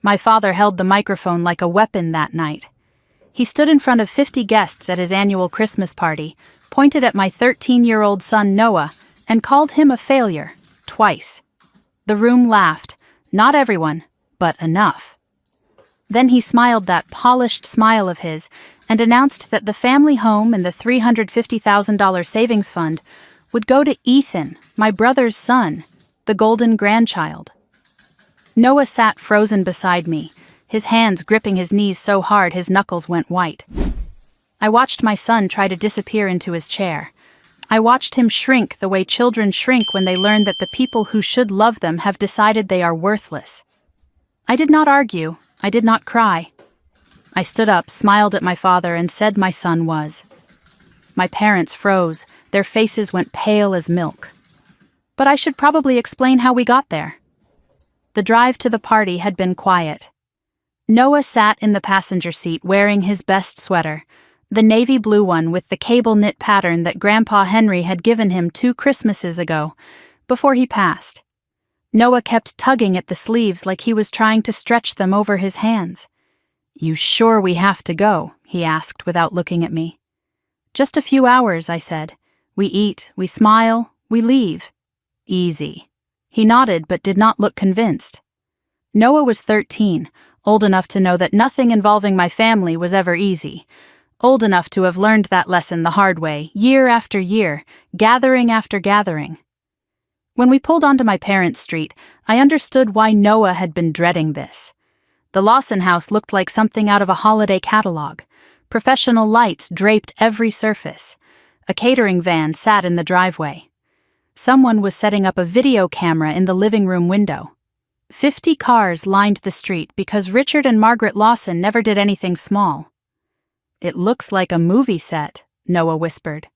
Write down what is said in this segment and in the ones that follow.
My father held the microphone like a weapon that night. He stood in front of 50 guests at his annual Christmas party, pointed at my 13-year-old son Noah, and called him a failure, twice. The room laughed, not everyone, but enough. Then he smiled that polished smile of his and announced that the family home and the $350,000 savings fund would go to Ethan, my brother's son, the golden grandchild. Noah sat frozen beside me, his hands gripping his knees so hard his knuckles went white. I watched my son try to disappear into his chair. I watched him shrink the way children shrink when they learn that the people who should love them have decided they are worthless. I did not argue. I did not cry. I stood up, smiled at my father, and said my son was. My parents froze. Their faces went pale as milk. But I should probably explain how we got there. The drive to the party had been quiet. Noah sat in the passenger seat wearing his best sweater, the navy blue one with the cable knit pattern that Grandpa Henry had given him 2 Christmases ago, before he passed. Noah kept tugging at the sleeves like he was trying to stretch them over his hands. "You sure we have to go?" he asked without looking at me. "Just a few hours," I said. "We eat, we smile, we leave. Easy." He nodded but did not look convinced. Noah was 13, old enough to know that nothing involving my family was ever easy, old enough to have learned that lesson the hard way, year after year, gathering after gathering. When we pulled onto my parents' street, I understood why Noah had been dreading this. The Lawson house looked like something out of a holiday catalog. Professional lights draped every surface. A catering van sat in the driveway. Someone was setting up a video camera in the living room window. 50 cars lined the street because Richard and Margaret Lawson never did anything small. "It looks like a movie set," Noah whispered.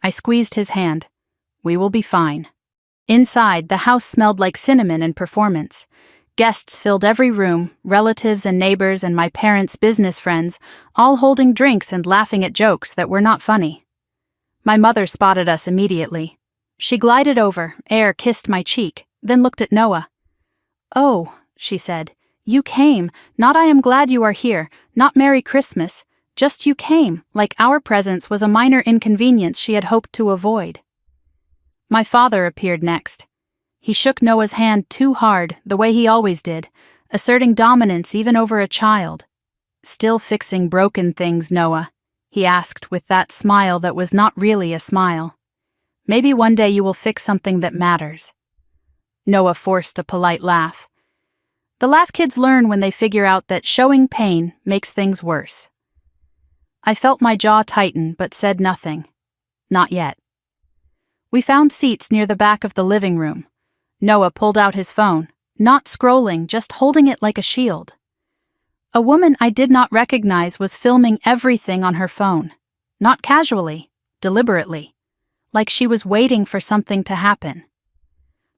I squeezed his hand. "We will be fine." Inside, the house smelled like cinnamon and performance. Guests filled every room, relatives and neighbors and my parents' business friends, all holding drinks and laughing at jokes that were not funny. My mother spotted us immediately. She glided over, air kissed my cheek, then looked at Noah. "Oh," she said, "you came, not 'I am glad you are here,' not 'Merry Christmas,' just you came, like our presence was a minor inconvenience she had hoped to avoid." My father appeared next. He shook Noah's hand too hard, the way he always did, asserting dominance even over a child. "Still fixing broken things, Noah?" he asked with that smile that was not really a smile. "Maybe one day you will fix something that matters." Noah forced a polite laugh. The laugh kids learn when they figure out that showing pain makes things worse. I felt my jaw tighten but said nothing. Not yet. We found seats near the back of the living room. Noah pulled out his phone, not scrolling, just holding it like a shield. A woman I did not recognize was filming everything on her phone. Not casually, deliberately. Like she was waiting for something to happen.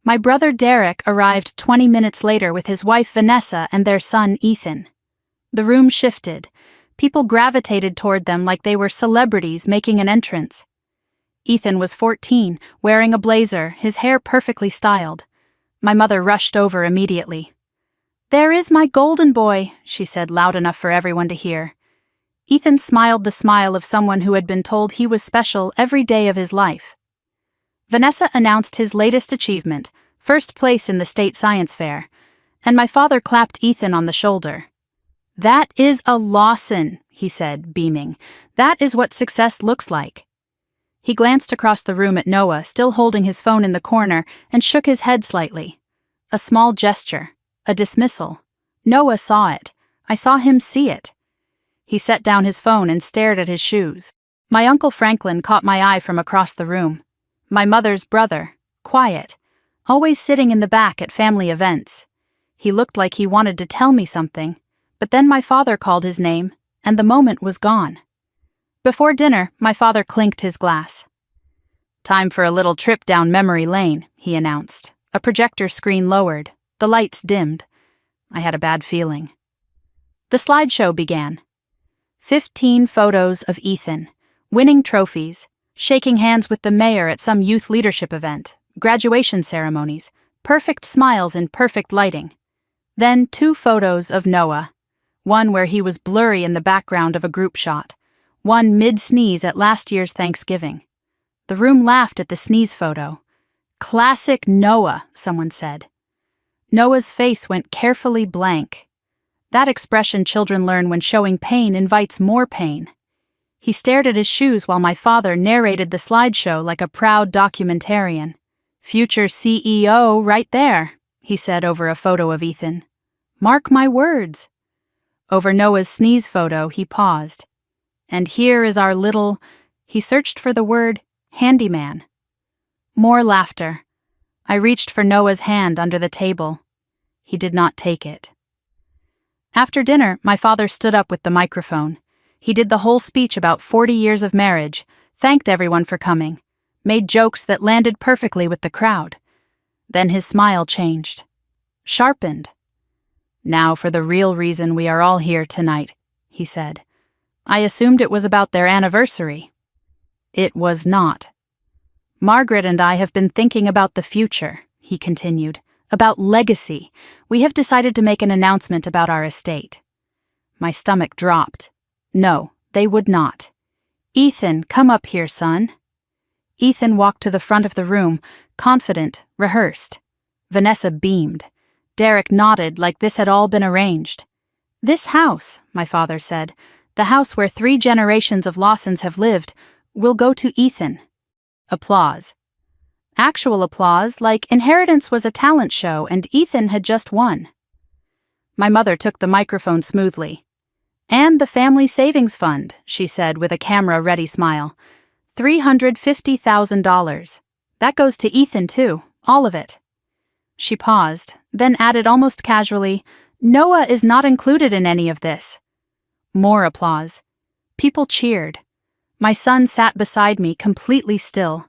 My brother Derek arrived 20 minutes later with his wife Vanessa and their son Ethan. The room shifted. People gravitated toward them like they were celebrities making an entrance. Ethan was 14, wearing a blazer, his hair perfectly styled. My mother rushed over immediately. "There is my golden boy," she said loud enough for everyone to hear. Ethan smiled the smile of someone who had been told he was special every day of his life. Vanessa announced his latest achievement, first place in the state science fair, and my father clapped Ethan on the shoulder. "That is a Lawson," he said, beaming. "That is what success looks like." He glanced across the room at Noah, still holding his phone in the corner, and shook his head slightly. A small gesture, a dismissal. Noah saw it. I saw him see it. He set down his phone and stared at his shoes. My Uncle Franklin caught my eye from across the room. My mother's brother, quiet, always sitting in the back at family events. He looked like he wanted to tell me something, but then my father called his name, and the moment was gone. Before dinner, my father clinked his glass. "Time for a little trip down memory lane," he announced. A projector screen lowered. The lights dimmed. I had a bad feeling. The slideshow began. 15 photos of Ethan, winning trophies, shaking hands with the mayor at some youth leadership event, graduation ceremonies, perfect smiles in perfect lighting. Then 2 photos of Noah. One where he was blurry in the background of a group shot. One mid-sneeze at last year's Thanksgiving. The room laughed at the sneeze photo. "Classic Noah," someone said. Noah's face went carefully blank. That expression children learn when showing pain invites more pain. He stared at his shoes while my father narrated the slideshow like a proud documentarian. "Future CEO right there," he said over a photo of Ethan. "Mark my words." Over Noah's sneeze photo, he paused. "And here is our little," he searched for the word, "handyman." More laughter. I reached for Noah's hand under the table. He did not take it. After dinner, my father stood up with the microphone. He did the whole speech about 40 years of marriage, thanked everyone for coming, made jokes that landed perfectly with the crowd. Then his smile changed. Sharpened. "Now for the real reason we are all here tonight," he said. "I assumed it was about their anniversary." It was not. "Margaret and I have been thinking about the future," he continued, "about legacy. We have decided to make an announcement about our estate." My stomach dropped. No, they would not. "Ethan, come up here, son." Ethan walked to the front of the room, confident, rehearsed. Vanessa beamed. Derek nodded like this had all been arranged. "This house," my father said, "the house where 3 generations of Lawsons have lived, will go to Ethan." Applause. Actual applause, like Inheritance was a talent show and Ethan had just won. My mother took the microphone smoothly. "And the family savings fund," she said with a camera-ready smile. $350,000. That goes to Ethan too, all of it. She paused, then added almost casually, "Noah is not included in any of this." More applause. People cheered. My son sat beside me, completely still.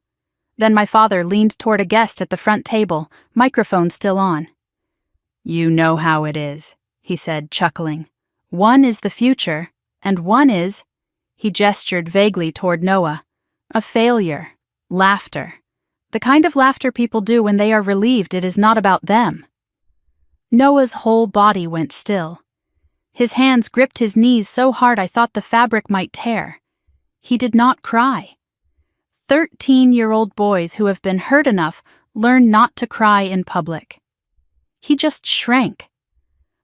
Then my father leaned toward a guest at the front table, microphone still on. "You know how it is," he said, chuckling. "One is the future, and one is," he gestured vaguely toward Noah, "a failure. Laughter. The kind of laughter people do when they are relieved it is not about them." Noah's whole body went still. His hands gripped his knees so hard I thought the fabric might tear. He did not cry. 13-year-old boys who have been hurt enough learn not to cry in public. He just shrank.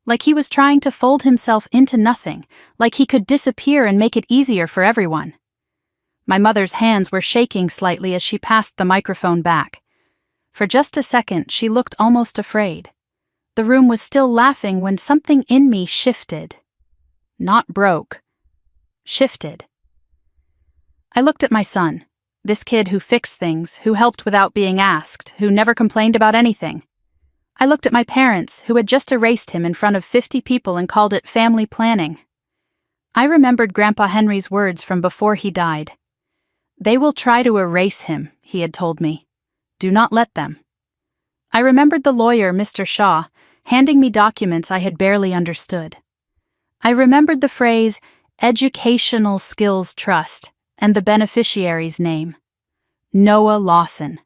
Like he was trying to fold himself into nothing, like he could disappear and make it easier for everyone. My mother's hands were shaking slightly as she passed the microphone back. For just a second, she looked almost afraid. The room was still laughing when something in me shifted. Not broke. Shifted. I looked at my son, this kid who fixed things, who helped without being asked, who never complained about anything. I looked at my parents, who had just erased him in front of 50 people and called it family planning. I remembered Grandpa Henry's words from before he died. "They will try to erase him," he had told me. "Do not let them." I remembered the lawyer, Mr. Shaw, handing me documents I had barely understood. I remembered the phrase, Educational Skills Trust, and the beneficiary's name. Noah Lawson.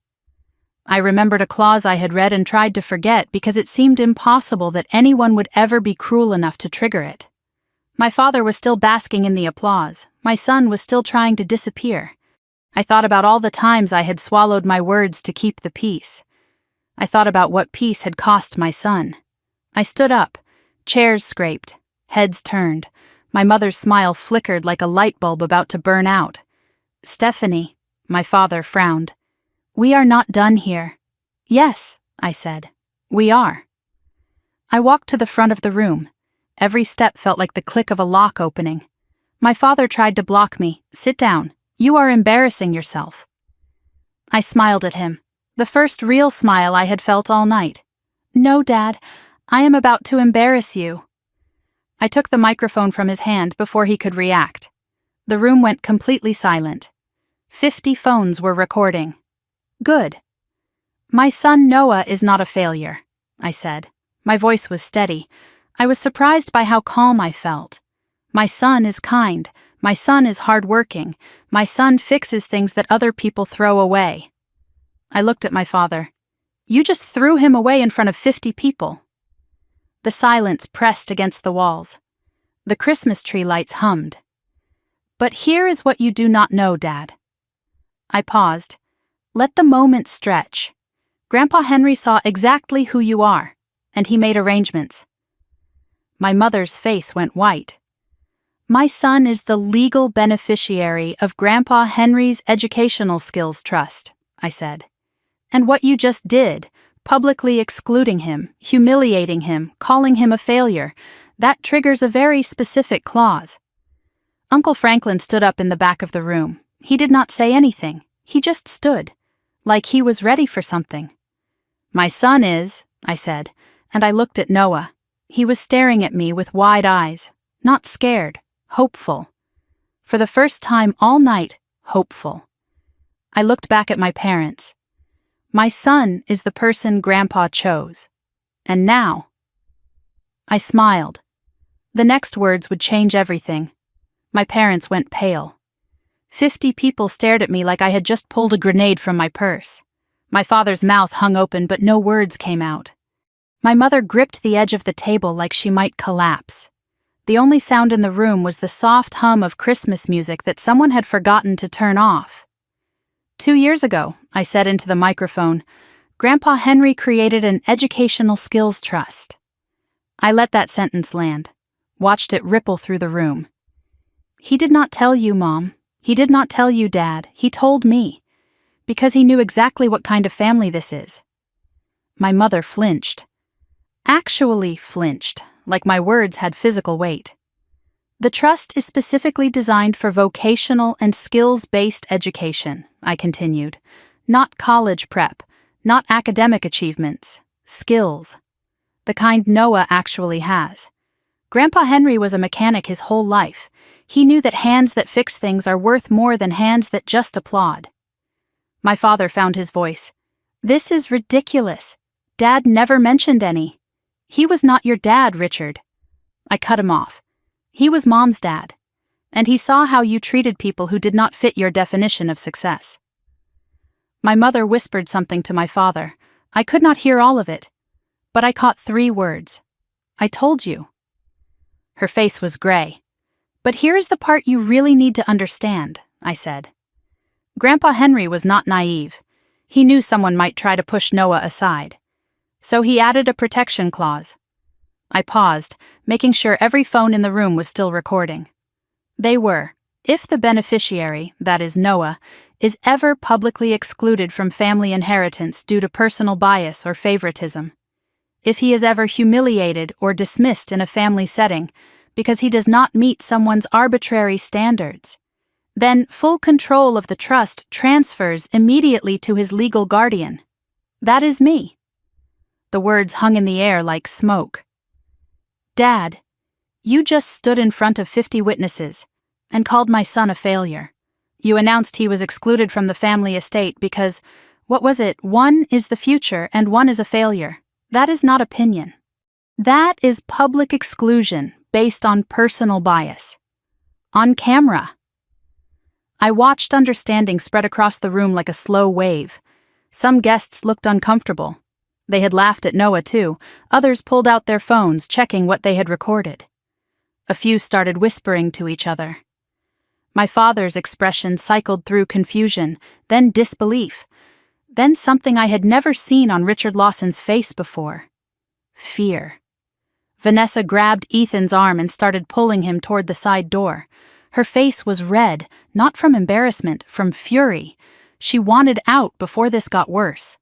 I remembered a clause I had read and tried to forget because it seemed impossible that anyone would ever be cruel enough to trigger it. My father was still basking in the applause. My son was still trying to disappear. I thought about all the times I had swallowed my words to keep the peace. I thought about what peace had cost my son. I stood up. Chairs scraped. Heads turned. My mother's smile flickered like a light bulb about to burn out. "Stephanie," my father frowned. "We are not done here." "Yes," I said. "We are." I walked to the front of the room. Every step felt like the click of a lock opening. My father tried to block me. "Sit down. You are embarrassing yourself." I smiled at him, the first real smile I had felt all night. "No, Dad, I am about to embarrass you." I took the microphone from his hand before he could react. The room went completely silent. 50 phones were recording. Good. "My son Noah is not a failure," I said. My voice was steady. I was surprised by how calm I felt. "My son is kind. My son is hardworking. My son fixes things that other people throw away." I looked at my father. "You just threw him away in front of 50 people." The silence pressed against the walls. The Christmas tree lights hummed. "But here is what you do not know, Dad." I paused. Let the moment stretch. Grandpa Henry saw exactly who you are, and he made arrangements. My mother's face went white. "My son is the legal beneficiary of Grandpa Henry's Educational Skills Trust," I said. "And what you just did, publicly excluding him, humiliating him, calling him a failure, that triggers a very specific clause." Uncle Franklin stood up in the back of the room. He did not say anything. He just stood, like he was ready for something. "My son is," I said, and I looked at Noah. He was staring at me with wide eyes, not scared, hopeful. For the first time all night, hopeful. I looked back at my parents. My son is the person Grandpa chose. And now? I smiled. The next words would change everything. My parents went pale. 50 people stared at me like I had just pulled a grenade from my purse. My father's mouth hung open, but no words came out. My mother gripped the edge of the table like she might collapse. The only sound in the room was the soft hum of Christmas music that someone had forgotten to turn off. 2 years ago, I said into the microphone, Grandpa Henry created an educational skills trust. I let that sentence land, watched it ripple through the room. He did not tell you, Mom. He did not tell you, Dad. He told me. Because he knew exactly what kind of family this is. My mother flinched. Actually flinched, like my words had physical weight. The trust is specifically designed for vocational and skills-based education, I continued. Not college prep, not academic achievements, skills. The kind Noah actually has. Grandpa Henry was a mechanic his whole life. He knew that hands that fix things are worth more than hands that just applaud. My father found his voice. "This is ridiculous. Dad never mentioned any. He was not your dad, Richard." I cut him off. "He was Mom's dad. And he saw how you treated people who did not fit your definition of success." My mother whispered something to my father. I could not hear all of it, but I caught 3 words. "I told you." Her face was gray. "But here is the part you really need to understand," I said. Grandpa Henry was not naive. He knew someone might try to push Noah aside. So he added a protection clause. I paused, making sure every phone in the room was still recording. They were, if the beneficiary, that is Noah, is ever publicly excluded from family inheritance due to personal bias or favoritism, if he is ever humiliated or dismissed in a family setting because he does not meet someone's arbitrary standards, then full control of the trust transfers immediately to his legal guardian. That is me. The words hung in the air like smoke. "Dad, you just stood in front of 50 witnesses and called my son a failure. You announced he was excluded from the family estate because, what was it, one is the future and one is a failure. That is not opinion. That is public exclusion based on personal bias. On camera." I watched understanding spread across the room like a slow wave. Some guests looked uncomfortable. They had laughed at Noah too. Others pulled out their phones, checking what they had recorded. A few started whispering to each other. My father's expression cycled through confusion, then disbelief, then something I had never seen on Richard Lawson's face before. Fear. Vanessa grabbed Ethan's arm and started pulling him toward the side door. Her face was red, not from embarrassment, from fury. She wanted out before this got worse.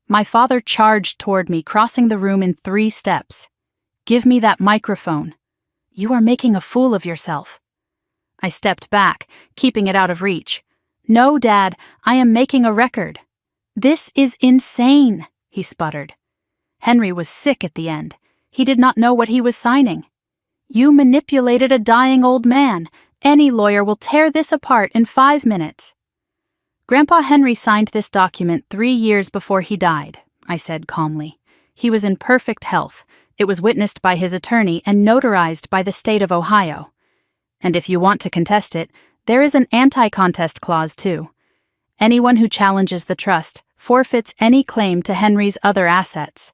My father charged toward me, crossing the room in 3 steps. "Give me that microphone. You are making a fool of yourself." I stepped back, keeping it out of reach. "No, Dad, I am making a record." "This is insane," he sputtered. Henry was sick at the end. He did not know what he was signing. "You manipulated a dying old man. Any lawyer will tear this apart in 5 minutes." "Grandpa Henry signed this document 3 years before he died," I said calmly. "He was in perfect health. It was witnessed by his attorney and notarized by the state of Ohio. And if you want to contest it, there is an anti-contest clause too. Anyone who challenges the trust forfeits any claim to Henry's other assets."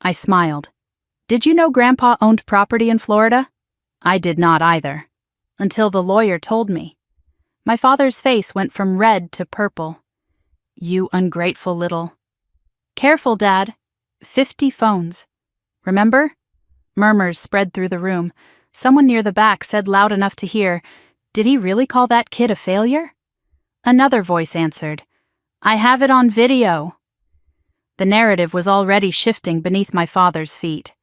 I smiled. Did you know Grandpa owned property in Florida? I did not either. Until the lawyer told me. My father's face went from red to purple. You ungrateful little... Careful, Dad. 50 phones. Remember? Murmurs spread through the room. Someone near the back said loud enough to hear, "Did he really call that kid a failure?" Another voice answered, "I have it on video." The narrative was already shifting beneath my father's feet.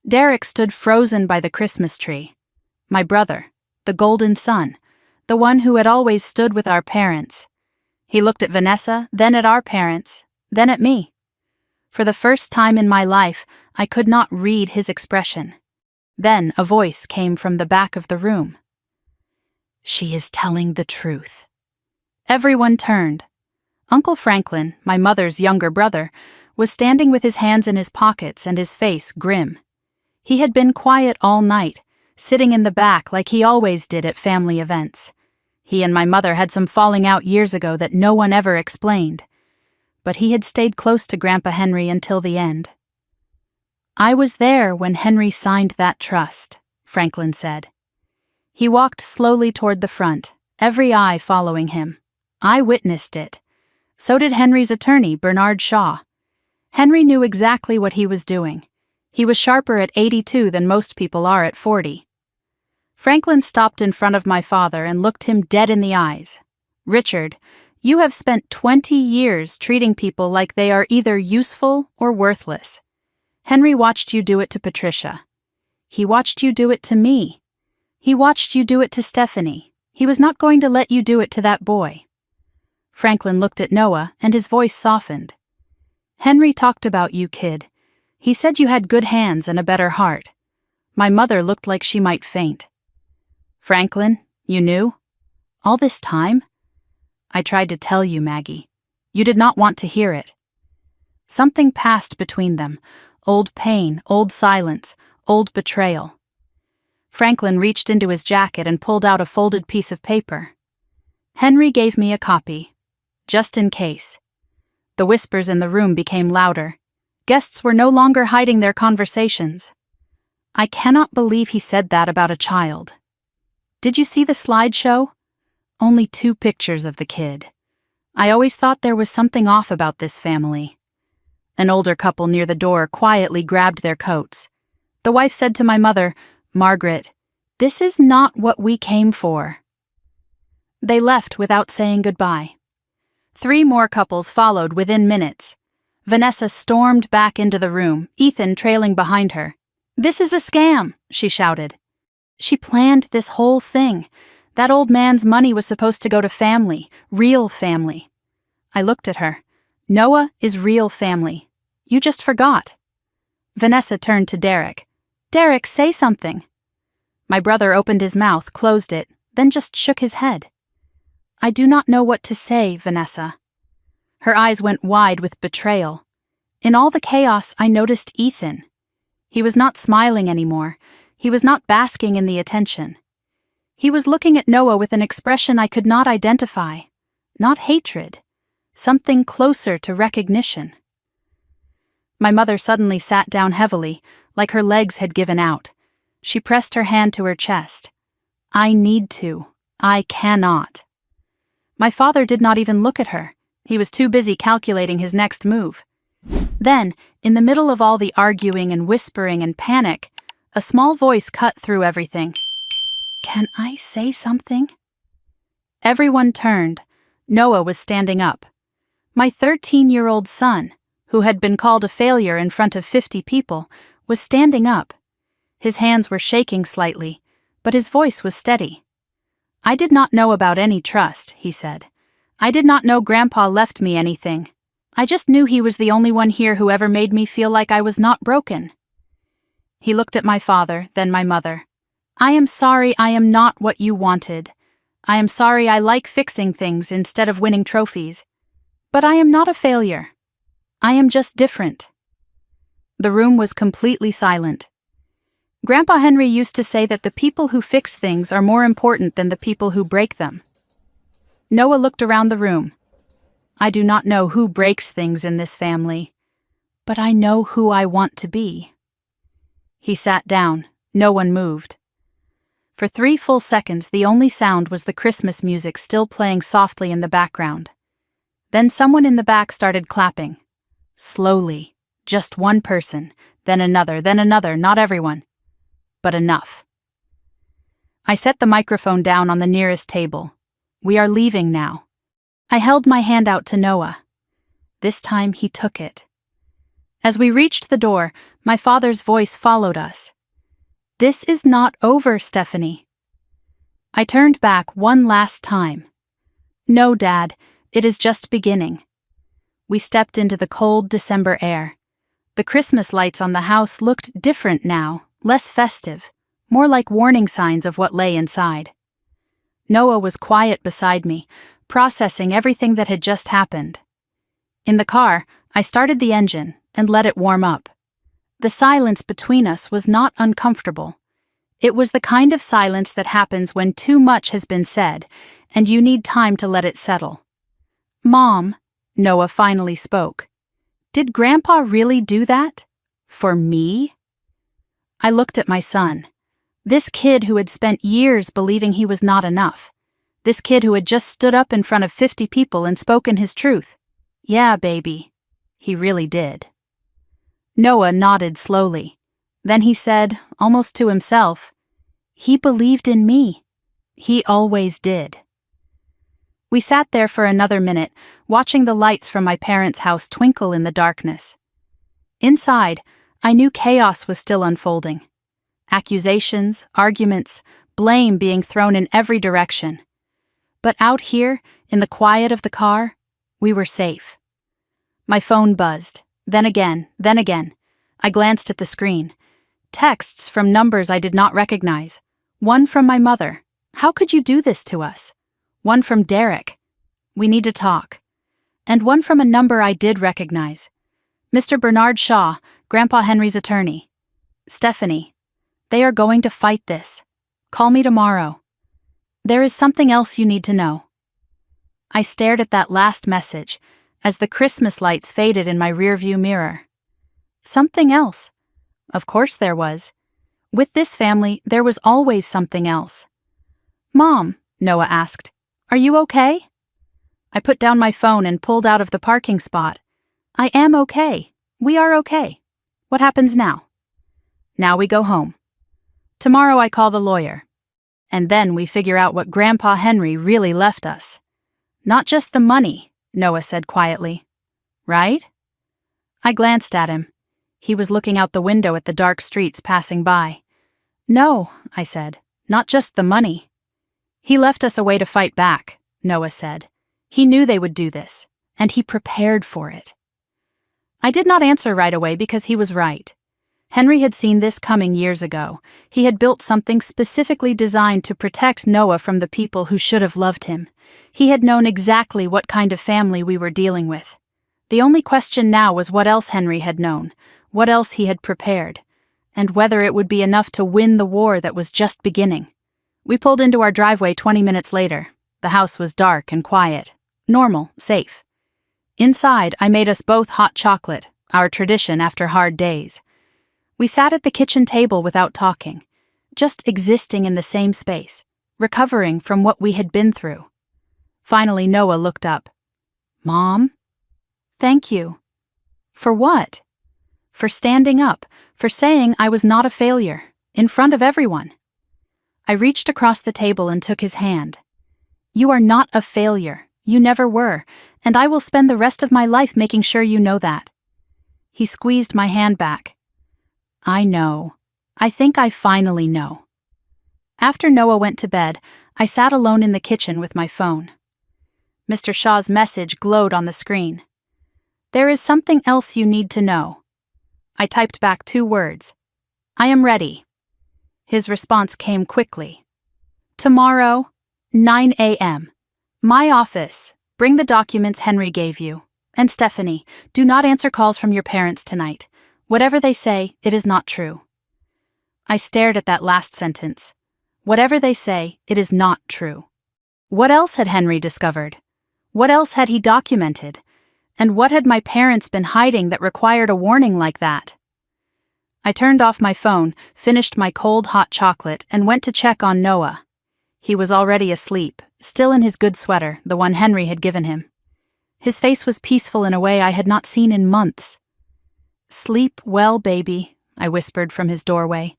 Derek stood frozen by the Christmas tree. My brother, the golden son, the one who had always stood with our parents. He looked at Vanessa, then at our parents, then at me. For the first time in my life, I could not read his expression. Then a voice came from the back of the room. "She is telling the truth." Everyone turned. Uncle Franklin, my mother's younger brother, was standing with his hands in his pockets and his face grim. He had been quiet all night, sitting in the back like he always did at family events. He and my mother had some falling out years ago that no one ever explained. But he had stayed close to Grandpa Henry until the end. "I was there when Henry signed that trust," Franklin said. He walked slowly toward the front, every eye following him. I witnessed it. So did Henry's attorney, Bernard Shaw. Henry knew exactly what he was doing. He was sharper at 82 than most people are at 40. Franklin stopped in front of my father and looked him dead in the eyes. "Richard, you have spent 20 years treating people like they are either useful or worthless. Henry watched you do it to Patricia. He watched you do it to me. He watched you do it to Stephanie. He was not going to let you do it to that boy." Franklin looked at Noah, and his voice softened. "Henry talked about you, kid. He said you had good hands and a better heart." My mother looked like she might faint. "Franklin, you knew? All this time?" "I tried to tell you, Maggie. You did not want to hear it." Something passed between them. Old pain, old silence, old betrayal. Franklin reached into his jacket and pulled out a folded piece of paper. "Henry gave me a copy, just in case." The whispers in the room became louder. Guests were no longer hiding their conversations. "I cannot believe he said that about a child." "Did you see the slideshow?" "Only 2 pictures of the kid. I always thought there was something off about this family." An older couple near the door quietly grabbed their coats. The wife said to my mother, "Margaret, this is not what we came for." They left without saying goodbye. 3 more couples followed within minutes. Vanessa stormed back into the room, Ethan trailing behind her. "This is a scam," she shouted. "She planned this whole thing. That old man's money was supposed to go to family, real family." I looked at her. "Noah is real family. You just forgot." Vanessa turned to Derek. "Derek, say something." My brother opened his mouth, closed it, then just shook his head. "I do not know what to say, Vanessa." Her eyes went wide with betrayal. In all the chaos, I noticed Ethan. He was not smiling anymore. He was not basking in the attention. He was looking at Noah with an expression I could not identify. Not hatred. Something closer to recognition. My mother suddenly sat down heavily, like her legs had given out. She pressed her hand to her chest. "I need to. I cannot." My father did not even look at her. He was too busy calculating his next move. Then, in the middle of all the arguing and whispering and panic, a small voice cut through everything. "Can I say something?" Everyone turned. Noah was standing up. My 13-year-old son, who had been called a failure in front of 50 people, was standing up. His hands were shaking slightly, but his voice was steady. "I did not know about any trust," he said. "I did not know Grandpa left me anything. I just knew he was the only one here who ever made me feel like I was not broken." He looked at my father, then my mother. "I am sorry I am not what you wanted. I am sorry I like fixing things instead of winning trophies. But I am not a failure. I am just different." The room was completely silent. Grandpa Henry used to say that the people who fix things are more important than the people who break them. Noah looked around the room. "I do not know who breaks things in this family, but I know who I want to be." He sat down. No one moved. For 3 full seconds, the only sound was the Christmas music still playing softly in the background. Then someone in the back started clapping. Slowly. Just one person, then another, not everyone. But enough. I set the microphone down on the nearest table. We are leaving now. I held my hand out to Noah. This time he took it. As we reached the door, my father's voice followed us. This is not over, Stephanie. I turned back one last time. No, Dad, it is just beginning. We stepped into the cold December air. The Christmas lights on the house looked different now, less festive, more like warning signs of what lay inside. Noah was quiet beside me, processing everything that had just happened. In the car, I started the engine and let it warm up. The silence between us was not uncomfortable. It was the kind of silence that happens when too much has been said, and you need time to let it settle. Mom, Noah finally spoke. Did Grandpa really do that? For me? I looked at my son. This kid who had spent years believing he was not enough. This kid who had just stood up in front of 50 people and spoken his truth. Yeah, baby. He really did. Noah nodded slowly. Then he said, almost to himself, he believed in me. He always did. We sat there for another minute, watching the lights from my parents' house twinkle in the darkness. Inside, I knew chaos was still unfolding. Accusations, arguments, blame being thrown in every direction. But out here, in the quiet of the car, we were safe. My phone buzzed. Then again. I glanced at the screen. Texts from numbers I did not recognize. One from my mother. How could you do this to us? One from Derek. We need to talk. And one from a number I did recognize. Mr. Bernard Shaw, Grandpa Henry's attorney. Stephanie. They are going to fight this. Call me tomorrow. There is something else you need to know. I stared at that last message as the Christmas lights faded in my rearview mirror. Something else. Of course there was. With this family, there was always something else. Mom, Noah asked, are you okay? I put down my phone and pulled out of the parking spot. I am okay. We are okay. What happens now? Now we go home. Tomorrow I call the lawyer. And then we figure out what Grandpa Henry really left us. Not just the money, Noah said quietly. Right? I glanced at him. He was looking out the window at the dark streets passing by. No, I said, not just the money. He left us a way to fight back, Noah said. He knew they would do this, and he prepared for it. I did not answer right away because he was right. Henry had seen this coming years ago. He had built something specifically designed to protect Noah from the people who should have loved him. He had known exactly what kind of family we were dealing with. The only question now was what else Henry had known, what else he had prepared, and whether it would be enough to win the war that was just beginning. We pulled into our driveway 20 minutes later. The house was dark and quiet. Normal, safe. Inside, I made us both hot chocolate, our tradition after hard days. We sat at the kitchen table without talking, just existing in the same space, recovering from what we had been through. Finally, Noah looked up. Mom? Thank you. For what? For standing up, for saying I was not a failure, in front of everyone. I reached across the table and took his hand. You are not a failure. You never were, and I will spend the rest of my life making sure you know that. He squeezed my hand back. I know. I think I finally know. After Noah went to bed, I sat alone in the kitchen with my phone. Mr. Shaw's message glowed on the screen. There is something else you need to know. I typed back 2 words. I am ready. His response came quickly. Tomorrow, 9 a.m. My office. Bring the documents Henry gave you. And Stephanie, do not answer calls from your parents tonight. Whatever they say, it is not true. I stared at that last sentence. Whatever they say, it is not true. What else had Henry discovered? What else had he documented? And what had my parents been hiding that required a warning like that? I turned off my phone, finished my cold hot chocolate, and went to check on Noah. He was already asleep, still in his good sweater, the one Henry had given him. His face was peaceful in a way I had not seen in months. "Sleep well, baby," I whispered from his doorway.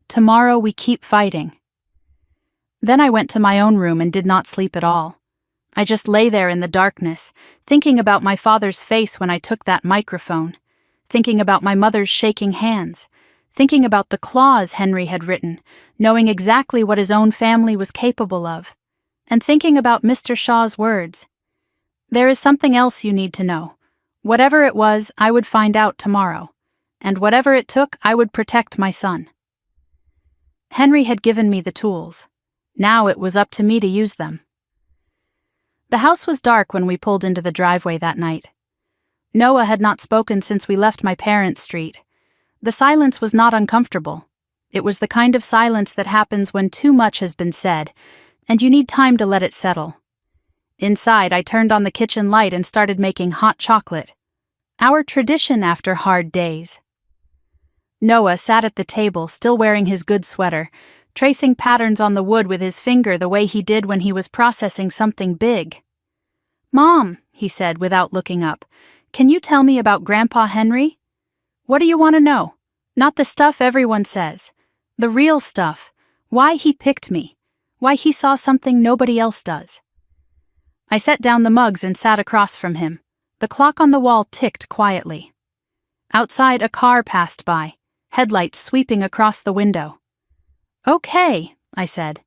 "Tomorrow we keep fighting." Then I went to my own room and did not sleep at all. I just lay there in the darkness, thinking about my father's face when I took that microphone, thinking about my mother's shaking hands, thinking about the clause Henry had written, knowing exactly what his own family was capable of, and thinking about Mr. Shaw's words. "There is something else you need to know. Whatever it was, I would find out tomorrow, and whatever it took, I would protect my son." Henry had given me the tools. Now it was up to me to use them. The house was dark when we pulled into the driveway that night. Noah had not spoken since we left my parents' street. The silence was not uncomfortable. It was the kind of silence that happens when too much has been said, and you need time to let it settle. Inside, I turned on the kitchen light and started making hot chocolate. Our tradition after hard days. Noah sat at the table, still wearing his good sweater, tracing patterns on the wood with his finger the way he did when he was processing something big. "Mom," he said without looking up, "can you tell me about Grandpa Henry? What do you want to know? Not the stuff everyone says. The real stuff. Why he picked me. Why he saw something nobody else does." I set down the mugs and sat across from him. The clock on the wall ticked quietly. Outside, a car passed by, headlights sweeping across the window. "Okay," I said.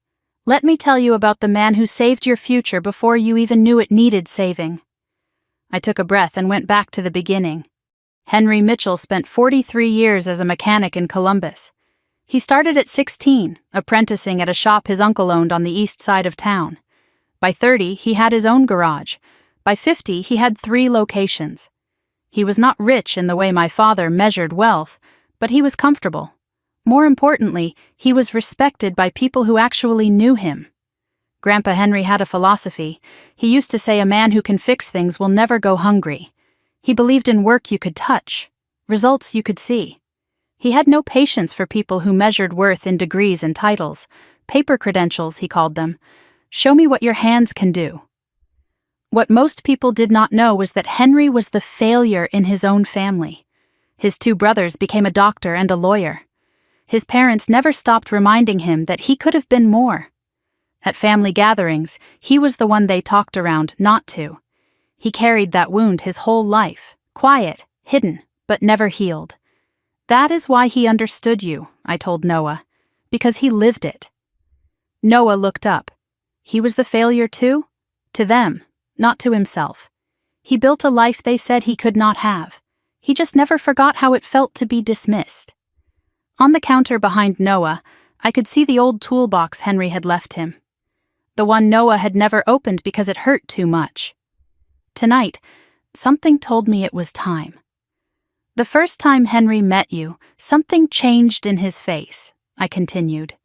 "Let me tell you about the man who saved your future before you even knew it needed saving." I took a breath and went back to the beginning. Henry Mitchell spent 43 years as a mechanic in Columbus. He started at 16, apprenticing at a shop his uncle owned on the east side of town. By 30, he had his own garage. By 50, he had 3 locations. He was not rich in the way my father measured wealth, but he was comfortable. More importantly, he was respected by people who actually knew him. Grandpa Henry had a philosophy. He used to say a man who can fix things will never go hungry. He believed in work you could touch, results you could see. He had no patience for people who measured worth in degrees and titles, paper credentials, he called them. Show me what your hands can do. What most people did not know was that Henry was the failure in his own family. His 2 brothers became a doctor and a lawyer. His parents never stopped reminding him that he could have been more. At family gatherings, he was the one they talked around not to. He carried that wound his whole life, quiet, hidden, but never healed. "That is why he understood you," I told Noah, "because he lived it." Noah looked up. He was the failure too? To them, not to himself. He built a life they said he could not have. He just never forgot how it felt to be dismissed. On the counter behind Noah, I could see the old toolbox Henry had left him. The one Noah had never opened because it hurt too much. Tonight, something told me it was time. "The first time Henry met you, something changed in his face," I continued.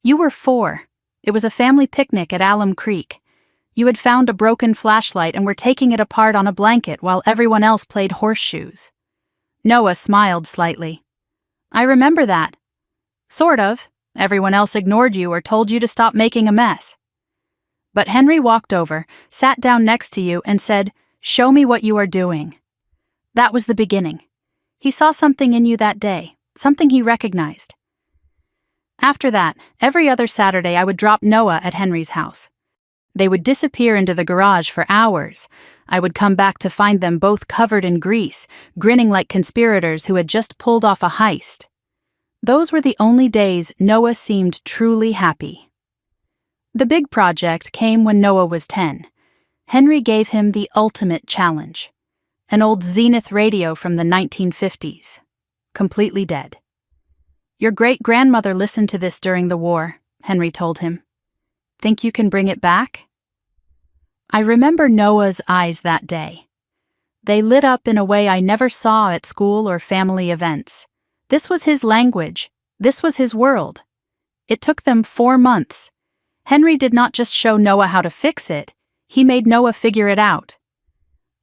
"You were 4. It was a family picnic at Alum Creek. You had found a broken flashlight and were taking it apart on a blanket while everyone else played horseshoes." Noah smiled slightly. "I remember that. Sort of. Everyone else ignored you or told you to stop making a mess. But Henry walked over, sat down next to you, and said, 'Show me what you are doing.' That was the beginning. He saw something in you that day, something he recognized." After that, every other Saturday I would drop Noah at Henry's house. They would disappear into the garage for hours. I would come back to find them both covered in grease, grinning like conspirators who had just pulled off a heist. Those were the only days Noah seemed truly happy. The big project came when Noah was 10. Henry gave him the ultimate challenge. An old Zenith radio from the 1950s. Completely dead. "Your great-grandmother listened to this during the war," Henry told him. "Think you can bring it back?" I remember Noah's eyes that day. They lit up in a way I never saw at school or family events. This was his language. This was his world. It took them 4 months. Henry did not just show Noah how to fix it, he made Noah figure it out.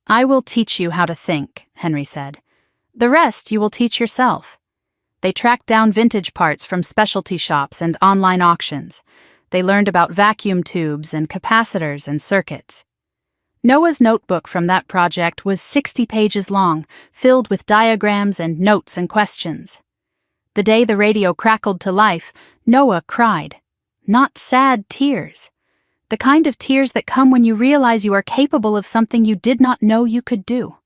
"I will teach you how to think," Henry said. "The rest you will teach yourself. They tracked down vintage parts from specialty shops and online auctions. They learned about vacuum tubes and capacitors and circuits. Noah's notebook from that project was 60 pages long, filled with diagrams and notes and questions. The day the radio crackled to life, Noah cried. Not sad tears. The kind of tears that come when you realize you are capable of something you did not know you could do.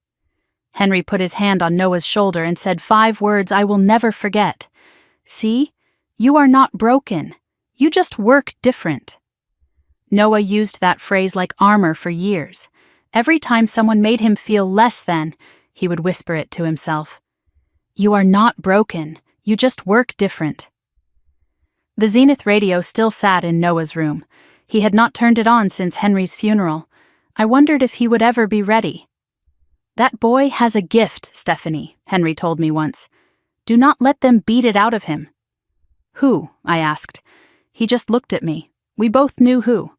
Henry put his hand on Noah's shoulder and said 5 words I will never forget. See, you are not broken. You just work different. Noah used that phrase like armor for years. Every time someone made him feel less than, he would whisper it to himself. You are not broken. You just work different. The Zenith radio still sat in Noah's room. He had not turned it on since Henry's funeral. I wondered if he would ever be ready. That boy has a gift, Stephanie, Henry told me once. Do not let them beat it out of him. Who? I asked. He just looked at me. We both knew who.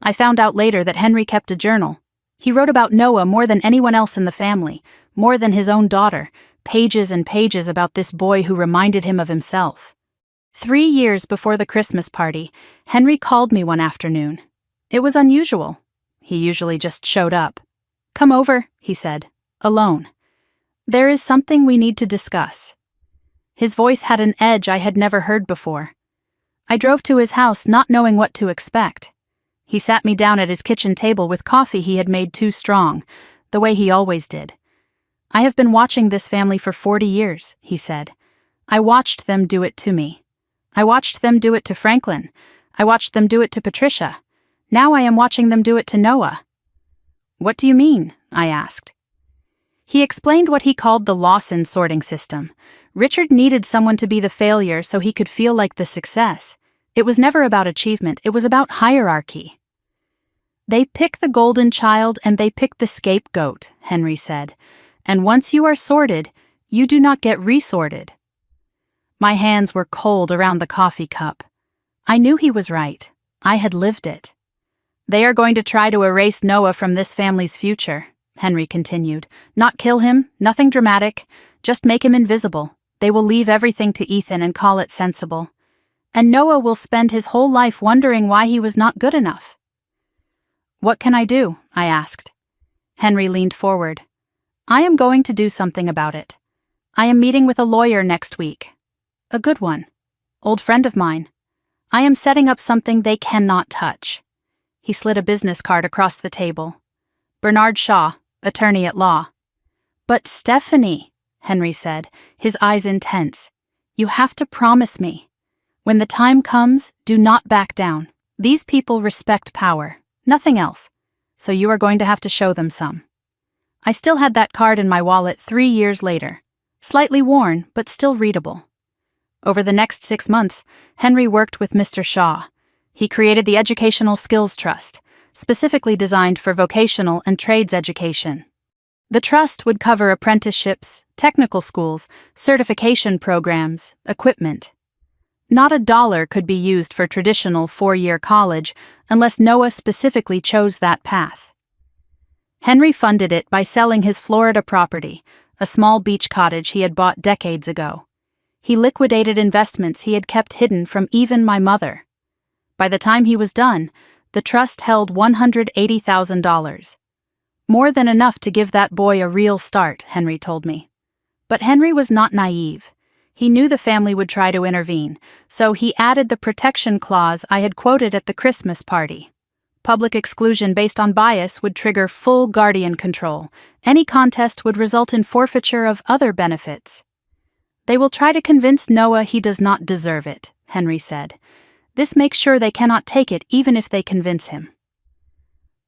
I found out later that Henry kept a journal. He wrote about Noah more than anyone else in the family, more than his own daughter, pages and pages about this boy who reminded him of himself. 3 years before the Christmas party, Henry called me one afternoon. It was unusual. He usually just showed up. Come over, he said, alone. There is something we need to discuss. His voice had an edge I had never heard before. I drove to his house not knowing what to expect. He sat me down at his kitchen table with coffee he had made too strong, the way he always did. I have been watching this family for 40 years, he said. I watched them do it to me. I watched them do it to Franklin. I watched them do it to Patricia. Now I am watching them do it to Noah. What do you mean? I asked. He explained what he called the Lawson sorting system. Richard needed someone to be the failure so he could feel like the success. It was never about achievement, it was about hierarchy. They pick the golden child and they pick the scapegoat, Henry said. And once you are sorted, you do not get resorted. My hands were cold around the coffee cup. I knew he was right. I had lived it. They are going to try to erase Noah from this family's future, Henry continued. Not kill him, nothing dramatic, just make him invisible. They will leave everything to Ethan and call it sensible. And Noah will spend his whole life wondering why he was not good enough. What can I do? I asked. Henry leaned forward. I am going to do something about it. I am meeting with a lawyer next week. A good one. Old friend of mine. I am setting up something they cannot touch. He slid a business card across the table. Bernard Shaw, attorney at law. But Stephanie, Henry said, his eyes intense, you have to promise me. When the time comes, do not back down. These people respect power, nothing else. So you are going to have to show them some. I still had that card in my wallet 3 years later. Slightly worn, but still readable. Over the next 6 months, Henry worked with Mr. Shaw. He created the Educational Skills Trust, specifically designed for vocational and trades education. The trust would cover apprenticeships, technical schools, certification programs, equipment. Not a dollar could be used for traditional 4-year college unless Noah specifically chose that path. Henry funded it by selling his Florida property, a small beach cottage he had bought decades ago. He liquidated investments he had kept hidden from even my mother. By the time he was done, the trust held $180,000. More than enough to give that boy a real start, Henry told me. But Henry was not naive. He knew the family would try to intervene, so he added the protection clause I had quoted at the Christmas party. Public exclusion based on bias would trigger full guardian control. Any contest would result in forfeiture of other benefits. They will try to convince Noah he does not deserve it, Henry said. This makes sure they cannot take it even if they convince him.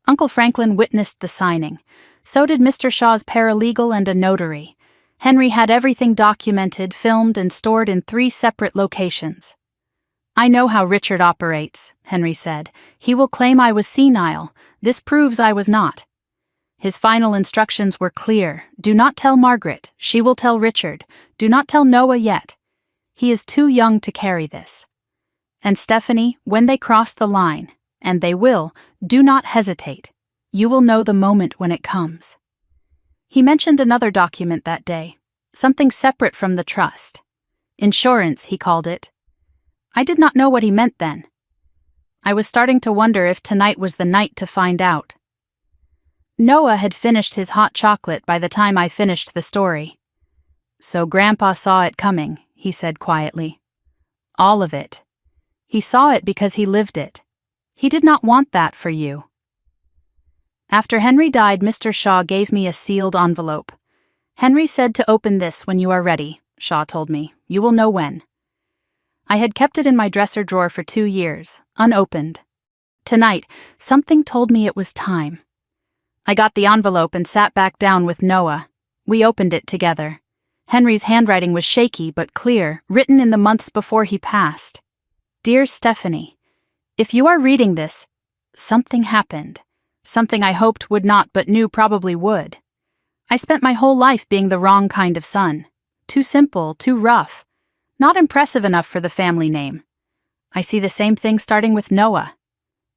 Uncle Franklin witnessed the signing. So did Mr. Shaw's paralegal and a notary. Henry had everything documented, filmed, and stored in 3 separate locations. I know how Richard operates, Henry said. He will claim I was senile. This proves I was not. His final instructions were clear. Do not tell Margaret. She will tell Richard. Do not tell Noah yet. He is too young to carry this. And Stephanie, when they cross the line, and they will, do not hesitate. You will know the moment when it comes. He mentioned another document that day, something separate from the trust. Insurance, he called it. I did not know what he meant then. I was starting to wonder if tonight was the night to find out. Noah had finished his hot chocolate by the time I finished the story. So Grandpa saw it coming, he said quietly. All of it. He saw it because he lived it. He did not want that for you. After Henry died, Mr. Shaw gave me a sealed envelope. Henry said to open this when you are ready, Shaw told me. You will know when. I had kept it in my dresser drawer for 2 years, unopened. Tonight, something told me it was time. I got the envelope and sat back down with Noah. We opened it together. Henry's handwriting was shaky but clear, written in the months before he passed. Dear Stephanie, if you are reading this, something happened. Something I hoped would not but knew probably would. I spent my whole life being the wrong kind of son. Too simple, too rough. Not impressive enough for the family name. I see the same thing starting with Noah.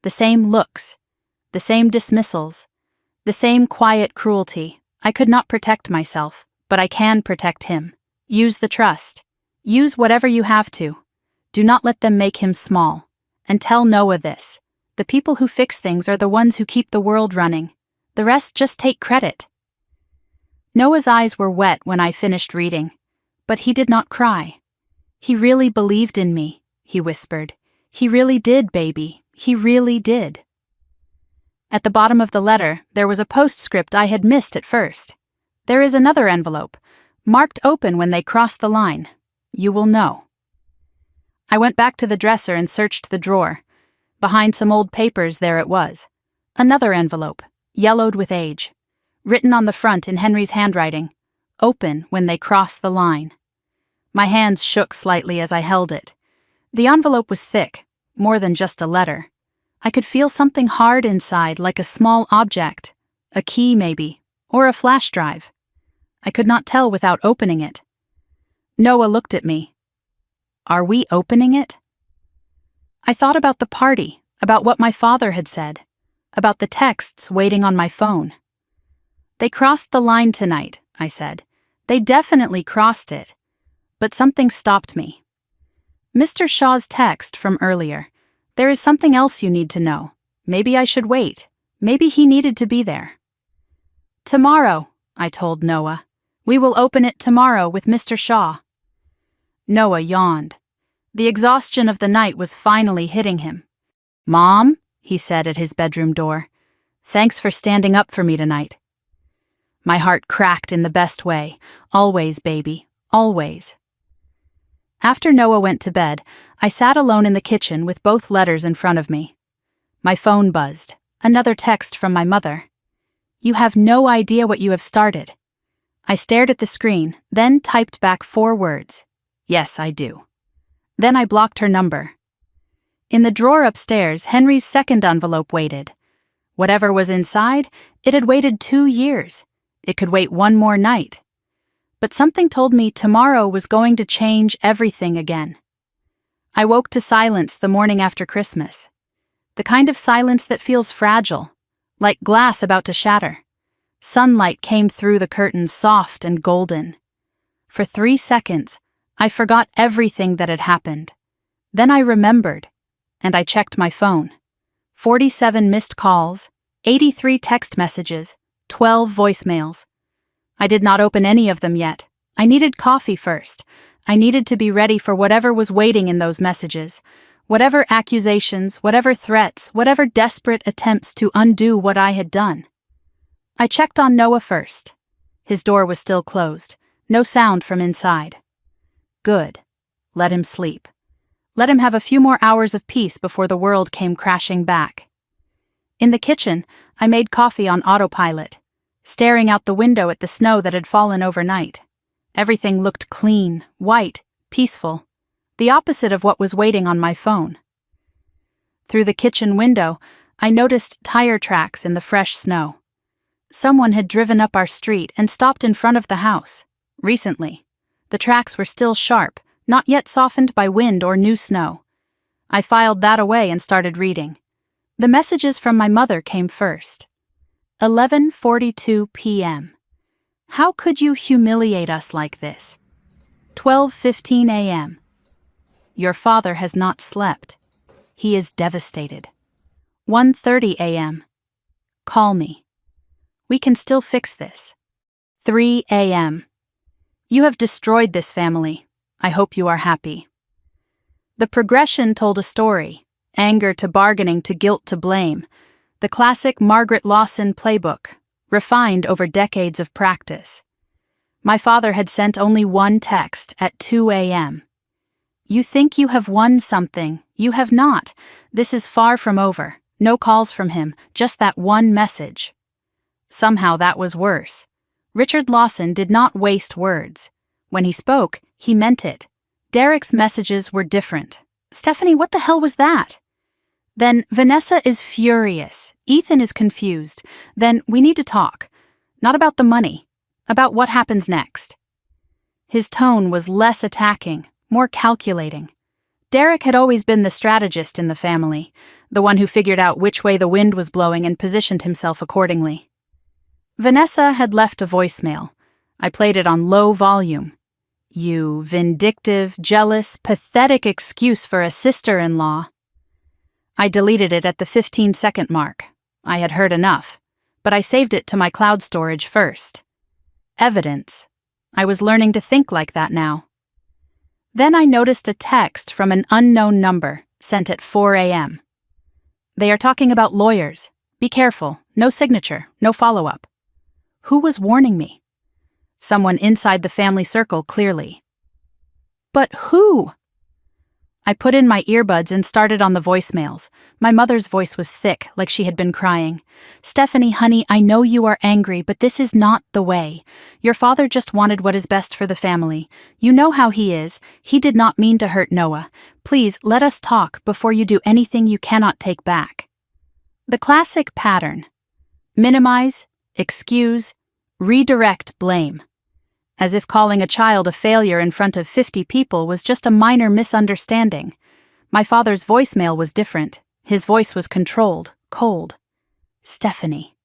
The same looks. The same dismissals. The same quiet cruelty. I could not protect myself, but I can protect him. Use the trust. Use whatever you have to. Do not let them make him small. And tell Noah this. The people who fix things are the ones who keep the world running. The rest just take credit. Noah's eyes were wet when I finished reading, but he did not cry. He really believed in me, he whispered. He really did, baby. He really did. At the bottom of the letter, there was a postscript I had missed at first. There is another envelope, marked open when they cross the line. You will know. I went back to the dresser and searched the drawer. Behind some old papers, there it was. Another envelope, yellowed with age. Written on the front in Henry's handwriting, open when they cross the line. My hands shook slightly as I held it. The envelope was thick, more than just a letter. I could feel something hard inside, like a small object, a key maybe, or a flash drive. I could not tell without opening it. Noah looked at me. Are we opening it? I thought about the party, about what my father had said, about the texts waiting on my phone. They crossed the line tonight, I said. They definitely crossed it. But something stopped me. Mr. Shaw's text from earlier. There is something else you need to know. Maybe I should wait. Maybe he needed to be there. Tomorrow, I told Noah. We will open it tomorrow with Mr. Shaw. Noah yawned. The exhaustion of the night was finally hitting him. Mom, he said at his bedroom door. Thanks for standing up for me tonight. My heart cracked in the best way. Always, baby, always. After Noah went to bed, I sat alone in the kitchen with both letters in front of me. My phone buzzed. Another text from my mother. You have no idea what you have started. I stared at the screen, then typed back 4 words. Yes, I do. Then I blocked her number. In the drawer upstairs, Henry's second envelope waited. Whatever was inside, it had waited 2 years. It could wait 1 more night. But something told me tomorrow was going to change everything again. I woke to silence the morning after Christmas. The kind of silence that feels fragile, like glass about to shatter. Sunlight came through the curtains, soft and golden. For 3 seconds, I forgot everything that had happened. Then I remembered, and I checked my phone. 47 missed calls, 83 text messages, 12 voicemails. I did not open any of them yet. I needed coffee first. I needed to be ready for whatever was waiting in those messages. Whatever accusations, whatever threats, whatever desperate attempts to undo what I had done. I checked on Noah first. His door was still closed. No sound from inside. Good. Let him sleep. Let him have a few more hours of peace before the world came crashing back. In the kitchen, I made coffee on autopilot, staring out the window at the snow that had fallen overnight. Everything looked clean, white, peaceful, the opposite of what was waiting on my phone. Through the kitchen window, I noticed tire tracks in the fresh snow. Someone had driven up our street and stopped in front of the house. Recently. The tracks were still sharp, not yet softened by wind or new snow. I filed that away and started reading. The messages from my mother came first. 11:42 p.m. How could you humiliate us like this? 12:15 a.m. Your father has not slept. He is devastated. 1:30 a.m. Call me. We can still fix this. 3 a.m. You have destroyed this family. I hope you are happy. The progression told a story: anger to bargaining to guilt to blame. The classic Margaret Lawson playbook, refined over decades of practice. My father had sent only one text at 2 a.m. You think you have won something. You have not. This is far from over. No calls from him, just that one message. Somehow that was worse. Richard Lawson did not waste words. When he spoke, he meant it. Derek's messages were different. Stephanie, what the hell was that? Then Vanessa is furious. Ethan is confused. Then we need to talk. Not about the money. About what happens next. His tone was less attacking, more calculating. Derek had always been the strategist in the family, the one who figured out which way the wind was blowing and positioned himself accordingly. Vanessa had left a voicemail. I played it on low volume. You vindictive, jealous, pathetic excuse for a sister-in-law. I deleted it at the 15-second mark. I had heard enough, but I saved it to my cloud storage first. Evidence. I was learning to think like that now. Then I noticed a text from an unknown number, sent at 4 a.m. They are talking about lawyers. Be careful. No signature. No follow-up. Who was warning me? Someone inside the family circle, clearly. But who? I put in my earbuds and started on the voicemails. My mother's voice was thick, like she had been crying. Stephanie, honey, I know you are angry, but this is not the way. Your father just wanted what is best for the family. You know how he is. He did not mean to hurt Noah. Please, let us talk before you do anything you cannot take back. The classic pattern. Minimize, excuse, redirect blame. As if calling a child a failure in front of 50 people was just a minor misunderstanding. My father's voicemail was different. His voice was controlled, cold. Stephanie.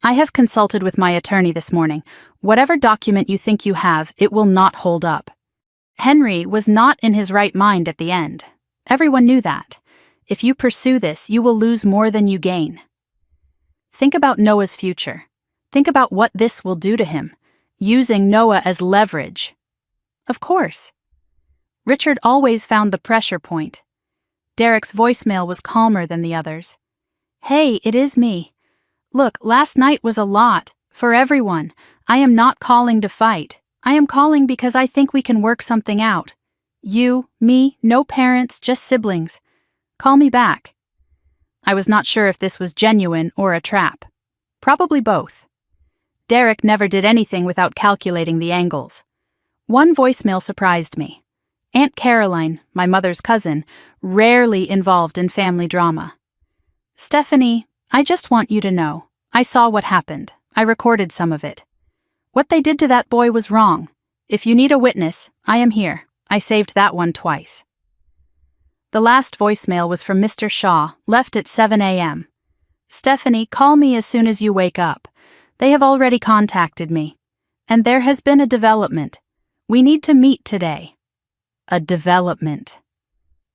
I have consulted with my attorney this morning. Whatever document you think you have, it will not hold up. Henry was not in his right mind at the end. Everyone knew that. If you pursue this, you will lose more than you gain. Think about Noah's future. Think about what this will do to him. Using Noah as leverage. Of course. Richard always found the pressure point. Derek's voicemail was calmer than the others. Hey, it is me. Look, last night was a lot. For everyone. I am not calling to fight. I am calling because I think we can work something out. You, me, no parents, just siblings. Call me back. I was not sure if this was genuine or a trap. Probably both. Derek never did anything without calculating the angles. One voicemail surprised me. Aunt Caroline, my mother's cousin, rarely involved in family drama. Stephanie, I just want you to know. I saw what happened. I recorded some of it. What they did to that boy was wrong. If you need a witness, I am here. I saved that one twice. The last voicemail was from Mr. Shaw, left at 7 a.m. Stephanie, call me as soon as you wake up. They have already contacted me. And there has been a development. We need to meet today. A development.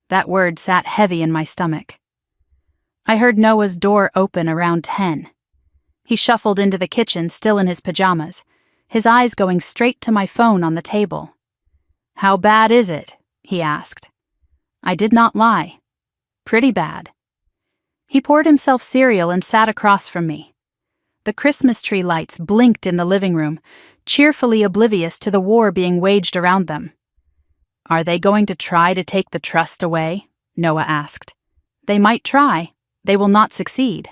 That word sat heavy in my stomach. I heard Noah's door open around 10. He shuffled into the kitchen, still in his pajamas, his eyes going straight to my phone on the table. How bad is it? He asked. I did not lie. Pretty bad. He poured himself cereal and sat across from me. The Christmas tree lights blinked in the living room, cheerfully oblivious to the war being waged around them. Are they going to try to take the trust away? Noah asked. They might try. They will not succeed.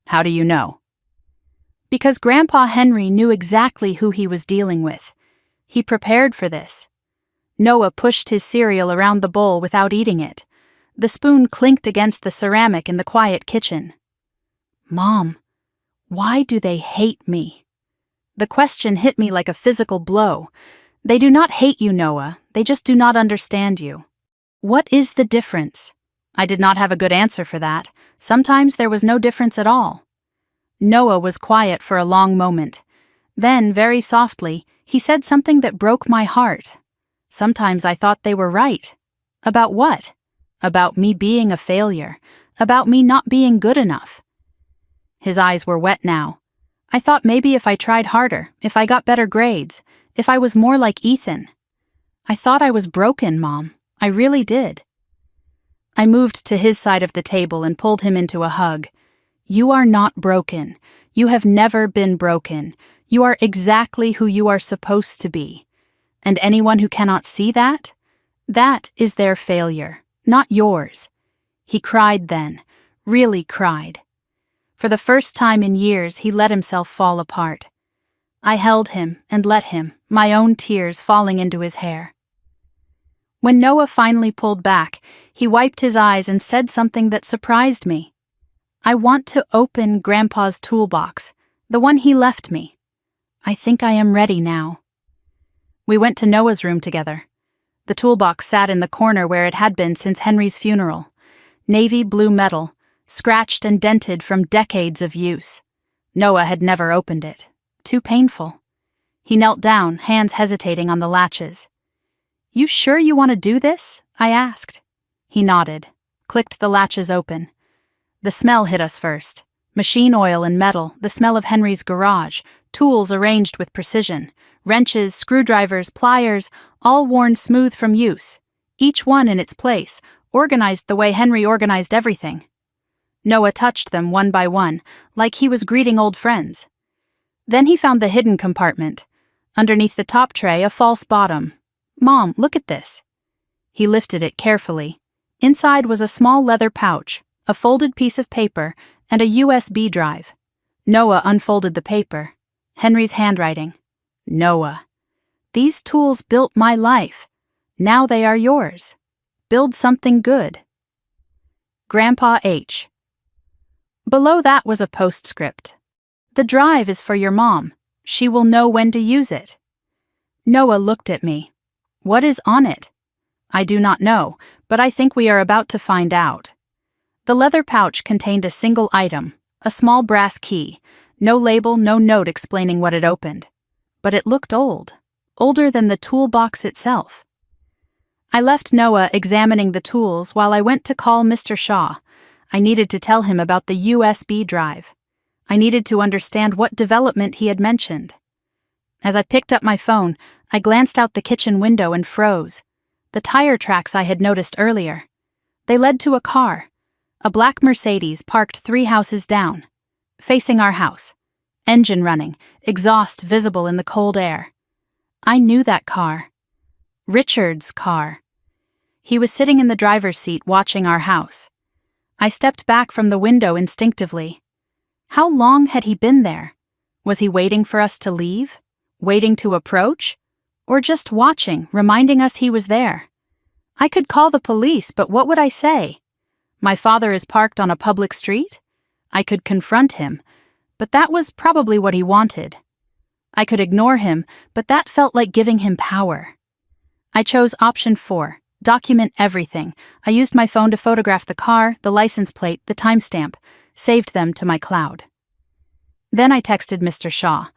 How do you know? Because Grandpa Henry knew exactly who he was dealing with. He prepared for this. Noah pushed his cereal around the bowl without eating it. The spoon clinked against the ceramic in the quiet kitchen. Mom, why do they hate me? The question hit me like a physical blow. They do not hate you, Noah. They just do not understand you. What is the difference? I did not have a good answer for that. Sometimes there was no difference at all. Noah was quiet for a long moment. Then, very softly, he said something that broke my heart. Sometimes I thought they were right. About what? About me being a failure. About me not being good enough. His eyes were wet now. I thought maybe if I tried harder, if I got better grades, if I was more like Ethan. I thought I was broken, Mom. I really did. I moved to his side of the table and pulled him into a hug. You are not broken. You have never been broken. You are exactly who you are supposed to be. And anyone who cannot see that? That is their failure, not yours. He cried then, really cried. For the first time in years, he let himself fall apart. I held him and let him, my own tears falling into his hair. When Noah finally pulled back, he wiped his eyes and said something that surprised me. I want to open Grandpa's toolbox, the one he left me. I think I am ready now. We went to Noah's room together. The toolbox sat in the corner where it had been since Henry's funeral. Navy blue metal, scratched and dented from decades of use. Noah had never opened it. Too painful. He knelt down, hands hesitating on the latches. You sure you want to do this? I asked. He nodded, clicked the latches open. The smell hit us first. Machine oil and metal, the smell of Henry's garage, tools arranged with precision, wrenches, screwdrivers, pliers, all worn smooth from use, each one in its place, organized the way Henry organized everything. Noah touched them one by one, like he was greeting old friends. Then he found the hidden compartment. Underneath the top tray, a false bottom. Mom, look at this. He lifted it carefully. Inside was a small leather pouch, a folded piece of paper, and a USB drive. Noah unfolded the paper. Henry's handwriting. Noah. These tools built my life. Now they are yours. Build something good. Grandpa H. Below that was a postscript. The drive is for your mom. She will know when to use it. Noah looked at me. What is on it? I do not know, but I think we are about to find out. The leather pouch contained a single item, a small brass key, no label, no note explaining what it opened. But it looked old, older than the toolbox itself. I left Noah examining the tools while I went to call Mr. Shaw. I needed to tell him about the USB drive. I needed to understand what development he had mentioned. As I picked up my phone, I glanced out the kitchen window and froze. The tire tracks I had noticed earlier. They led to a car, a black Mercedes parked 3 houses down, facing our house. Engine running, exhaust visible in the cold air. I knew that car. Richard's car. He was sitting in the driver's seat watching our house. I stepped back from the window instinctively. How long had he been there? Was he waiting for us to leave? Waiting to approach? Or just watching, reminding us he was there? I could call the police, but what would I say? My father is parked on a public street? I could confront him, but that was probably what he wanted. I could ignore him, but that felt like giving him power. I chose option 4, document everything. I used my phone to photograph the car, the license plate, the timestamp, saved them to my cloud. Then I texted Mr. Shaw.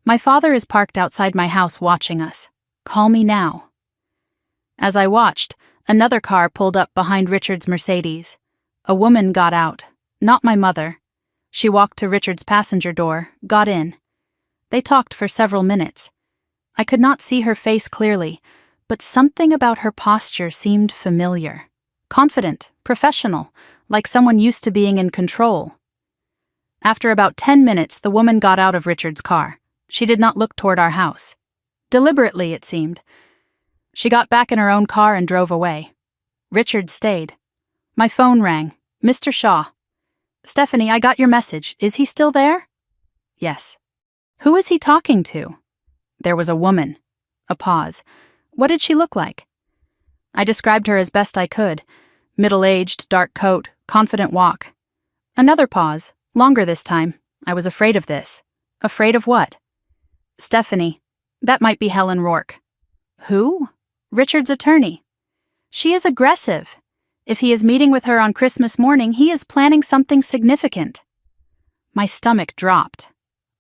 My father is parked outside my house watching us. Call me now. As I watched, another car pulled up behind Richard's Mercedes. A woman got out, not my mother. She walked to Richard's passenger door, got in. They talked for several minutes. I could not see her face clearly, but something about her posture seemed familiar. Confident, professional, like someone used to being in control. After about 10 minutes, the woman got out of Richard's car. She did not look toward our house. Deliberately, it seemed. She got back in her own car and drove away. Richard stayed. My phone rang. Mr. Shaw. Stephanie, I got your message. Is he still there? Yes. Who is he talking to? There was a woman. A pause. What did she look like? I described her as best I could. Middle-aged, dark coat, confident walk. Another pause, longer this time. I was afraid of this. Afraid of what? Stephanie. That might be Helen Rourke. Who? Richard's attorney. She is aggressive. If he is meeting with her on Christmas morning, he is planning something significant. My stomach dropped.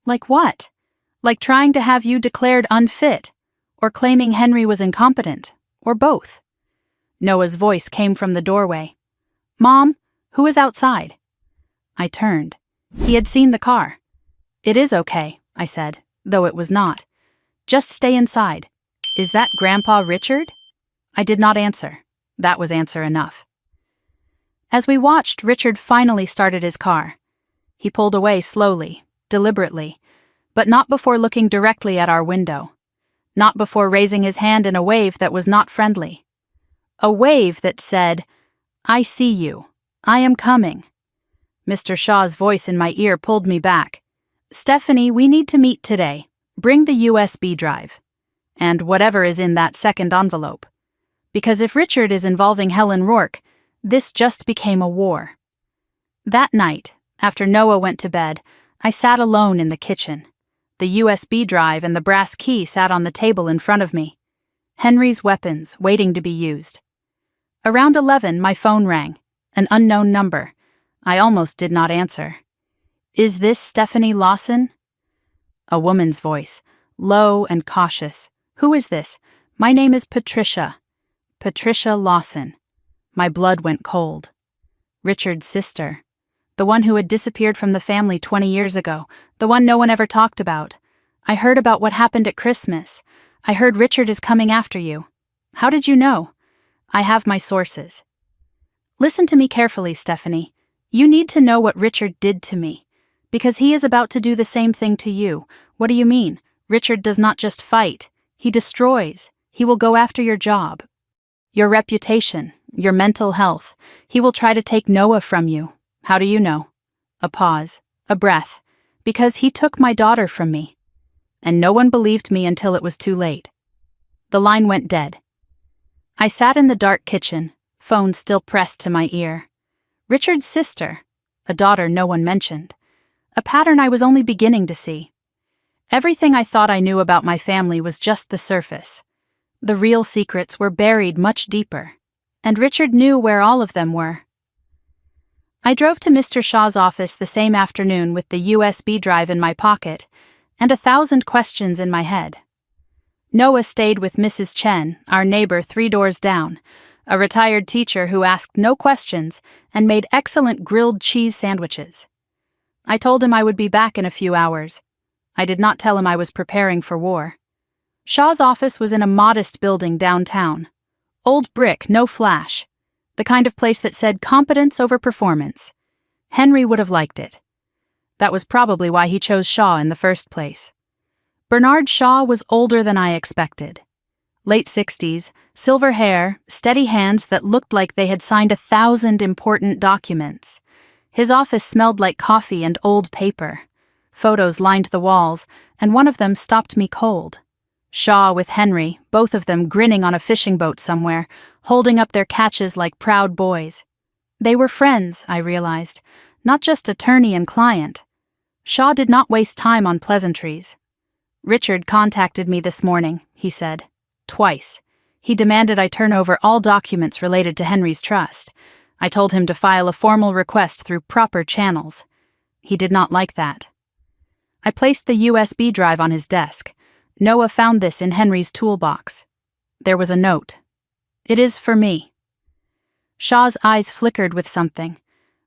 Like what? Like trying to have you declared unfit, or claiming Henry was incompetent, or both. Noah's voice came from the doorway. Mom, who is outside? I turned. He had seen the car. It is okay, I said, though it was not. Just stay inside. Is that Grandpa Richard? I did not answer. That was answer enough. As we watched, Richard finally started his car. He pulled away slowly, deliberately, but not before looking directly at our window. Not before raising his hand in a wave that was not friendly. A wave that said, I see you. I am coming. Mr. Shaw's voice in my ear pulled me back. Stephanie, we need to meet today. Bring the USB drive. And whatever is in that second envelope. Because if Richard is involving Helen Rourke, this just became a war. That night, after Noah went to bed, I sat alone in the kitchen. The USB drive and the brass key sat on the table in front of me. Henry's weapons, waiting to be used. Around 11, my phone rang. An unknown number. I almost did not answer. Is this Stephanie Lawson? A woman's voice, low and cautious. Who is this? My name is Patricia. Patricia Lawson. My blood went cold. Richard's sister. The one who had disappeared from the family 20 years ago. The one no one ever talked about. I heard about what happened at Christmas. I heard Richard is coming after you. How did you know? I have my sources. Listen to me carefully, Stephanie. You need to know what Richard did to me. Because he is about to do the same thing to you. What do you mean? Richard does not just fight. He destroys. He will go after your job, your reputation, your mental health. He will try to take Noah from you. How do you know? A pause, a breath. Because he took my daughter from me. And no one believed me until it was too late. The line went dead. I sat in the dark kitchen, phone still pressed to my ear. Richard's sister, a daughter no one mentioned. A pattern I was only beginning to see. Everything I thought I knew about my family was just the surface. The real secrets were buried much deeper, and Richard knew where all of them were. I drove to Mr. Shaw's office the same afternoon with the USB drive in my pocket and 1,000 questions in my head. Noah stayed with Mrs. Chen, our neighbor 3 doors down, a retired teacher who asked no questions and made excellent grilled cheese sandwiches. I told him I would be back in a few hours. I did not tell him I was preparing for war. Shaw's office was in a modest building downtown. Old brick, no flash. The kind of place that said competence over performance. Henry would have liked it. That was probably why he chose Shaw in the first place. Bernard Shaw was older than I expected. Late 60s, silver hair, steady hands that looked like they had signed 1,000 important documents. His office smelled like coffee and old paper. Photos lined the walls, and one of them stopped me cold. Shaw with Henry, both of them grinning on a fishing boat somewhere, holding up their catches like proud boys. They were friends, I realized, not just attorney and client. Shaw did not waste time on pleasantries. Richard contacted me this morning, he said. Twice. He demanded I turn over all documents related to Henry's trust. I told him to file a formal request through proper channels. He did not like that. I placed the USB drive on his desk. Noah found this in Henry's toolbox. There was a note. It is for me. Shaw's eyes flickered with something.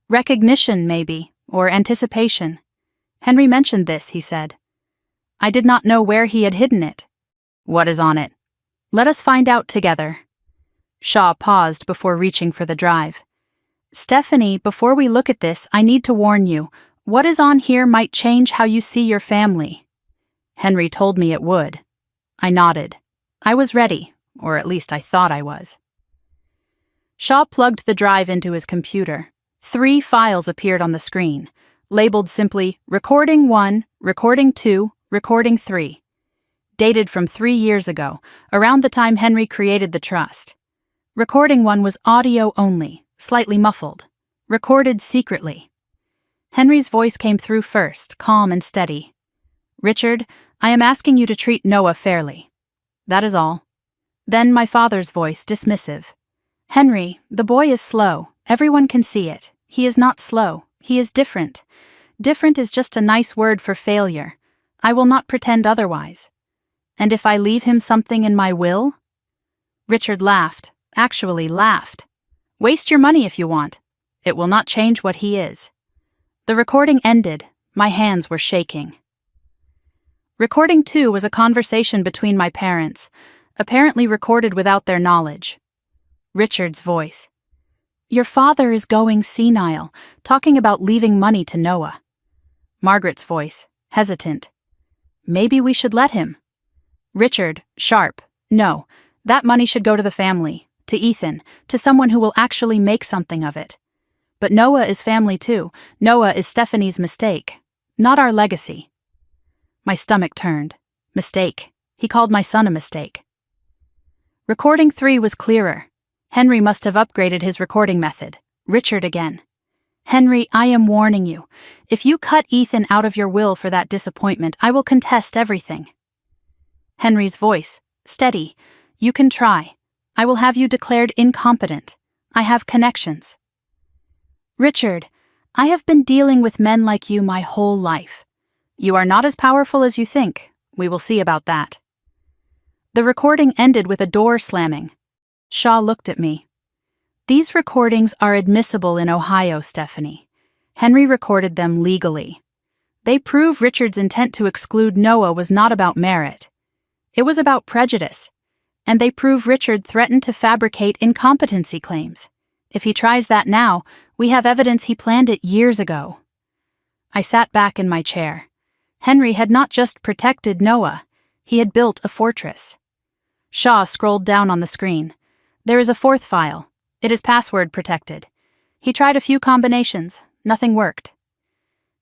Recognition, maybe, or anticipation. Henry mentioned this, he said. I did not know where he had hidden it. What is on it? Let us find out together. Shaw paused before reaching for the drive. Stephanie, before we look at this, I need to warn you. What is on here might change how you see your family. Henry told me it would. I nodded. I was ready, or at least I thought I was. Shaw plugged the drive into his computer. 3 files appeared on the screen, labeled simply Recording 1, Recording 2, Recording 3. Dated from 3 years ago, around the time Henry created the trust. Recording 1 was audio only, slightly muffled. Recorded secretly. Henry's voice came through first, calm and steady. Richard, I am asking you to treat Noah fairly. That is all. Then my father's voice, dismissive. Henry, the boy is slow. Everyone can see it. He is not slow. He is different. Different is just a nice word for failure. I will not pretend otherwise. And if I leave him something in my will? Richard laughed, actually laughed. Waste your money if you want. It will not change what he is. The recording ended. My hands were shaking. Recording 2 was a conversation between my parents, apparently recorded without their knowledge. Richard's voice. Your father is going senile, talking about leaving money to Noah. Margaret's voice, hesitant. Maybe we should let him. Richard, sharp. No, that money should go to the family, to Ethan, to someone who will actually make something of it. But Noah is family too. Noah is Stephanie's mistake, not our legacy. My stomach turned. Mistake. He called my son a mistake. Recording 3 was clearer. Henry must have upgraded his recording method. Richard again. Henry, I am warning you. If you cut Ethan out of your will for that disappointment, I will contest everything. Henry's voice. Steady. You can try. I will have you declared incompetent. I have connections. Richard, I have been dealing with men like you my whole life. You are not as powerful as you think. We will see about that. The recording ended with a door slamming. Shaw looked at me. These recordings are admissible in Ohio, Stephanie. Henry recorded them legally. They prove Richard's intent to exclude Noah was not about merit. It was about prejudice. And they prove Richard threatened to fabricate incompetency claims. If he tries that now, we have evidence he planned it years ago. I sat back in my chair. Henry had not just protected Noah, he had built a fortress. Shaw scrolled down on the screen. There is a 4th file. It is password protected. He tried a few combinations. Nothing worked.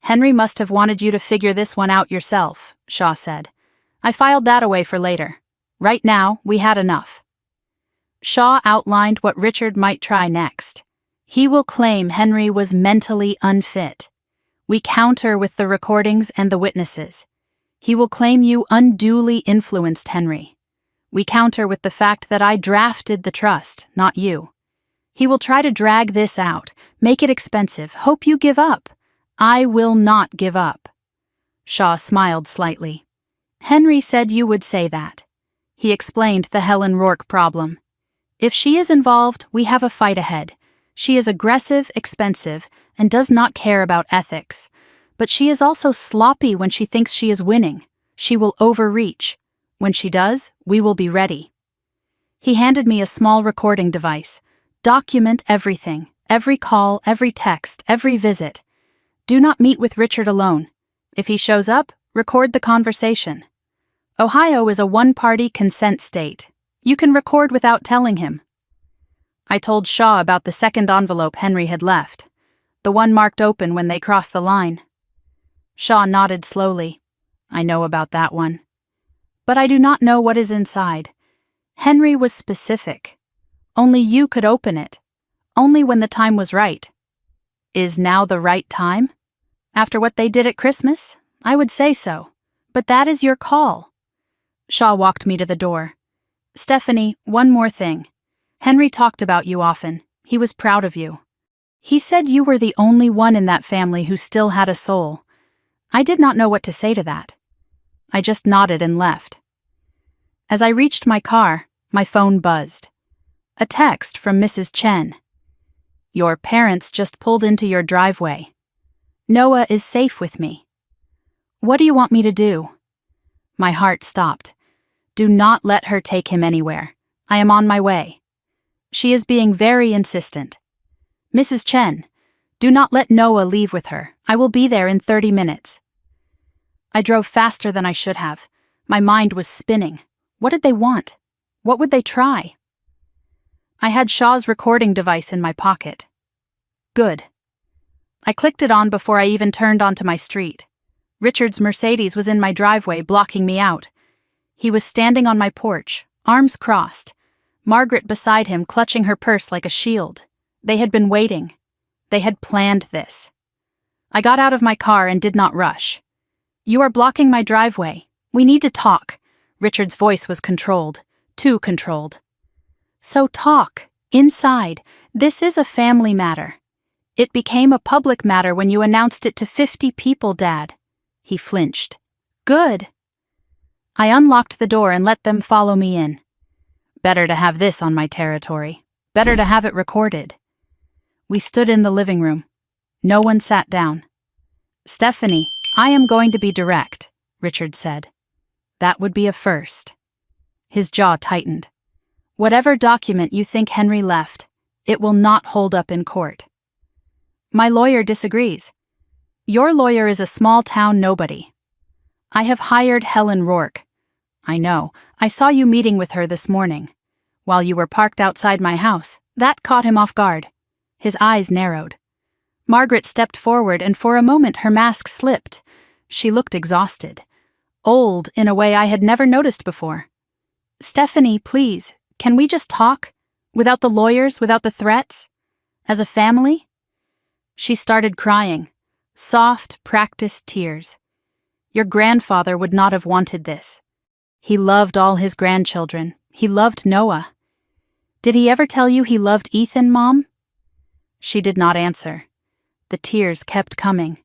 Henry must have wanted you to figure this one out yourself, Shaw said. I filed that away for later. Right now, we had enough. Shaw outlined what Richard might try next. He will claim Henry was mentally unfit. We counter with the recordings and the witnesses. He will claim you unduly influenced Henry. We counter with the fact that I drafted the trust, not you. He will try to drag this out, make it expensive, hope you give up. I will not give up. Shaw smiled slightly. Henry said you would say that. He explained the Helen Rourke problem. If she is involved, we have a fight ahead. She is aggressive, expensive, and does not care about ethics. But she is also sloppy when she thinks she is winning. She will overreach. When she does, we will be ready. He handed me a small recording device. Document everything, every call, every text, every visit. Do not meet with Richard alone. If he shows up, record the conversation. Ohio is a one-party consent state. You can record without telling him. I told Shaw about the second envelope Henry had left, the one marked open when they crossed the line. Shaw nodded slowly. I know about that one. But I do not know what is inside. Henry was specific. Only you could open it. Only when the time was right. Is now the right time? After what they did at Christmas? I would say so. But that is your call. Shaw walked me to the door. Stephanie, one more thing. Henry talked about you often. He was proud of you. He said you were the only one in that family who still had a soul. I did not know what to say to that. I just nodded and left. As I reached my car, my phone buzzed. A text from Mrs. Chen. Your parents just pulled into your driveway. Noah is safe with me. What do you want me to do? My heart stopped. Do not let her take him anywhere. I am on my way. She is being very insistent. Mrs. Chen, do not let Noah leave with her. I will be there in 30 minutes. I drove faster than I should have. My mind was spinning. What did they want? What would they try? I had Shaw's recording device in my pocket. Good. I clicked it on before I even turned onto my street. Richard's Mercedes was in my driveway, blocking me out. He was standing on my porch, arms crossed. Margaret beside him, clutching her purse like a shield. They had been waiting. They had planned this. I got out of my car and did not rush. You are blocking my driveway. We need to talk. Richard's voice was controlled, too controlled. So talk, inside. This is a family matter. It became a public matter when you announced it to 50 people, Dad. He flinched. Good. I unlocked the door and let them follow me in. Better to have this on my territory. Better to have it recorded. We stood in the living room. No one sat down. Stephanie, I am going to be direct, Richard said. That would be a first. His jaw tightened. Whatever document you think Henry left, it will not hold up in court. My lawyer disagrees. Your lawyer is a small-town nobody. I have hired Helen Rourke. I know, I saw you meeting with her this morning. While you were parked outside my house, that caught him off guard. His eyes narrowed. Margaret stepped forward and for a moment her mask slipped. She looked exhausted. Old in a way I had never noticed before. Stephanie, please, can we just talk? Without the lawyers, without the threats? As a family? She started crying. Soft, practiced tears. Your grandfather would not have wanted this. He loved all his grandchildren. He loved Noah. Did he ever tell you he loved Ethan, Mom? She did not answer. The tears kept coming.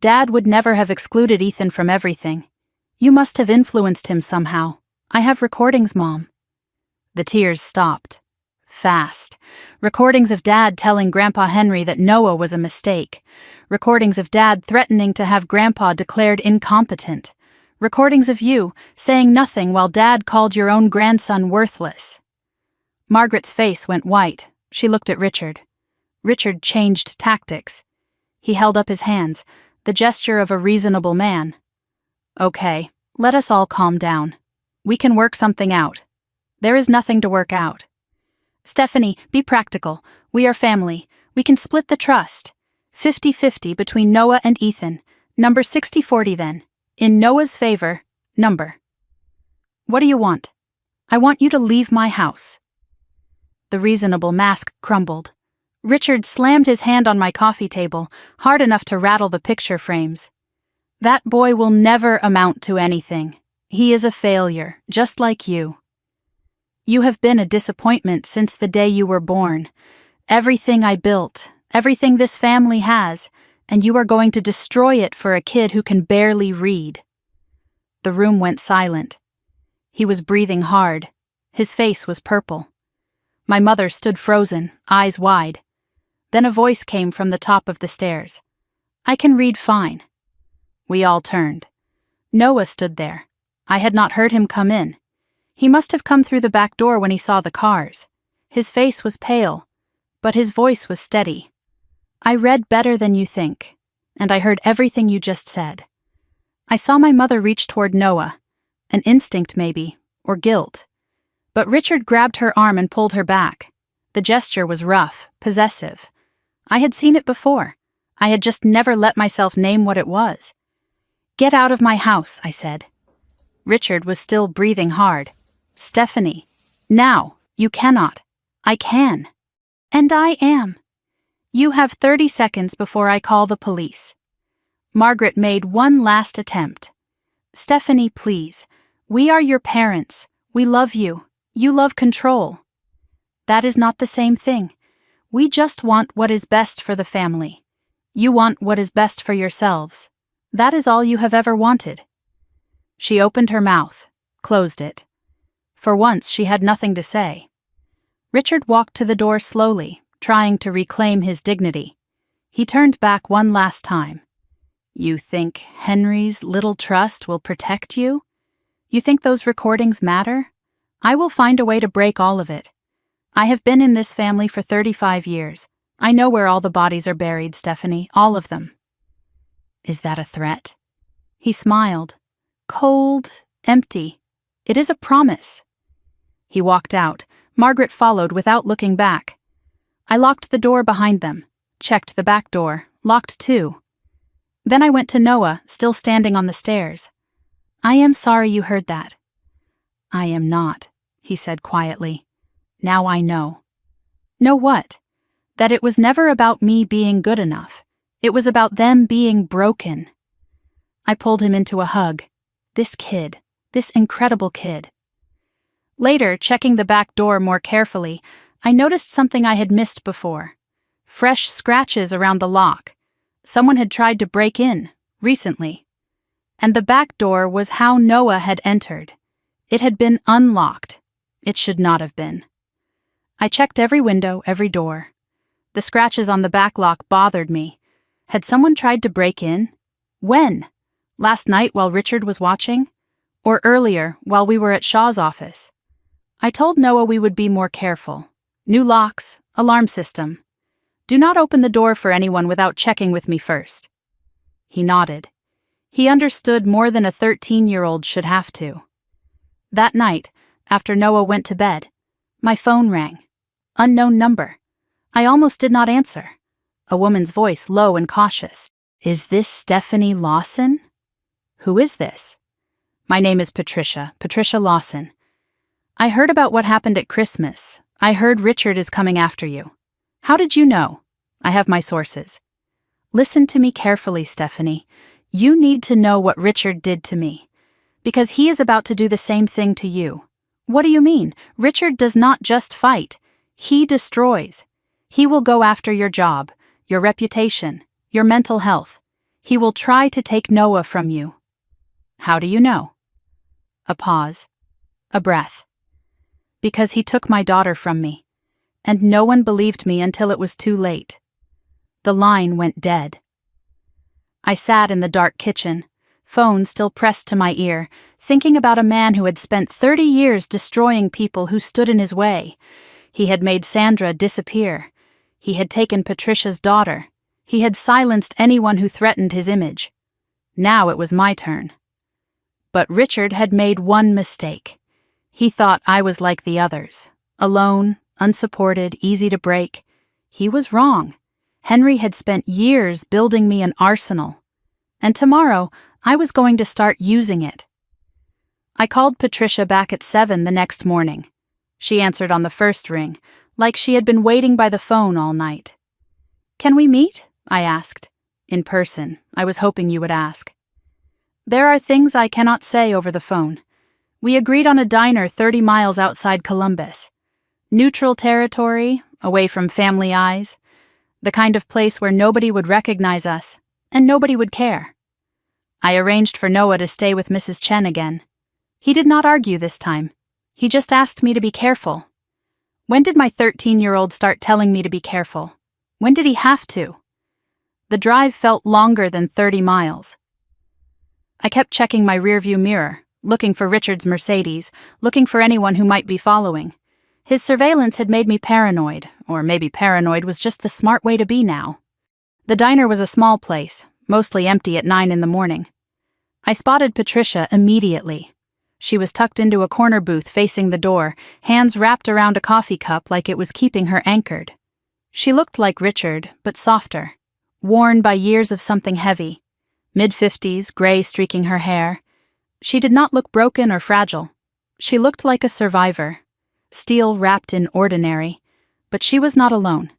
Dad would never have excluded Ethan from everything. You must have influenced him somehow. I have recordings, Mom. The tears stopped. Fast. Recordings of Dad telling Grandpa Henry that Noah was a mistake. Recordings of Dad threatening to have Grandpa declared incompetent. Recordings of you saying nothing while Dad called your own grandson worthless. Margaret's face went white. She looked at Richard. Richard changed tactics. He held up his hands, the gesture of a reasonable man. Okay, let us all calm down. We can work something out. There is nothing to work out. Stephanie, be practical. We are family. We can split the trust. 50-50 between Noah and Ethan. Number 60-40 then. In Noah's favor, number. What do you want? I want you to leave my house. The reasonable mask crumbled. Richard slammed his hand on my coffee table, hard enough to rattle the picture frames. That boy will never amount to anything. He is a failure, just like you. You have been a disappointment since the day you were born. Everything I built, everything this family has, and you are going to destroy it for a kid who can barely read. The room went silent. He was breathing hard. His face was purple. My mother stood frozen, eyes wide. Then a voice came from the top of the stairs. I can read fine. We all turned. Noah stood there. I had not heard him come in. He must have come through the back door when he saw the cars. His face was pale, but his voice was steady. I read better than you think, and I heard everything you just said. I saw my mother reach toward Noah, an instinct maybe, or guilt. But Richard grabbed her arm and pulled her back. The gesture was rough, possessive. I had seen it before. I had just never let myself name what it was. Get out of my house, I said. Richard was still breathing hard. Stephanie, now, you cannot. I can. And I am. You have 30 seconds before I call the police. Margaret made one last attempt. Stephanie, please. We are your parents. We love you. You love control. That is not the same thing. We just want what is best for the family. You want what is best for yourselves. That is all you have ever wanted. She opened her mouth, closed it. For once she had nothing to say. Richard walked to the door slowly, trying to reclaim his dignity. He turned back one last time. You think Henry's little trust will protect you? You think those recordings matter? I will find a way to break all of it. I have been in this family for 35 years. I know where all the bodies are buried, Stephanie, all of them. Is that a threat? He smiled. Cold, empty. It is a promise. He walked out. Margaret followed without looking back. I locked the door behind them, checked the back door, locked too. Then I went to Noah, still standing on the stairs. I am sorry you heard that. I am not, he said quietly. Now I know. Know what? That it was never about me being good enough. It was about them being broken. I pulled him into a hug. This kid, this incredible kid. Later, checking the back door more carefully, I noticed something I had missed before. Fresh scratches around the lock. Someone had tried to break in, recently. And the back door was how Noah had entered. It had been unlocked. It should not have been. I checked every window, every door. The scratches on the back lock bothered me. Had someone tried to break in? When? Last night while Richard was watching? Or earlier, while we were at Shaw's office? I told Noah we would be more careful. New locks, alarm system. Do not open the door for anyone without checking with me first. He nodded. He understood more than a 13-year-old should have to. That night, after Noah went to bed, my phone rang. Unknown number. I almost did not answer. A woman's voice, low and cautious. Is this Stephanie Lawson? Who is this? My name is Patricia Lawson. I heard about what happened at Christmas. I heard Richard is coming after you. How did you know? I have my sources. Listen to me carefully, Stephanie. You need to know what Richard did to me. Because he is about to do the same thing to you. What do you mean? Richard does not just fight. He destroys. He will go after your job, your reputation, your mental health. He will try to take Noah from you. How do you know? A pause. A breath. Because he took my daughter from me. And no one believed me until it was too late. The line went dead. I sat in the dark kitchen, phone still pressed to my ear, thinking about a man who had spent 30 years destroying people who stood in his way. He had made Sandra disappear. He had taken Patricia's daughter. He had silenced anyone who threatened his image. Now it was my turn. But Richard had made one mistake. He thought I was like the others, alone, unsupported, easy to break. He was wrong. Henry had spent years building me an arsenal. And tomorrow, I was going to start using it. I called Patricia back at 7 the next morning. She answered on the first ring, like she had been waiting by the phone all night. Can we meet? I asked. In person, I was hoping you would ask. There are things I cannot say over the phone. We agreed on a diner 30 miles outside Columbus. Neutral territory, away from family eyes. The kind of place where nobody would recognize us, and nobody would care. I arranged for Noah to stay with Mrs. Chen again. He did not argue this time. He just asked me to be careful. When did my 13-year-old start telling me to be careful? When did he have to? The drive felt longer than 30 miles. I kept checking my rearview mirror, looking for Richard's Mercedes, looking for anyone who might be following. His surveillance had made me paranoid, or maybe paranoid was just the smart way to be now. The diner was a small place, mostly empty at 9 in the morning. I spotted Patricia immediately. She was tucked into a corner booth facing the door, hands wrapped around a coffee cup like it was keeping her anchored. She looked like Richard, but softer, worn by years of something heavy. Mid-50s, gray streaking her hair. She did not look broken or fragile. She looked like a survivor, steel wrapped in ordinary, but she was not alone.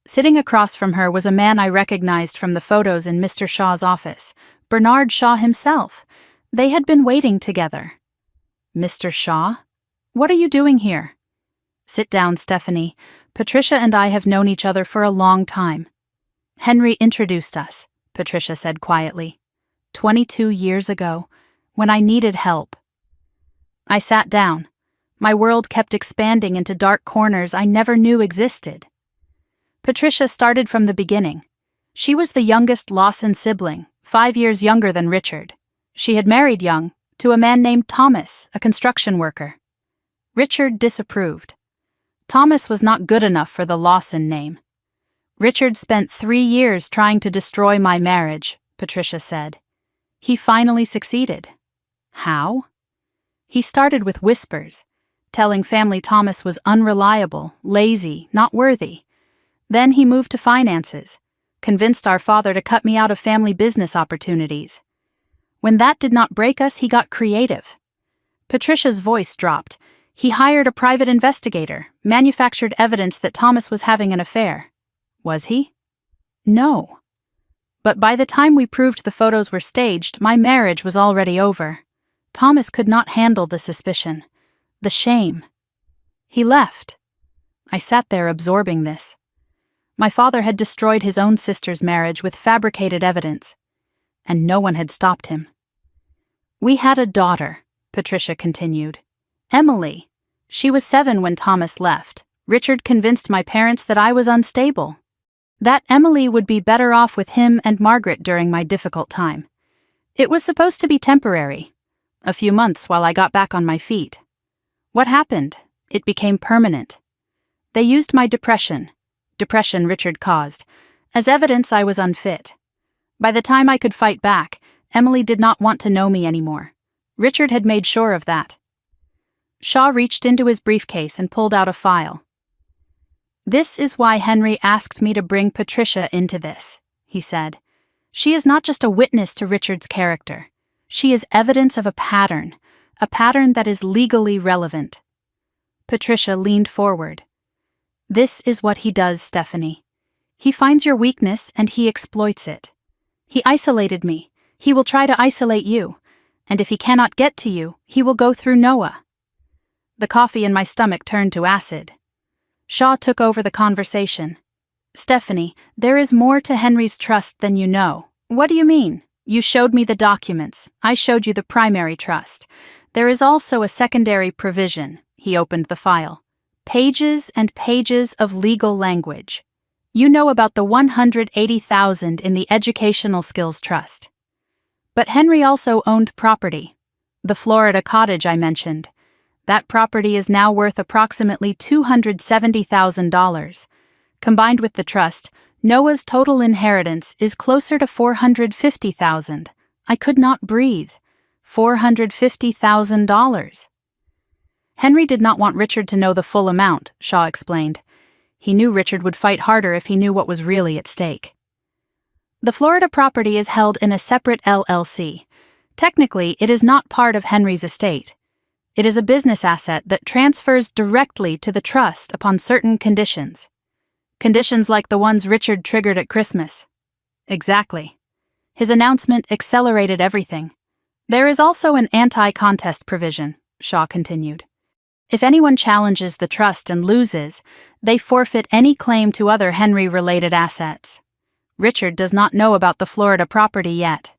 Sitting across from her was a man I recognized from the photos in Mr. Shaw's office, Bernard Shaw himself. They had been waiting together. Mr. Shaw? What are you doing here? Sit down, Stephanie. Patricia and I have known each other for a long time. Henry introduced us, Patricia said quietly. 22 years ago, when I needed help. I sat down. My world kept expanding into dark corners I never knew existed. Patricia started from the beginning. She was the youngest Lawson sibling, 5 years younger than Richard. She had married young, to a man named Thomas, a construction worker. Richard disapproved. Thomas was not good enough for the Lawson name. Richard spent 3 years trying to destroy my marriage, Patricia said. He finally succeeded. How? He started with whispers, telling family Thomas was unreliable, lazy, not worthy. Then he moved to finances, convinced our father to cut me out of family business opportunities. When that did not break us, he got creative. Patricia's voice dropped. He hired a private investigator, manufactured evidence that Thomas was having an affair. Was he? No. But by the time we proved the photos were staged, my marriage was already over. Thomas could not handle the suspicion, the shame. He left. I sat there absorbing this. My father had destroyed his own sister's marriage with fabricated evidence, and no one had stopped him. We had a daughter, Patricia continued. Emily. She was 7 when Thomas left. Richard convinced my parents that I was unstable. That Emily would be better off with him and Margaret during my difficult time. It was supposed to be temporary. A few months while I got back on my feet. What happened? It became permanent. They used my depression Richard caused, as evidence I was unfit. By the time I could fight back, Emily did not want to know me anymore. Richard had made sure of that. Shaw reached into his briefcase and pulled out a file. This is why Henry asked me to bring Patricia into this, he said. She is not just a witness to Richard's character. She is evidence of a pattern that is legally relevant. Patricia leaned forward. This is what he does, Stephanie. He finds your weakness and he exploits it. He isolated me. He will try to isolate you. And if he cannot get to you, he will go through Noah. The coffee in my stomach turned to acid. Shaw took over the conversation. Stephanie, there is more to Henry's trust than you know. What do you mean? You showed me the documents. I showed you the primary trust. There is also a secondary provision. He opened the file. Pages and pages of legal language. You know about the $180,000 in the Educational Skills Trust. But Henry also owned property. The Florida cottage I mentioned. That property is now worth approximately $270,000. Combined with the trust, Noah's total inheritance is closer to $450,000. I could not breathe. $450,000. Henry did not want Richard to know the full amount, Shaw explained. He knew Richard would fight harder if he knew what was really at stake. The Florida property is held in a separate LLC. Technically, it is not part of Henry's estate. It is a business asset that transfers directly to the trust upon certain conditions. Conditions like the ones Richard triggered at Christmas. Exactly. His announcement accelerated everything. There is also an anti-contest provision, Shaw continued. If anyone challenges the trust and loses, they forfeit any claim to other Henry-related assets. Richard does not know about the Florida property yet.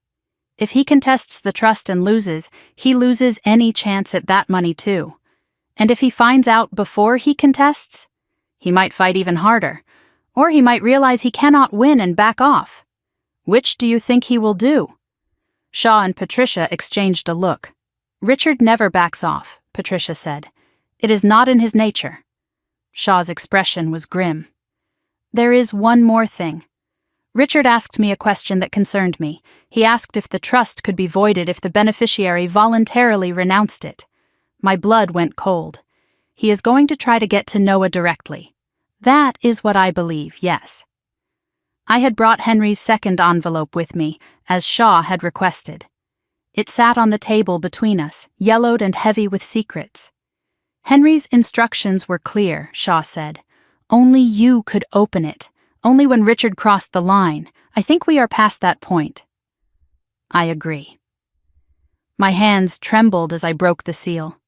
If he contests the trust and loses, he loses any chance at that money too. And if he finds out before he contests, he might fight even harder, or he might realize he cannot win and back off. Which do you think he will do? Shaw and Patricia exchanged a look. Richard never backs off, Patricia said. It is not in his nature. Shaw's expression was grim. There is one more thing. Richard asked me a question that concerned me. He asked if the trust could be voided if the beneficiary voluntarily renounced it. My blood went cold. He is going to try to get to Noah directly. That is what I believe, yes. I had brought Henry's second envelope with me, as Shaw had requested. It sat on the table between us, yellowed and heavy with secrets. Henry's instructions were clear, Shaw said. Only you could open it. Only when Richard crossed the line. I think we are past that point. I agree. My hands trembled as I broke the seal.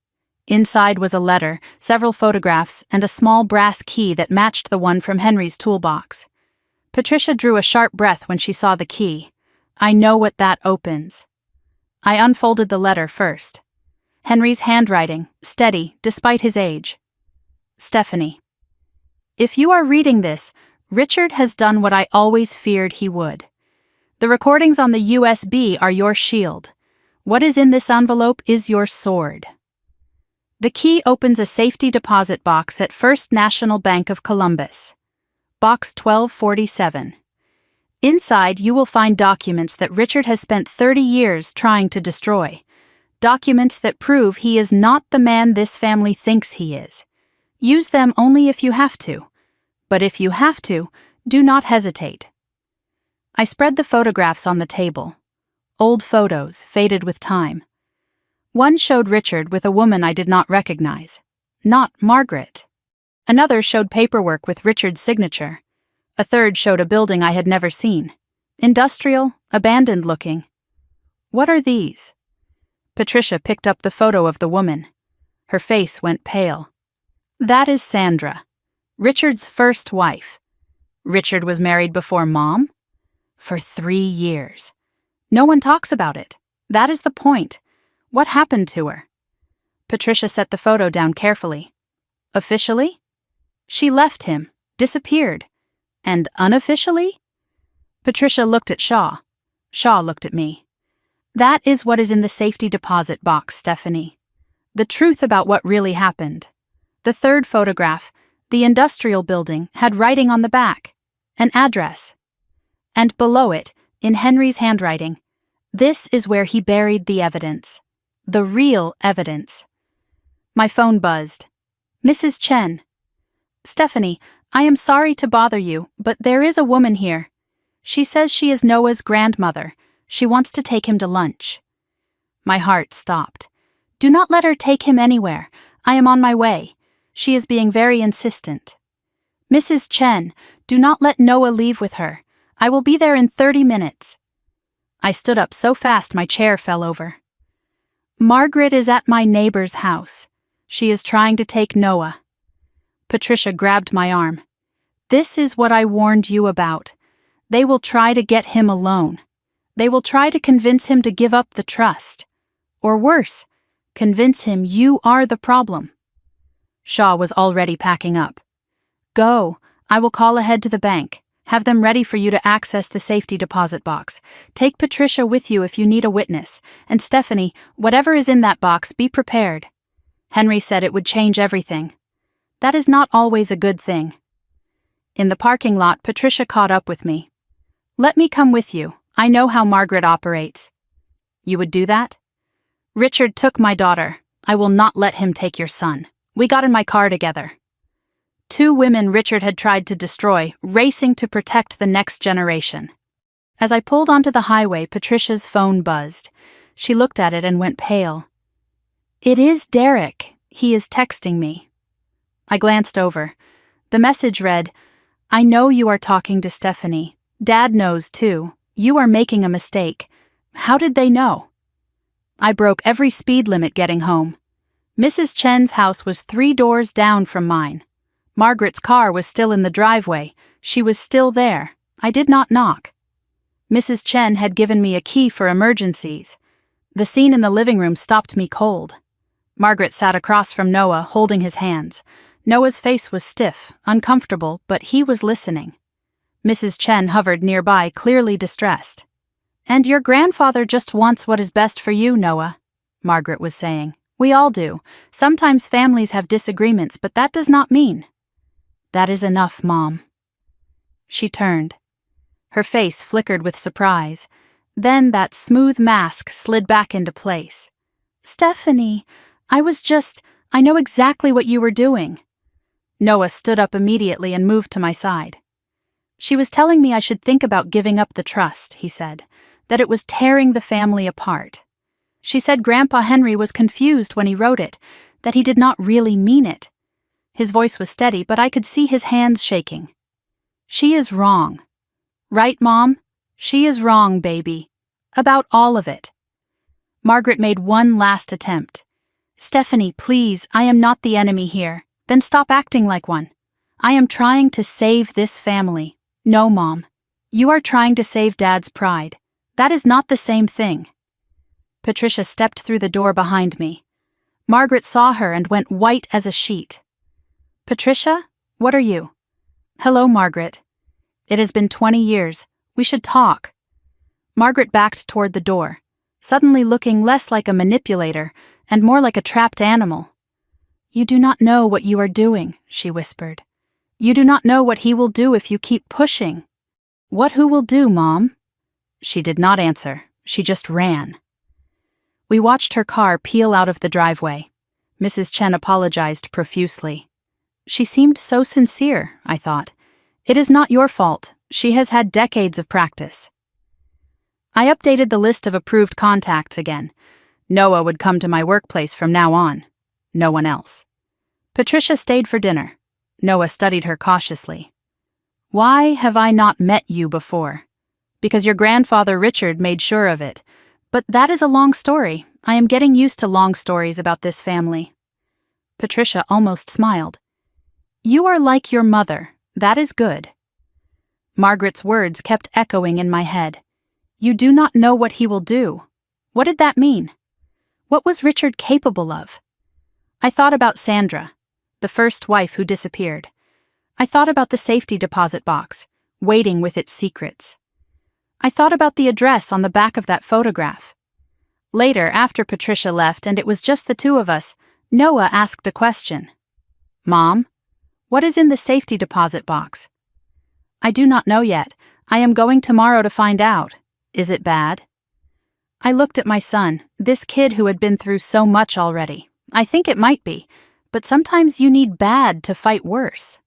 Inside was a letter, several photographs, and a small brass key that matched the one from Henry's toolbox. Patricia drew a sharp breath when she saw the key. I know what that opens. I unfolded the letter first. Henry's handwriting, steady, despite his age. Stephanie. If you are reading this, Richard has done what I always feared he would. The recordings on the USB are your shield. What is in this envelope is your sword. The key opens a safety deposit box at First National Bank of Columbus. Box 1247. Inside, you will find documents that Richard has spent 30 years trying to destroy. Documents that prove he is not the man this family thinks he is. Use them only if you have to. But if you have to, do not hesitate. I spread the photographs on the table. Old photos, faded with time. One showed Richard with a woman I did not recognize. Not Margaret. Another showed paperwork with Richard's signature. A third showed a building I had never seen. Industrial, abandoned looking. What are these? Patricia picked up the photo of the woman. Her face went pale. That is Sandra, Richard's first wife. Richard was married before Mom? For 3 years. No one talks about it. That is the point. What happened to her? Patricia set the photo down carefully. Officially? She left him, disappeared. And unofficially? Patricia looked at Shaw. Shaw looked at me. That is what is in the safety deposit box, Stephanie. The truth about what really happened. The third photograph, the industrial building, had writing on the back. An address. And below it, in Henry's handwriting, this is where he buried the evidence. The real evidence. My phone buzzed. Mrs. Chen. Stephanie, I am sorry to bother you, but there is a woman here. She says she is Noah's grandmother. She wants to take him to lunch. My heart stopped. Do not let her take him anywhere. I am on my way. She is being very insistent. Mrs. Chen, do not let Noah leave with her. I will be there in 30 minutes. I stood up so fast my chair fell over. Margaret is at my neighbor's house. She is trying to take Noah. Patricia grabbed my arm. This is what I warned you about. They will try to get him alone. They will try to convince him to give up the trust. Or worse, convince him you are the problem. Shaw was already packing up. Go, I will call ahead to the bank. Have them ready for you to access the safety deposit box. Take Patricia with you if you need a witness. And Stephanie, whatever is in that box, be prepared. Henry said it would change everything. That is not always a good thing. In the parking lot, Patricia caught up with me. Let me come with you. I know how Margaret operates. You would do that? Richard took my daughter. I will not let him take your son. We got in my car together. 2 women Richard had tried to destroy, racing to protect the next generation. As I pulled onto the highway, Patricia's phone buzzed. She looked at it and went pale. It is Derek. He is texting me. I glanced over. The message read, I know you are talking to Stephanie. Dad knows too. You are making a mistake. How did they know? I broke every speed limit getting home. Mrs. Chen's house was 3 doors down from mine. Margaret's car was still in the driveway. She was still there. I did not knock. Mrs. Chen had given me a key for emergencies. The scene in the living room stopped me cold. Margaret sat across from Noah, holding his hands. Noah's face was stiff, uncomfortable, but he was listening. Mrs. Chen hovered nearby, clearly distressed. And your grandfather just wants what is best for you, Noah, Margaret was saying. We all do. Sometimes families have disagreements, but that does not mean. That is enough, Mom. She turned. Her face flickered with surprise. Then that smooth mask slid back into place. Stephanie, I know exactly what you were doing. Noah stood up immediately and moved to my side. She was telling me I should think about giving up the trust, he said, that it was tearing the family apart. She said Grandpa Henry was confused when he wrote it, that he did not really mean it. His voice was steady, but I could see his hands shaking. She is wrong. Right, Mom? She is wrong, baby. About all of it. Margaret made one last attempt. Stephanie, please, I am not the enemy here. Then stop acting like one. I am trying to save this family. No, Mom. You are trying to save Dad's pride. That is not the same thing. Patricia stepped through the door behind me. Margaret saw her and went white as a sheet. Patricia, what are you? Hello, Margaret. It has been 20 years. We should talk. Margaret backed toward the door, suddenly looking less like a manipulator and more like a trapped animal. You do not know what you are doing, she whispered. You do not know what he will do if you keep pushing. What who will do, Mom? She did not answer. She just ran. We watched her car peel out of the driveway. Mrs. Chen apologized profusely. She seemed so sincere, I thought. It is not your fault. She has had decades of practice. I updated the list of approved contacts again. Noah would come to my workplace from now on. No one else. Patricia stayed for dinner. Noah studied her cautiously. Why have I not met you before? Because your grandfather Richard made sure of it. But that is a long story. I am getting used to long stories about this family. Patricia almost smiled. You are like your mother. That is good. Margaret's words kept echoing in my head. You do not know what he will do. What did that mean? What was Richard capable of? I thought about Sandra, the first wife who disappeared. I thought about the safety deposit box, waiting with its secrets. I thought about the address on the back of that photograph. Later, after Patricia left and it was just the two of us, Noah asked a question. "Mom, what is in the safety deposit box?" "I do not know yet. I am going tomorrow to find out. Is it bad?" I looked at my son, this kid who had been through so much already. I think it might be, but sometimes you need bad to fight worse.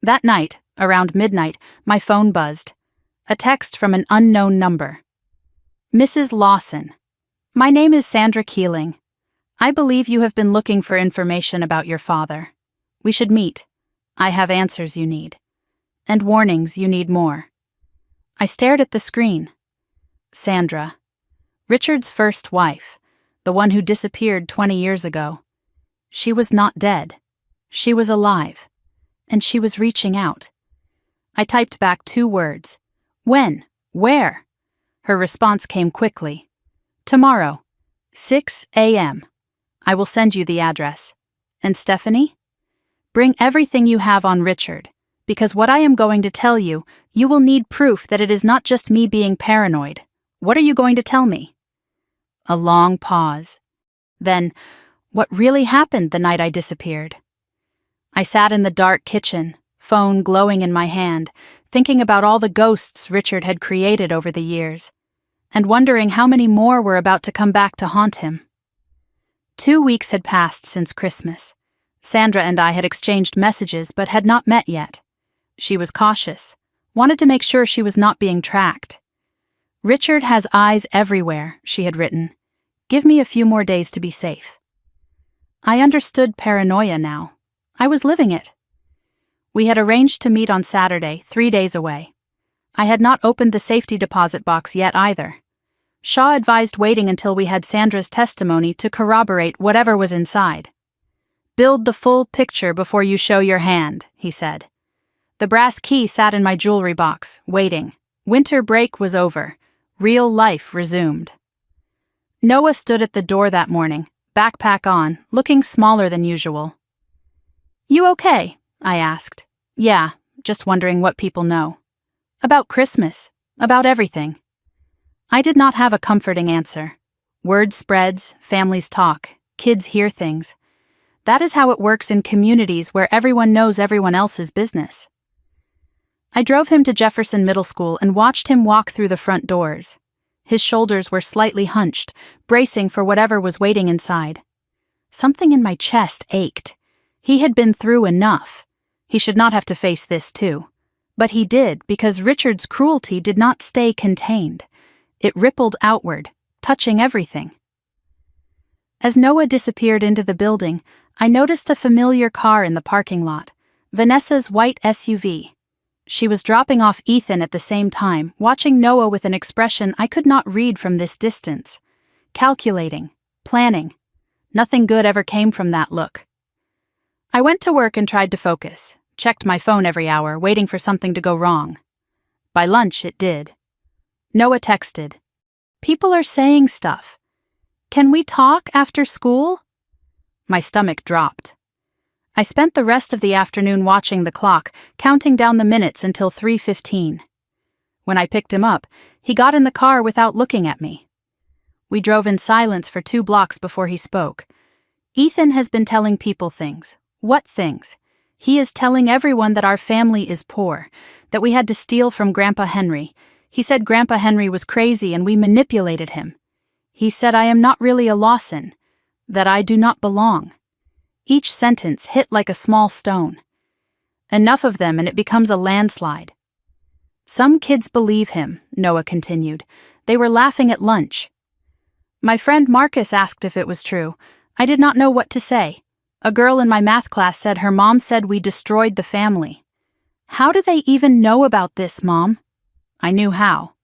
That night, around midnight, my phone buzzed. A text from an unknown number. "Mrs. Lawson, my name is Sandra Keeling. I believe you have been looking for information about your father. We should meet. I have answers you need. And warnings you need more." I stared at the screen. Sandra. Richard's first wife, the one who disappeared 20 years ago. She was not dead. She was alive. And she was reaching out. I typed back 2 words. "When? Where?" Her response came quickly. "Tomorrow, 6 a.m. I will send you the address. And Stephanie? Bring everything you have on Richard, because what I am going to tell you, you will need proof that it is not just me being paranoid. What are you going to tell me?" A long pause. Then, what really happened the night I disappeared? I sat in the dark kitchen, phone glowing in my hand, thinking about all the ghosts Richard had created over the years, and wondering how many more were about to come back to haunt him. 2 weeks had passed since Christmas. Sandra and I had exchanged messages but had not met yet. She was cautious, wanted to make sure she was not being tracked. "Richard has eyes everywhere," she had written. "Give me a few more days to be safe." I understood paranoia now. I was living it. We had arranged to meet on Saturday, 3 days away. I had not opened the safety deposit box yet either. Shaw advised waiting until we had Sandra's testimony to corroborate whatever was inside. "Build the full picture before you show your hand," he said. The brass key sat in my jewelry box, waiting. Winter break was over. Real life resumed. Noah stood at the door that morning, backpack on, looking smaller than usual. "You okay?" I asked. "Yeah, just wondering what people know." "About Christmas, about everything." I did not have a comforting answer. Word spreads, families talk, kids hear things. That is how it works in communities where everyone knows everyone else's business. I drove him to Jefferson Middle School and watched him walk through the front doors. His shoulders were slightly hunched, bracing for whatever was waiting inside. Something in my chest ached. He had been through enough. He should not have to face this too. But he did, because Richard's cruelty did not stay contained. It rippled outward, touching everything. As Noah disappeared into the building, I noticed a familiar car in the parking lot, Vanessa's white SUV. She was dropping off Ethan at the same time, watching Noah with an expression I could not read from this distance. Calculating, planning. Nothing good ever came from that look. I went to work and tried to focus, checked my phone every hour, waiting for something to go wrong. By lunch, it did. Noah texted, "People are saying stuff. Can we talk after school?" My stomach dropped. I spent the rest of the afternoon watching the clock, counting down the minutes until 3:15. When I picked him up, he got in the car without looking at me. We drove in silence for 2 blocks before he spoke. "Ethan has been telling people things." "What things?" "He is telling everyone that our family is poor, that we had to steal from Grandpa Henry. He said Grandpa Henry was crazy and we manipulated him. He said I am not really a Lawson, that I do not belong." Each sentence hit like a small stone. Enough of them and it becomes a landslide. "Some kids believe him," Noah continued. "They were laughing at lunch. My friend Marcus asked if it was true. I did not know what to say. A girl in my math class said her mom said we destroyed the family. How do they even know about this, Mom?" I knew how.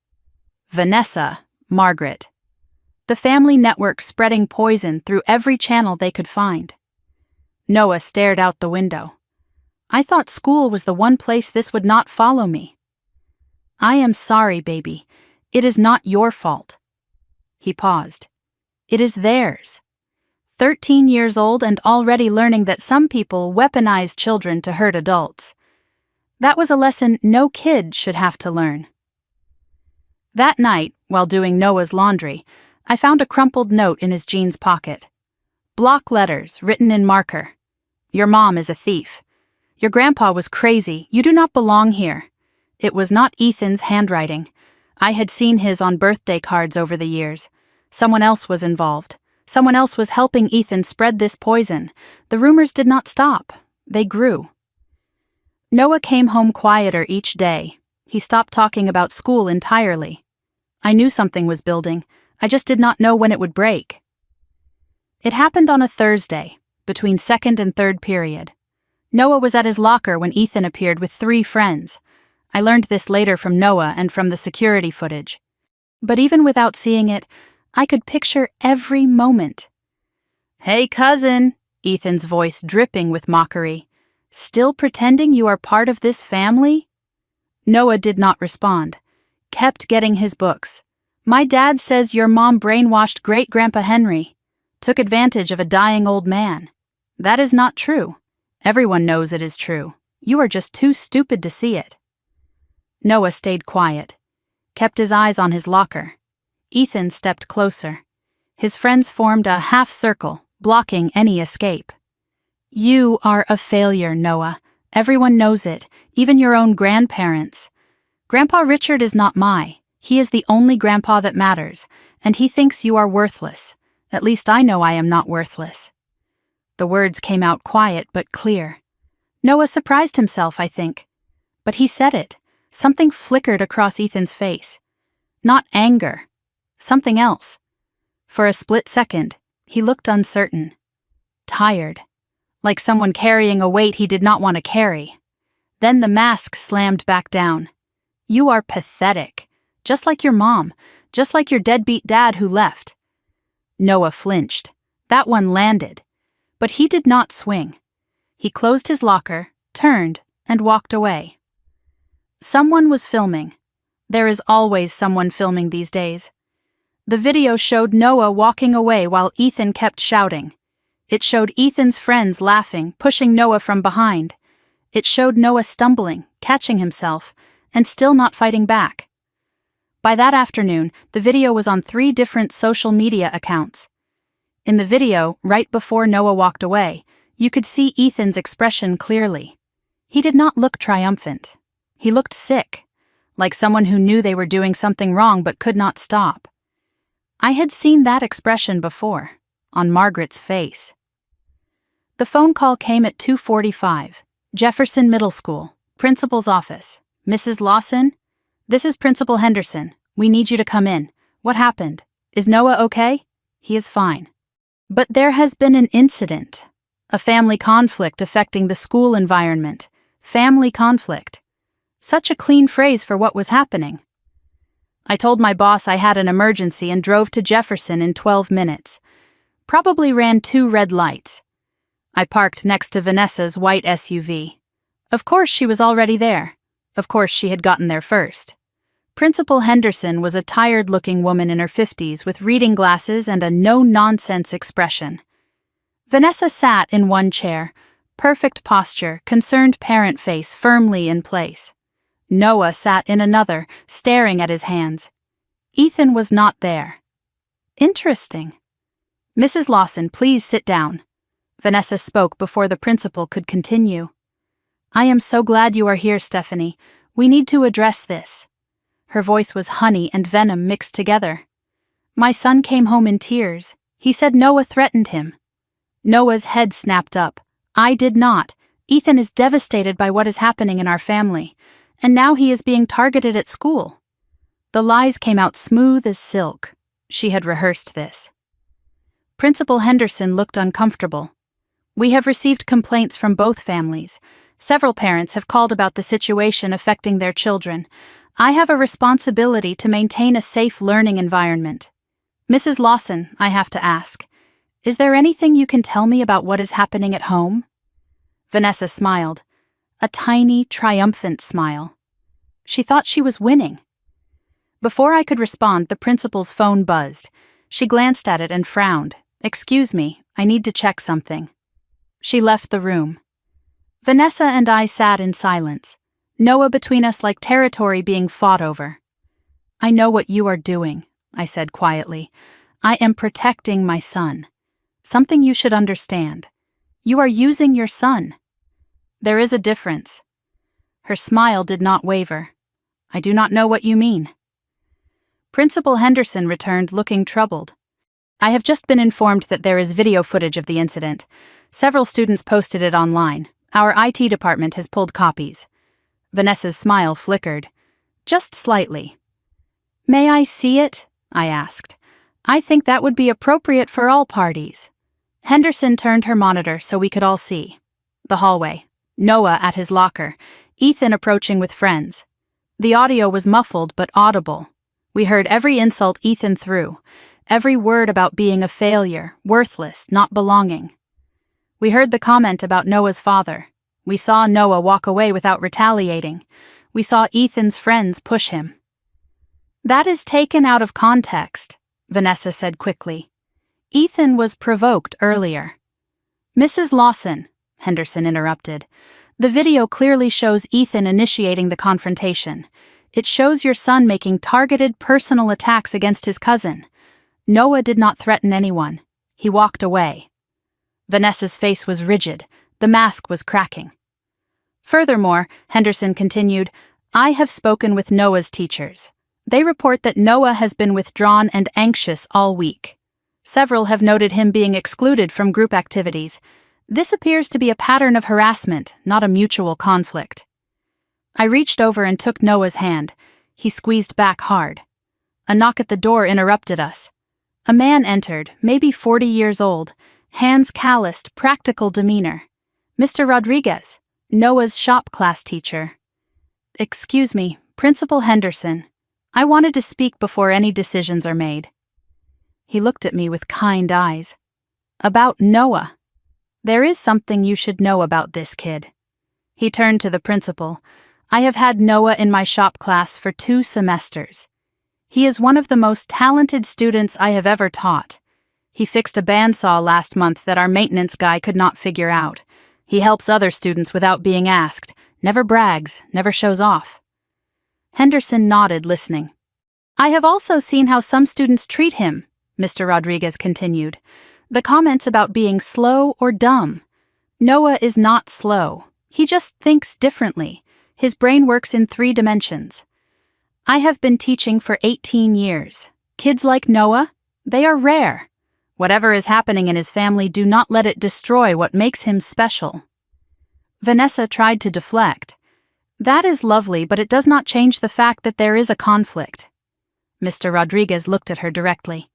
Vanessa, Margaret. The family network spreading poison through every channel they could find. Noah stared out the window. I thought school was the one place this would not follow me. "I am sorry, baby. It is not your fault." He paused. It is theirs. 13 years old and already learning that some people weaponize children to hurt adults. That was a lesson no kid should have to learn. That night, while doing Noah's laundry, I found a crumpled note in his jeans pocket. Block letters written in marker. Your mom is a thief. Your grandpa was crazy. You do not belong here. It was not Ethan's handwriting. I had seen his on birthday cards over the years. Someone else was involved. Someone else was helping Ethan spread this poison. The rumors did not stop. They grew. Noah came home quieter each day. He stopped talking about school entirely. I knew something was building. I just did not know when it would break. It happened on a Thursday, between second and third period. Noah was at his locker when Ethan appeared with 3 friends. I learned this later from Noah and from the security footage. But even without seeing it, I could picture every moment. "Hey, cousin," Ethan's voice dripping with mockery. "Still pretending you are part of this family?" Noah did not respond. Kept getting his books. "My dad says your mom brainwashed great-grandpa Henry. Took advantage of a dying old man. That is not true. Everyone knows it is true. You are just too stupid to see it." Noah stayed quiet. Kept his eyes on his locker. Ethan stepped closer. His friends formed a half-circle, blocking any escape. "You are a failure, Noah. Everyone knows it, even your own grandparents. Grandpa Richard is not he is the only grandpa that matters, and he thinks you are worthless. At least I know I am not worthless." The words came out quiet but clear. Noah surprised himself, I think. But he said it. Something flickered across Ethan's face. Not anger. Something else. For a split second, he looked uncertain. Tired. Like someone carrying a weight he did not want to carry. Then the mask slammed back down. "You are pathetic. Just like your mom. Just like your deadbeat dad who left." Noah flinched. That one landed. But he did not swing. He closed his locker, turned, and walked away. Someone was filming. There is always someone filming these days. The video showed Noah walking away while Ethan kept shouting. It showed Ethan's friends laughing, pushing Noah from behind. It showed Noah stumbling, catching himself, and still not fighting back. By that afternoon, the video was on 3 different social media accounts. In the video, right before Noah walked away, you could see Ethan's expression clearly. He did not look triumphant. He looked sick, like someone who knew they were doing something wrong but could not stop. I had seen that expression before, on Margaret's face. The phone call came at 2:45. Jefferson Middle School, principal's office. "Mrs. Lawson? This is Principal Henderson. We need you to come in. What happened? Is Noah okay?" "He is fine." "But there has been an incident. A family conflict affecting the school environment. Family conflict." Such a clean phrase for what was happening. I told my boss I had an emergency and drove to Jefferson in 12 minutes. Probably ran 2 red lights. I parked next to Vanessa's white SUV. Of course she was already there. Of course she had gotten there first. Principal Henderson was a tired-looking woman in her 50s with reading glasses and a no-nonsense expression. Vanessa sat in one chair, perfect posture, concerned parent face firmly in place. Noah sat in another, staring at his hands. Ethan was not there. Interesting. "Mrs. Lawson, please sit down." Vanessa spoke before the principal could continue. "I am so glad you are here, Stephanie. We need to address this." Her voice was honey and venom mixed together. "My son came home in tears. He said Noah threatened him." Noah's head snapped up. "I did not. Ethan is devastated by what is happening in our family. And now he is being targeted at school." The lies came out smooth as silk. She had rehearsed this. Principal Henderson looked uncomfortable. "We have received complaints from both families. Several parents have called about the situation affecting their children. I have a responsibility to maintain a safe learning environment. Mrs. Lawson, I have to ask, is there anything you can tell me about what is happening at home?" Vanessa smiled. A tiny, triumphant smile. She thought she was winning. Before I could respond, the principal's phone buzzed. She glanced at it and frowned. "Excuse me, I need to check something." She left the room. Vanessa and I sat in silence, Noah between us like territory being fought over. "I know what you are doing," I said quietly. "I am protecting my son. Something you should understand. You are using your son. There is a difference." Her smile did not waver. "I do not know what you mean." Principal Henderson returned, looking troubled. "I have just been informed that there is video footage of the incident. Several students posted it online. Our IT department has pulled copies." Vanessa's smile flickered. "Just slightly." "May I see it?" I asked. "I think that would be appropriate for all parties." Henderson turned her monitor so we could all see. The hallway. Noah at his locker. Ethan approaching with friends. The audio was muffled but audible. We heard every insult Ethan threw, every word about being a failure, worthless, not belonging. We heard the comment about Noah's father. We saw Noah walk away without retaliating. We saw Ethan's friends push him. "That is taken out of context," Vanessa said quickly. "Ethan was provoked earlier." "Mrs. Lawson," Henderson interrupted, "the video clearly shows Ethan initiating the confrontation. It shows your son making targeted personal attacks against his cousin. Noah did not threaten anyone. He walked away." Vanessa's face was rigid. The mask was cracking. "Furthermore," Henderson continued, "I have spoken with Noah's teachers. They report that Noah has been withdrawn and anxious all week. Several have noted him being excluded from group activities. This appears to be a pattern of harassment, not a mutual conflict." I reached over and took Noah's hand. He squeezed back hard. A knock at the door interrupted us. A man entered, maybe 40 years old, hands calloused, practical demeanor. "Mr. Rodriguez, Noah's shop class teacher." "Excuse me, Principal Henderson. I wanted to speak before any decisions are made." He looked at me with kind eyes. "About Noah. There is something you should know about this kid." He turned to the principal. "I have had Noah in my shop class for 2 semesters. He is one of the most talented students I have ever taught. He fixed a bandsaw last month that our maintenance guy could not figure out. He helps other students without being asked, never brags, never shows off." Henderson nodded, listening. "I have also seen how some students treat him," Mr. Rodriguez continued. "The comments about being slow or dumb. Noah is not slow. He just thinks differently. His brain works in 3 dimensions. I have been teaching for 18 years. Kids like Noah, they are rare. Whatever is happening in his family, do not let it destroy what makes him special." Vanessa tried to deflect. "That is lovely, but it does not change the fact that there is a conflict." Mr. Rodriguez looked at her directly.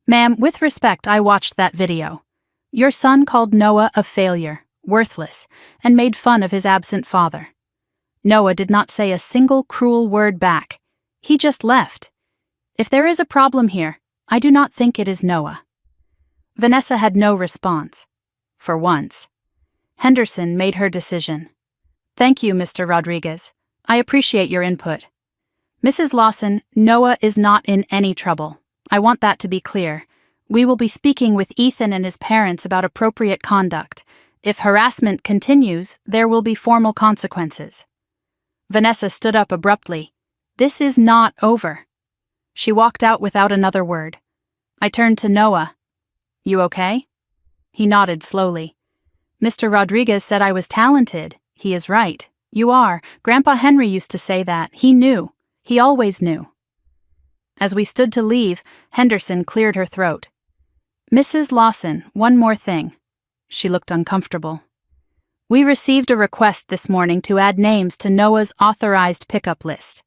"Ma'am, with respect, I watched that video. Your son called Noah a failure, worthless, and made fun of his absent father. Noah did not say a single cruel word back. He just left. If there is a problem here, I do not think it is Noah." Vanessa had no response. For once. Henderson made her decision. "Thank you, Mr. Rodriguez. I appreciate your input. Mrs. Lawson, Noah is not in any trouble. I want that to be clear. We will be speaking with Ethan and his parents about appropriate conduct. If harassment continues, there will be formal consequences." Vanessa stood up abruptly. "This is not over." She walked out without another word. I turned to Noah. "You okay?" He nodded slowly. "Mr. Rodriguez said I was talented. He is right. You are. Grandpa Henry used to say that. He knew. He always knew." As we stood to leave, Henderson cleared her throat. "Mrs. Lawson, one more thing." She looked uncomfortable. "We received a request this morning to add names to Noah's authorized pickup list.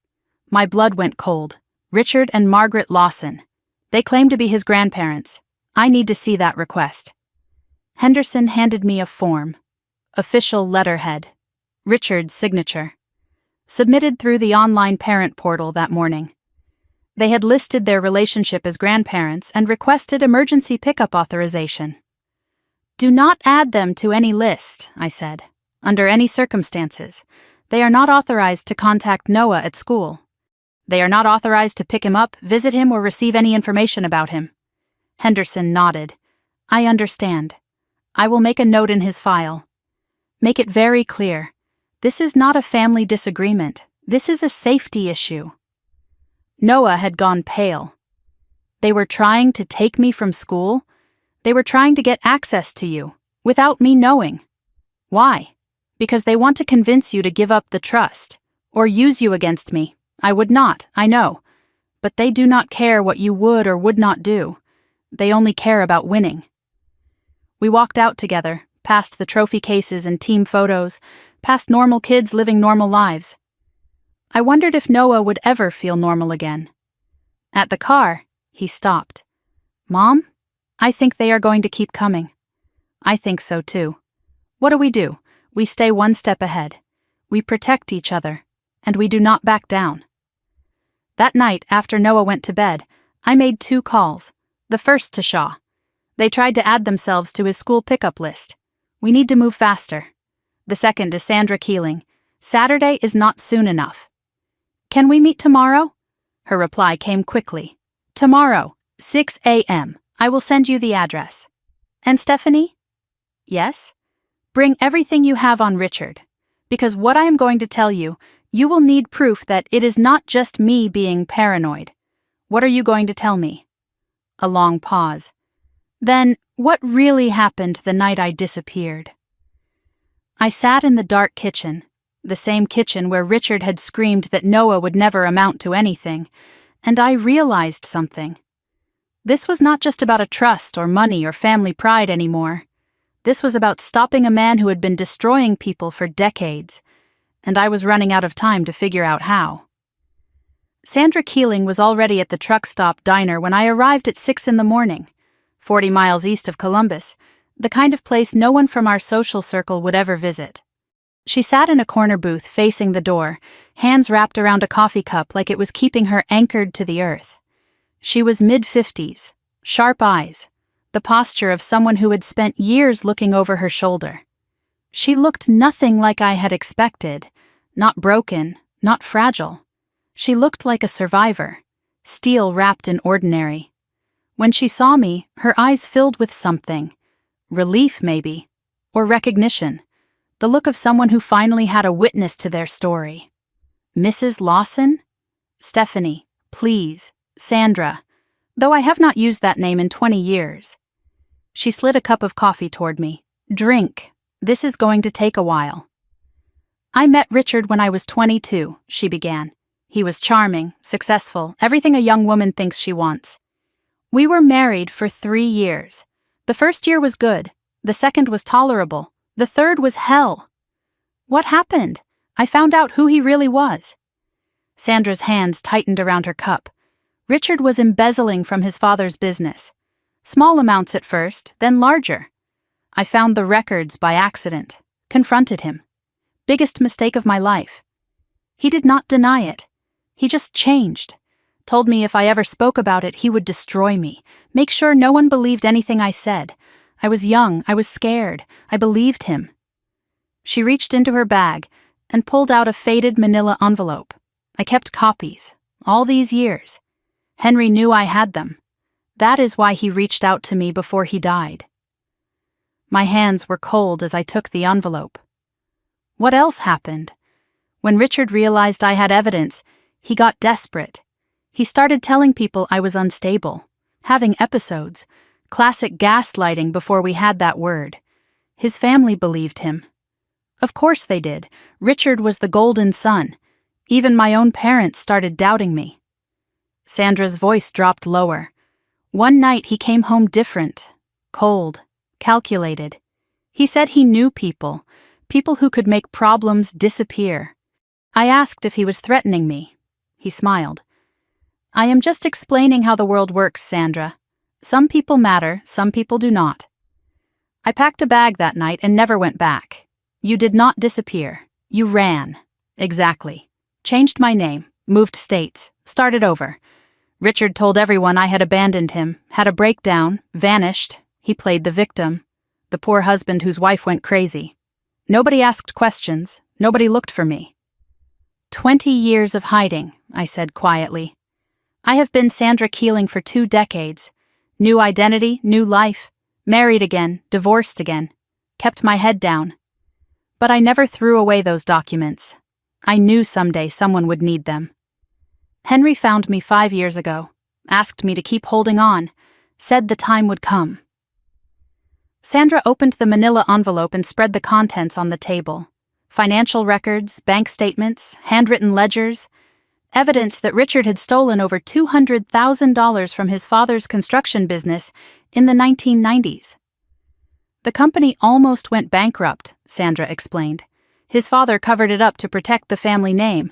My blood went cold. Richard and Margaret Lawson. They claim to be his grandparents. I need to see that request." Henderson handed me a form. Official letterhead. Richard's signature. Submitted through the online parent portal that morning. They had listed their relationship as grandparents and requested emergency pickup authorization. "Do not add them to any list," I said. "Under any circumstances. They are not authorized to contact Noah at school. They are not authorized to pick him up, visit him, or receive any information about him." Henderson nodded. I understand. I will make a note in his file. Make it very clear. This is not a family disagreement. This is a safety issue. Noah had gone pale. They were trying to take me from school. They were trying to get access to you, without me knowing. Why? Because they want to convince you to give up the trust, or use you against me. I would not, I know. But they do not care what you would or would not do. They only care about winning. We walked out together, past the trophy cases and team photos, past normal kids living normal lives. I wondered if Noah would ever feel normal again. At the car, he stopped. Mom, I think they are going to keep coming. I think so too. What do? We stay one step ahead. We protect each other, and we do not back down. That night, after Noah went to bed, I made 2 calls. The first to Shaw. They tried to add themselves to his school pickup list. We need to move faster. The second to Sandra Keeling. Saturday is not soon enough. Can we meet tomorrow? Her reply came quickly. Tomorrow, 6 a.m. I will send you the address. And Stephanie? Yes? Bring everything you have on Richard. Because what I am going to tell you, you will need proof that it is not just me being paranoid. What are you going to tell me? A long pause. Then, what really happened the night I disappeared? I sat in the dark kitchen, the same kitchen where Richard had screamed that Noah would never amount to anything, and I realized something. This was not just about a trust or money or family pride anymore. This was about stopping a man who had been destroying people for decades, and I was running out of time to figure out how. Sandra Keeling was already at the truck stop diner when I arrived at 6 a.m, 40 miles east of Columbus, the kind of place no one from our social circle would ever visit. She sat in a corner booth facing the door, hands wrapped around a coffee cup like it was keeping her anchored to the earth. She was mid-50s, sharp eyes, the posture of someone who had spent years looking over her shoulder. She looked nothing like I had expected, not broken, not fragile. She looked like a survivor, steel wrapped in ordinary. When she saw me, her eyes filled with something. Relief, maybe, or recognition. The look of someone who finally had a witness to their story. Mrs. Lawson? Stephanie, please, Sandra, though I have not used that name in 20 years. She slid a cup of coffee toward me. Drink. This is going to take a while. I met Richard when I was 22, she began. He was charming, successful, everything a young woman thinks she wants. We were married for 3 years. The first year was good. The second was tolerable. The third was hell. What happened? I found out who he really was. Sandra's hands tightened around her cup. Richard was embezzling from his father's business. Small amounts at first, then larger. I found the records by accident, confronted him. Biggest mistake of my life. He did not deny it. He just changed. Told me if I ever spoke about it, he would destroy me. Make sure no one believed anything I said. I was young, I was scared. I believed him. She reached into her bag and pulled out a faded manila envelope. I kept copies, all these years. Henry knew I had them. That is why he reached out to me before he died. My hands were cold as I took the envelope. What else happened? When Richard realized I had evidence, he got desperate. He started telling people I was unstable, having episodes, classic gaslighting before we had that word. His family believed him. Of course they did. Richard was the golden son. Even my own parents started doubting me. Sandra's voice dropped lower. One night he came home different, cold, calculated. He said he knew people who could make problems disappear. I asked if he was threatening me. He smiled. I am just explaining how the world works, Sandra. Some people matter, some people do not. I packed a bag that night and never went back. You did not disappear. You ran. Exactly. Changed my name, moved states, started over. Richard told everyone I had abandoned him, had a breakdown, vanished. He played the victim, the poor husband whose wife went crazy. Nobody asked questions. Nobody looked for me. 20 years of hiding, I said quietly. I have been Sandra Keeling for 2 decades. New identity, new life. Married again, divorced again. Kept my head down. But I never threw away those documents. I knew someday someone would need them. Henry found me 5 years ago, asked me to keep holding on, said the time would come. Sandra opened the manila envelope and spread the contents on the table. Financial records, bank statements, handwritten ledgers, evidence that Richard had stolen over $200,000 from his father's construction business in the 1990s. The company almost went bankrupt, Sandra explained. His father covered it up to protect the family name,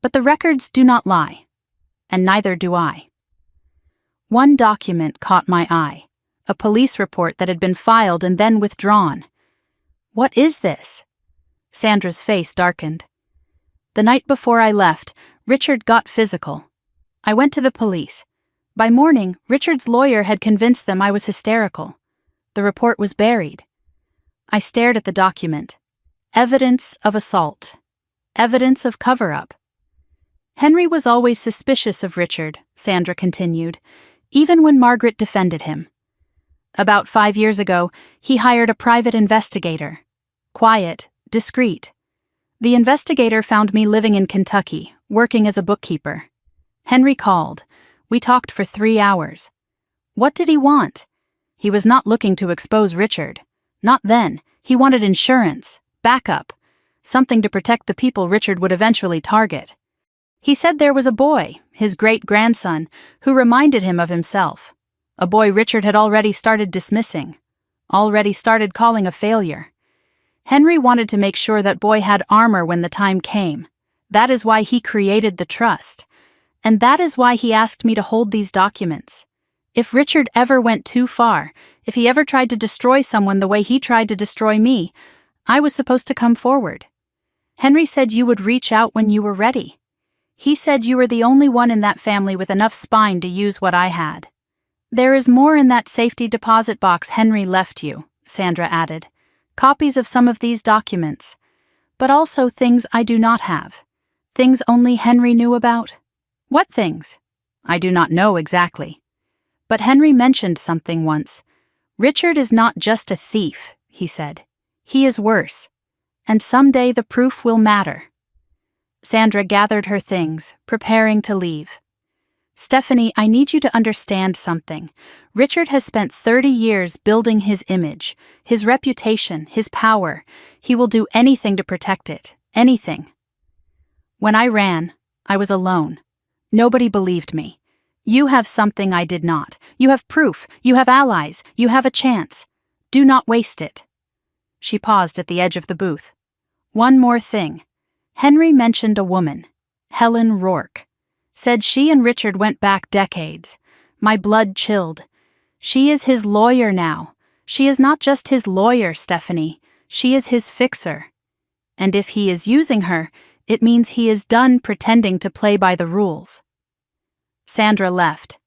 but the records do not lie, and neither do I. One document caught my eye, a police report that had been filed and then withdrawn. What is this? Sandra's face darkened. The night before I left, Richard got physical. I went to the police. By morning, Richard's lawyer had convinced them I was hysterical. The report was buried. I stared at the document. Evidence of assault. Evidence of cover-up. Henry was always suspicious of Richard, Sandra continued, even when Margaret defended him. About 5 years ago, he hired a private investigator. Quiet, discreet. The investigator found me living in Kentucky, working as a bookkeeper. Henry called. We talked for 3 hours. What did he want? He was not looking to expose Richard. Not then. He wanted insurance, backup, something to protect the people Richard would eventually target. He said there was a boy, his great-grandson, who reminded him of himself. A boy Richard had already started dismissing, already started calling a failure. Henry wanted to make sure that boy had armor when the time came. That is why he created the trust. And that is why he asked me to hold these documents. If Richard ever went too far, if he ever tried to destroy someone the way he tried to destroy me, I was supposed to come forward. Henry said you would reach out when you were ready. He said you were the only one in that family with enough spine to use what I had. There is more in that safety deposit box Henry left you, Sandra added. Copies of some of these documents, but also things I do not have. Things only Henry knew about. What things? I do not know exactly. But Henry mentioned something once. Richard is not just a thief, he said. He is worse. And someday the proof will matter. Sandra gathered her things, preparing to leave. Stephanie, I need you to understand something. Richard has spent 30 years building his image, his reputation, his power. He will do anything to protect it. Anything. When I ran, I was alone. Nobody believed me. You have something I did not. You have proof. You have allies. You have a chance. Do not waste it. She paused at the edge of the booth. One more thing. Henry mentioned a woman, Helen Rourke. Said she and Richard went back decades. My blood chilled. She is his lawyer now. She is not just his lawyer, Stephanie. She is his fixer. And if he is using her, it means he is done pretending to play by the rules. Sandra left.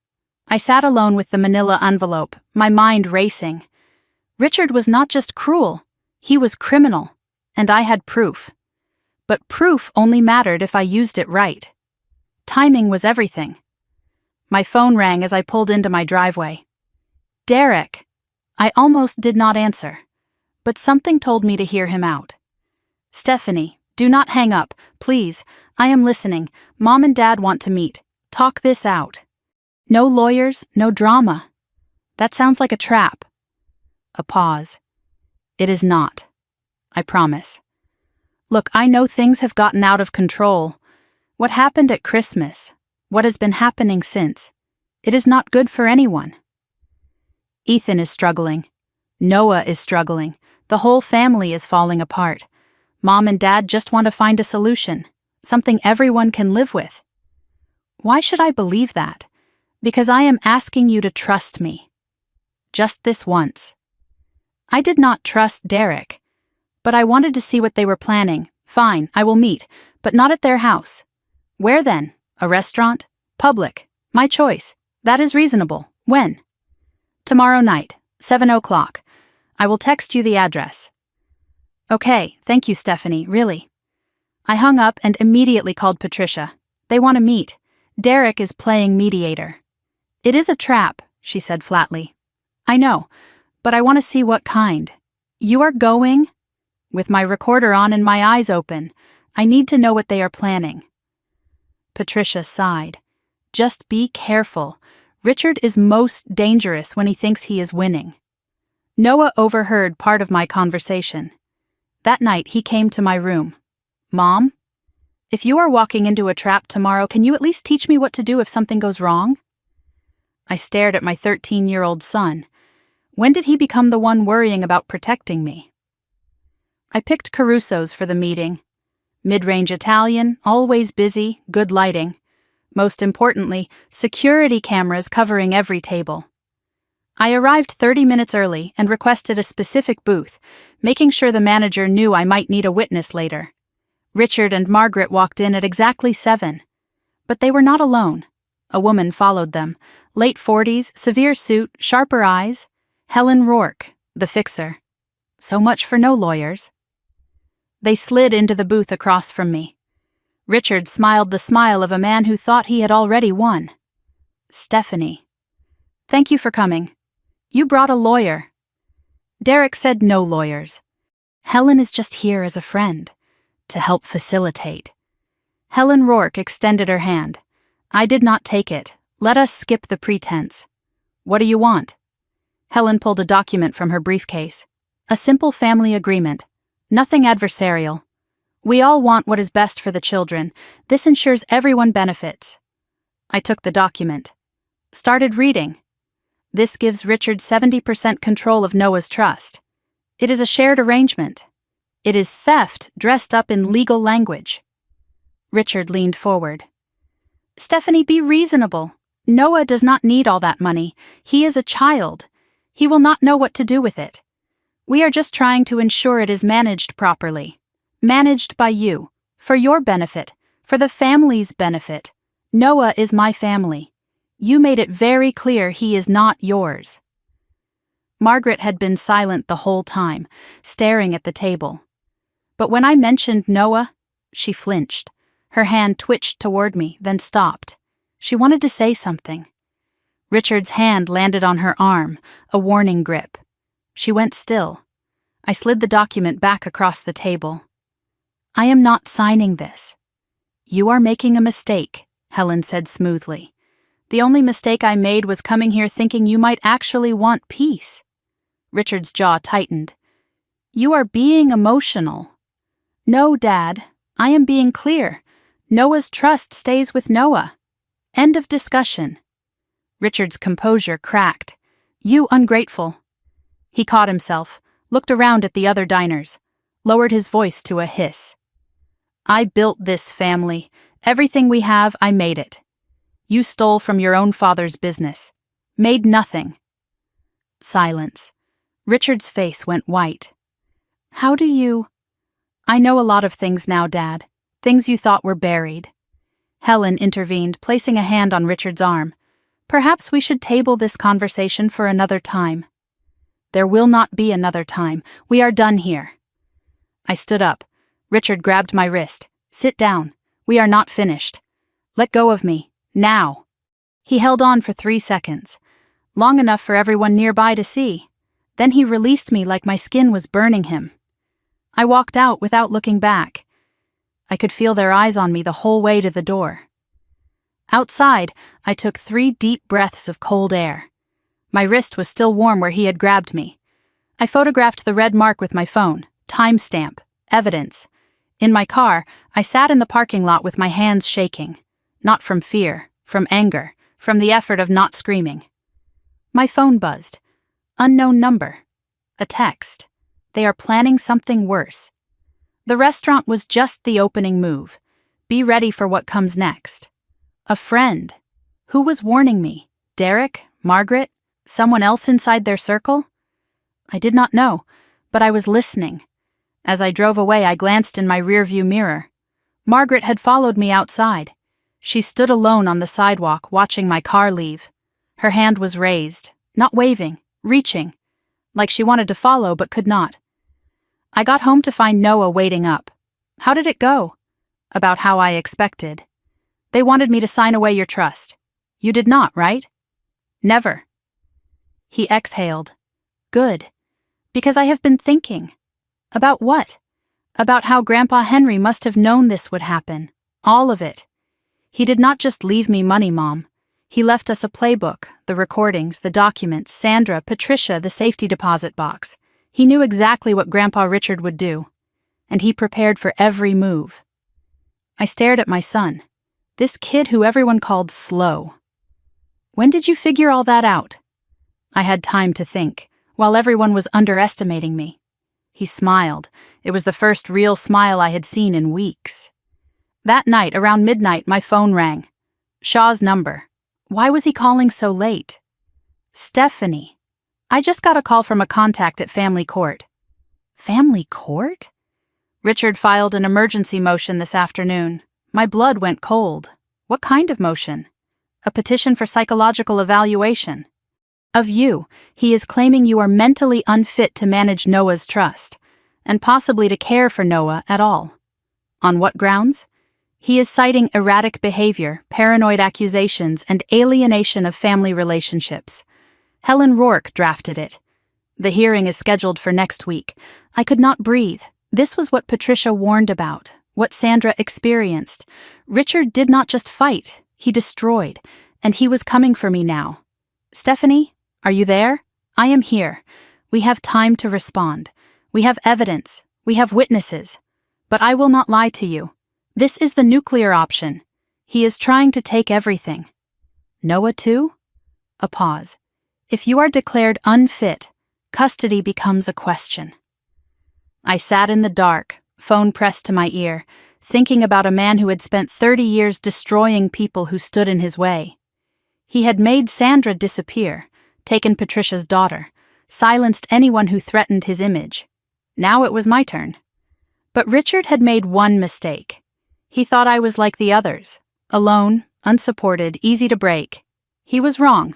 I sat alone with the manila envelope, my mind racing. Richard was not just cruel, he was criminal, and I had proof. But proof only mattered if I used it right. Timing was everything. My phone rang as I pulled into my driveway. Derek. I almost did not answer, but something told me to hear him out. Stephanie, do not hang up, please. I am listening. Mom and Dad want to meet. Talk this out. No lawyers, no drama. That sounds like a trap. A pause. It is not. I promise. Look, I know things have gotten out of control. What happened at Christmas, what has been happening since, it is not good for anyone. Ethan is struggling. Noah is struggling. The whole family is falling apart. Mom and Dad just want to find a solution, something everyone can live with. Why should I believe that? Because I am asking you to trust me. Just this once. I did not trust Derek, but I wanted to see what they were planning. Fine, I will meet, but not at their house. Where then? A restaurant? Public? My choice. That is reasonable. When? Tomorrow night, 7 o'clock. I will text you the address. Okay, thank you, Stephanie, really. I hung up and immediately called Patricia. They want to meet. Derek is playing mediator. It is a trap, she said flatly. I know, but I want to see what kind. You are going? With my recorder on and my eyes open, I need to know what they are planning. Patricia sighed. Just be careful. Richard is most dangerous when he thinks he is winning. Noah overheard part of my conversation. That night he came to my room. Mom? If you are walking into a trap tomorrow, can you at least teach me what to do if something goes wrong? I stared at my 13-year-old son. When did he become the one worrying about protecting me? I picked Caruso's for the meeting. Mid-range Italian, always busy, good lighting. Most importantly, security cameras covering every table. I arrived 30 minutes early and requested a specific booth, making sure the manager knew I might need a witness later. Richard and Margaret walked in at exactly 7. But they were not alone. A woman followed them, late 40s, severe suit, sharper eyes. Helen Rourke, the fixer. So much for no lawyers. They slid into the booth across from me. Richard smiled the smile of a man who thought he had already won. Stephanie. Thank you for coming. You brought a lawyer. Derek said no lawyers. Helen is just here as a friend, to help facilitate. Helen Rourke extended her hand. I did not take it. Let us skip the pretense. What do you want? Helen pulled a document from her briefcase. A simple family agreement. Nothing adversarial. We all want what is best for the children. This ensures everyone benefits. I took the document. Started reading. This gives Richard 70% control of Noah's trust. It is a shared arrangement. It is theft dressed up in legal language. Richard leaned forward. Stephanie, be reasonable. Noah does not need all that money. He is a child. He will not know what to do with it. We are just trying to ensure it is managed properly. Managed by you. For your benefit. For the family's benefit. Noah is my family. You made it very clear he is not yours. Margaret had been silent the whole time, staring at the table. But when I mentioned Noah, she flinched. Her hand twitched toward me, then stopped. She wanted to say something. Richard's hand landed on her arm, a warning grip. She went still. I slid the document back across the table. I am not signing this. You are making a mistake, Helen said smoothly. The only mistake I made was coming here thinking you might actually want peace. Richard's jaw tightened. You are being emotional. No, Dad. I am being clear. Noah's trust stays with Noah. End of discussion. Richard's composure cracked. You ungrateful. He caught himself, looked around at the other diners, lowered his voice to a hiss. I built this family. Everything we have, I made it. You stole from your own father's business. Made nothing. Silence. Richard's face went white. How do you... I know a lot of things now, Dad. Things you thought were buried. Helen intervened, placing a hand on Richard's arm. Perhaps we should table this conversation for another time. There will not be another time. We are done here. I stood up. Richard grabbed my wrist. Sit down. We are not finished. Let go of me. Now. He held on for 3 seconds. Long enough for everyone nearby to see. Then he released me like my skin was burning him. I walked out without looking back. I could feel their eyes on me the whole way to the door. Outside, I took 3 deep breaths of cold air. My wrist was still warm where he had grabbed me. I photographed the red mark with my phone, timestamp, evidence. In my car, I sat in the parking lot with my hands shaking. Not from fear, from anger, from the effort of not screaming. My phone buzzed. Unknown number. A text. They are planning something worse. The restaurant was just the opening move. Be ready for what comes next. A friend. Who was warning me? Derek? Margaret? Someone else inside their circle? I did not know, but I was listening. As I drove away, I glanced in my rearview mirror. Margaret had followed me outside. She stood alone on the sidewalk, watching my car leave. Her hand was raised, not waving, reaching, like she wanted to follow but could not. I got home to find Noah waiting up. How did it go? About how I expected. They wanted me to sign away your trust. You did not, right? Never. He exhaled. Good. Because I have been thinking. About what? About how Grandpa Henry must have known this would happen. All of it. He did not just leave me money, Mom. He left us a playbook, the recordings, the documents, Sandra, Patricia, the safety deposit box. He knew exactly what Grandpa Richard would do. And he prepared for every move. I stared at my son. This kid who everyone called slow. When did you figure all that out? I had time to think, while everyone was underestimating me. He smiled. It was the first real smile I had seen in weeks. That night, around midnight, my phone rang. Shaw's number. Why was he calling so late? Stephanie. I just got a call from a contact at family court. Family court? Richard filed an emergency motion this afternoon. My blood went cold. What kind of motion? A petition for psychological evaluation. Of you, he is claiming you are mentally unfit to manage Noah's trust, and possibly to care for Noah at all. On what grounds? He is citing erratic behavior, paranoid accusations, and alienation of family relationships. Helen Rourke drafted it. The hearing is scheduled for next week. I could not breathe. This was what Patricia warned about, what Sandra experienced. Richard did not just fight, he destroyed, and he was coming for me now. Stephanie, are you there? I am here. We have time to respond. We have evidence. We have witnesses. But I will not lie to you. This is the nuclear option. He is trying to take everything. Noah too? A pause. If you are declared unfit, custody becomes a question. I sat in the dark, phone pressed to my ear, thinking about a man who had spent 30 years destroying people who stood in his way. He had made Sandra disappear, taken Patricia's daughter, silenced anyone who threatened his image. Now it was my turn. But Richard had made one mistake. He thought I was like the others, alone, unsupported, easy to break. He was wrong.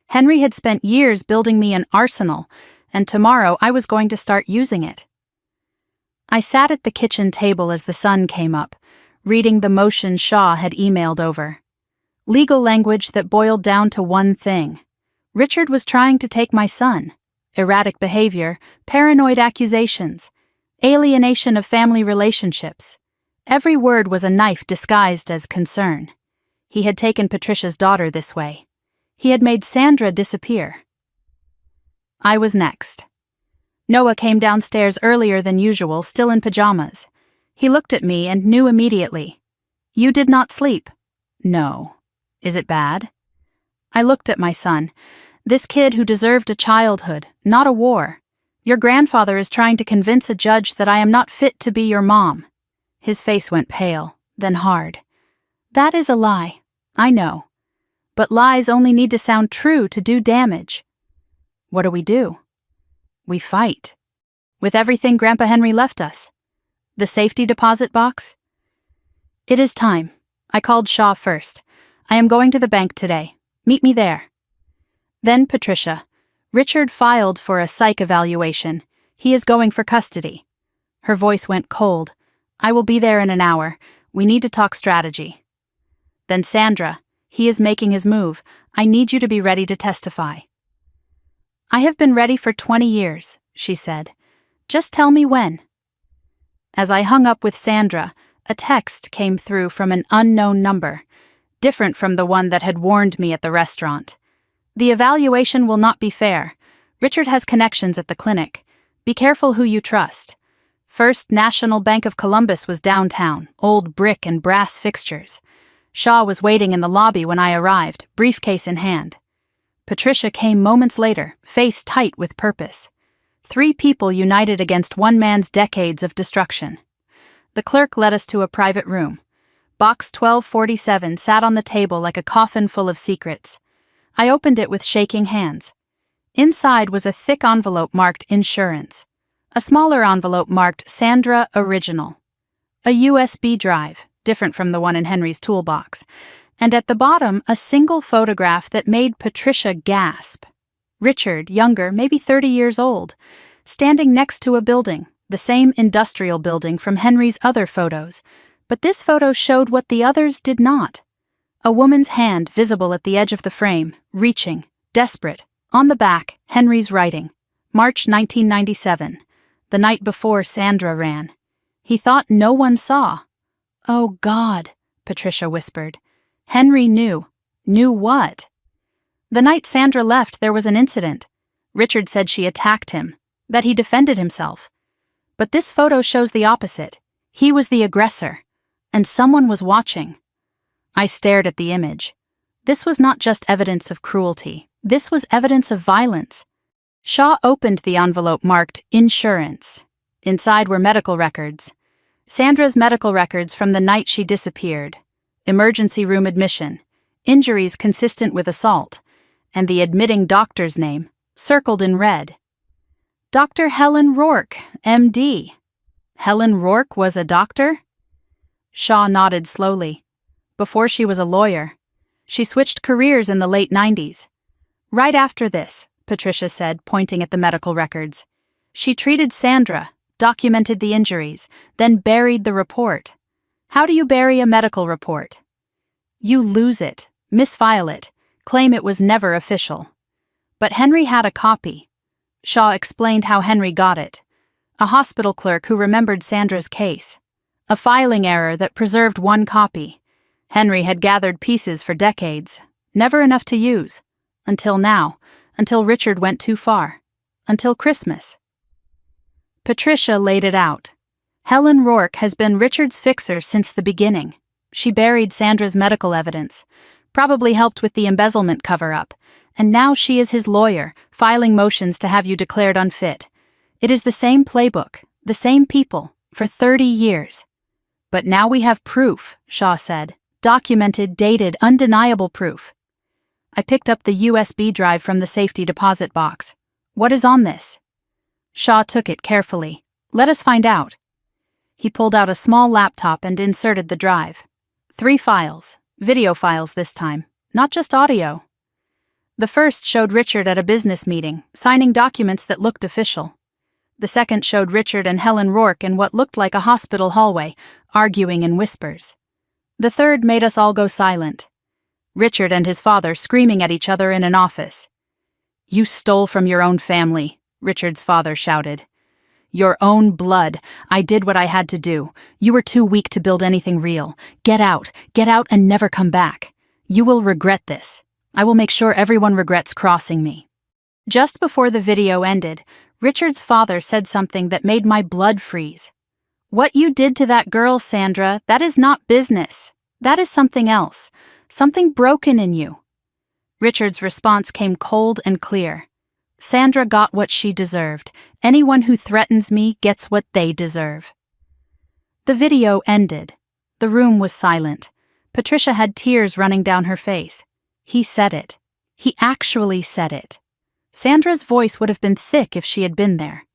Henry had spent years building me an arsenal, and tomorrow I was going to start using it. I sat at the kitchen table as the sun came up, reading the motion Shaw had emailed over. Legal language that boiled down to one thing. Richard was trying to take my son. Erratic behavior, paranoid accusations, alienation of family relationships. Every word was a knife disguised as concern. He had taken Patricia's daughter this way. He had made Sandra disappear. I was next. Noah came downstairs earlier than usual, still in pajamas. He looked at me and knew immediately. You did not sleep. No. Is it bad? I looked at my son. This kid who deserved a childhood, not a war. Your grandfather is trying to convince a judge that I am not fit to be your mom. His face went pale, then hard. That is a lie. I know. But lies only need to sound true to do damage. What do we do? We fight. With everything Grandpa Henry left us. The safety deposit box? It is time. I called Shaw first. I am going to the bank today. Meet me there. Then Patricia. Richard filed for a psych evaluation. He is going for custody. Her voice went cold. I will be there in an hour. We need to talk strategy. Then Sandra. He is making his move. I need you to be ready to testify. I have been ready for 20 years, she said. Just tell me when. As I hung up with Sandra, a text came through from an unknown number, different from the one that had warned me at the restaurant. The evaluation will not be fair. Richard has connections at the clinic. Be careful who you trust. First National Bank of Columbus was downtown, old brick and brass fixtures. Shaw was waiting in the lobby when I arrived, briefcase in hand. Patricia came moments later, face tight with purpose. 3 people united against one man's decades of destruction. The clerk led us to a private room. Box 1247 sat on the table like a coffin full of secrets. I opened it with shaking hands. Inside was a thick envelope marked Insurance. A smaller envelope marked Sandra Original. A USB drive, different from the one in Henry's toolbox. And at the bottom, a single photograph that made Patricia gasp. Richard, younger, maybe 30 years old, standing next to a building, the same industrial building from Henry's other photos. But this photo showed what the others did not. A woman's hand visible at the edge of the frame, reaching, desperate, On the back, Henry's writing. March 1997, the night before Sandra ran. He thought no one saw. "Oh, God," Patricia whispered. Henry knew. Knew what? The night Sandra left, there was an incident. Richard said she attacked him, that he defended himself. But this photo shows the opposite. He was the aggressor, and someone was watching. I stared at the image. This was not just evidence of cruelty. This was evidence of violence. Shaw opened the envelope marked insurance. Inside were medical records. Sandra's medical records from the night she disappeared. Emergency room admission. Injuries consistent with assault. And the admitting doctor's name, circled in red. Dr. Helen Rourke, M.D. Helen Rourke was a doctor? Shaw nodded slowly. Before she was a lawyer. She switched careers in the late 90s. Right after this, Patricia said, pointing at the medical records. She treated Sandra, documented the injuries, then buried the report. How do you bury a medical report? You lose it, misfile it, claim it was never official. But Henry had a copy. Shaw explained how Henry got it. A hospital clerk who remembered Sandra's case. A filing error that preserved one copy. Henry had gathered pieces for decades, never enough to use. Until now, until Richard went too far. Until Christmas. Patricia laid it out. Helen Rourke has been Richard's fixer since the beginning. She buried Sandra's medical evidence, probably helped with the embezzlement cover-up, and now she is his lawyer, filing motions to have you declared unfit. It is the same playbook, the same people, for 30 years. But now we have proof, Shaw said. Documented, dated, undeniable proof. I picked up the USB drive from the safety deposit box. What is on this? Shaw took it carefully. Let us find out. He pulled out a small laptop and inserted the drive. 3 files, video files this time, not just audio. The first showed Richard at a business meeting, signing documents that looked official. The second showed Richard and Helen Rourke in what looked like a hospital hallway, arguing in whispers. The third made us all go silent. Richard and his father screaming at each other in an office. "You stole from your own family," Richard's father shouted. "Your own blood. I did what I had to do. You were too weak to build anything real. Get out and never come back. You will regret this. I will make sure everyone regrets crossing me." Just before the video ended, Richard's father said something that made my blood freeze. "What you did to that girl, Sandra, that is not business. That is something else. Something broken in you." Richard's response came cold and clear. "Sandra got what she deserved. Anyone who threatens me gets what they deserve." The video ended. The room was silent. Patricia had tears running down her face. He said it. He actually said it. Sandra's voice would have been thick if she had been there.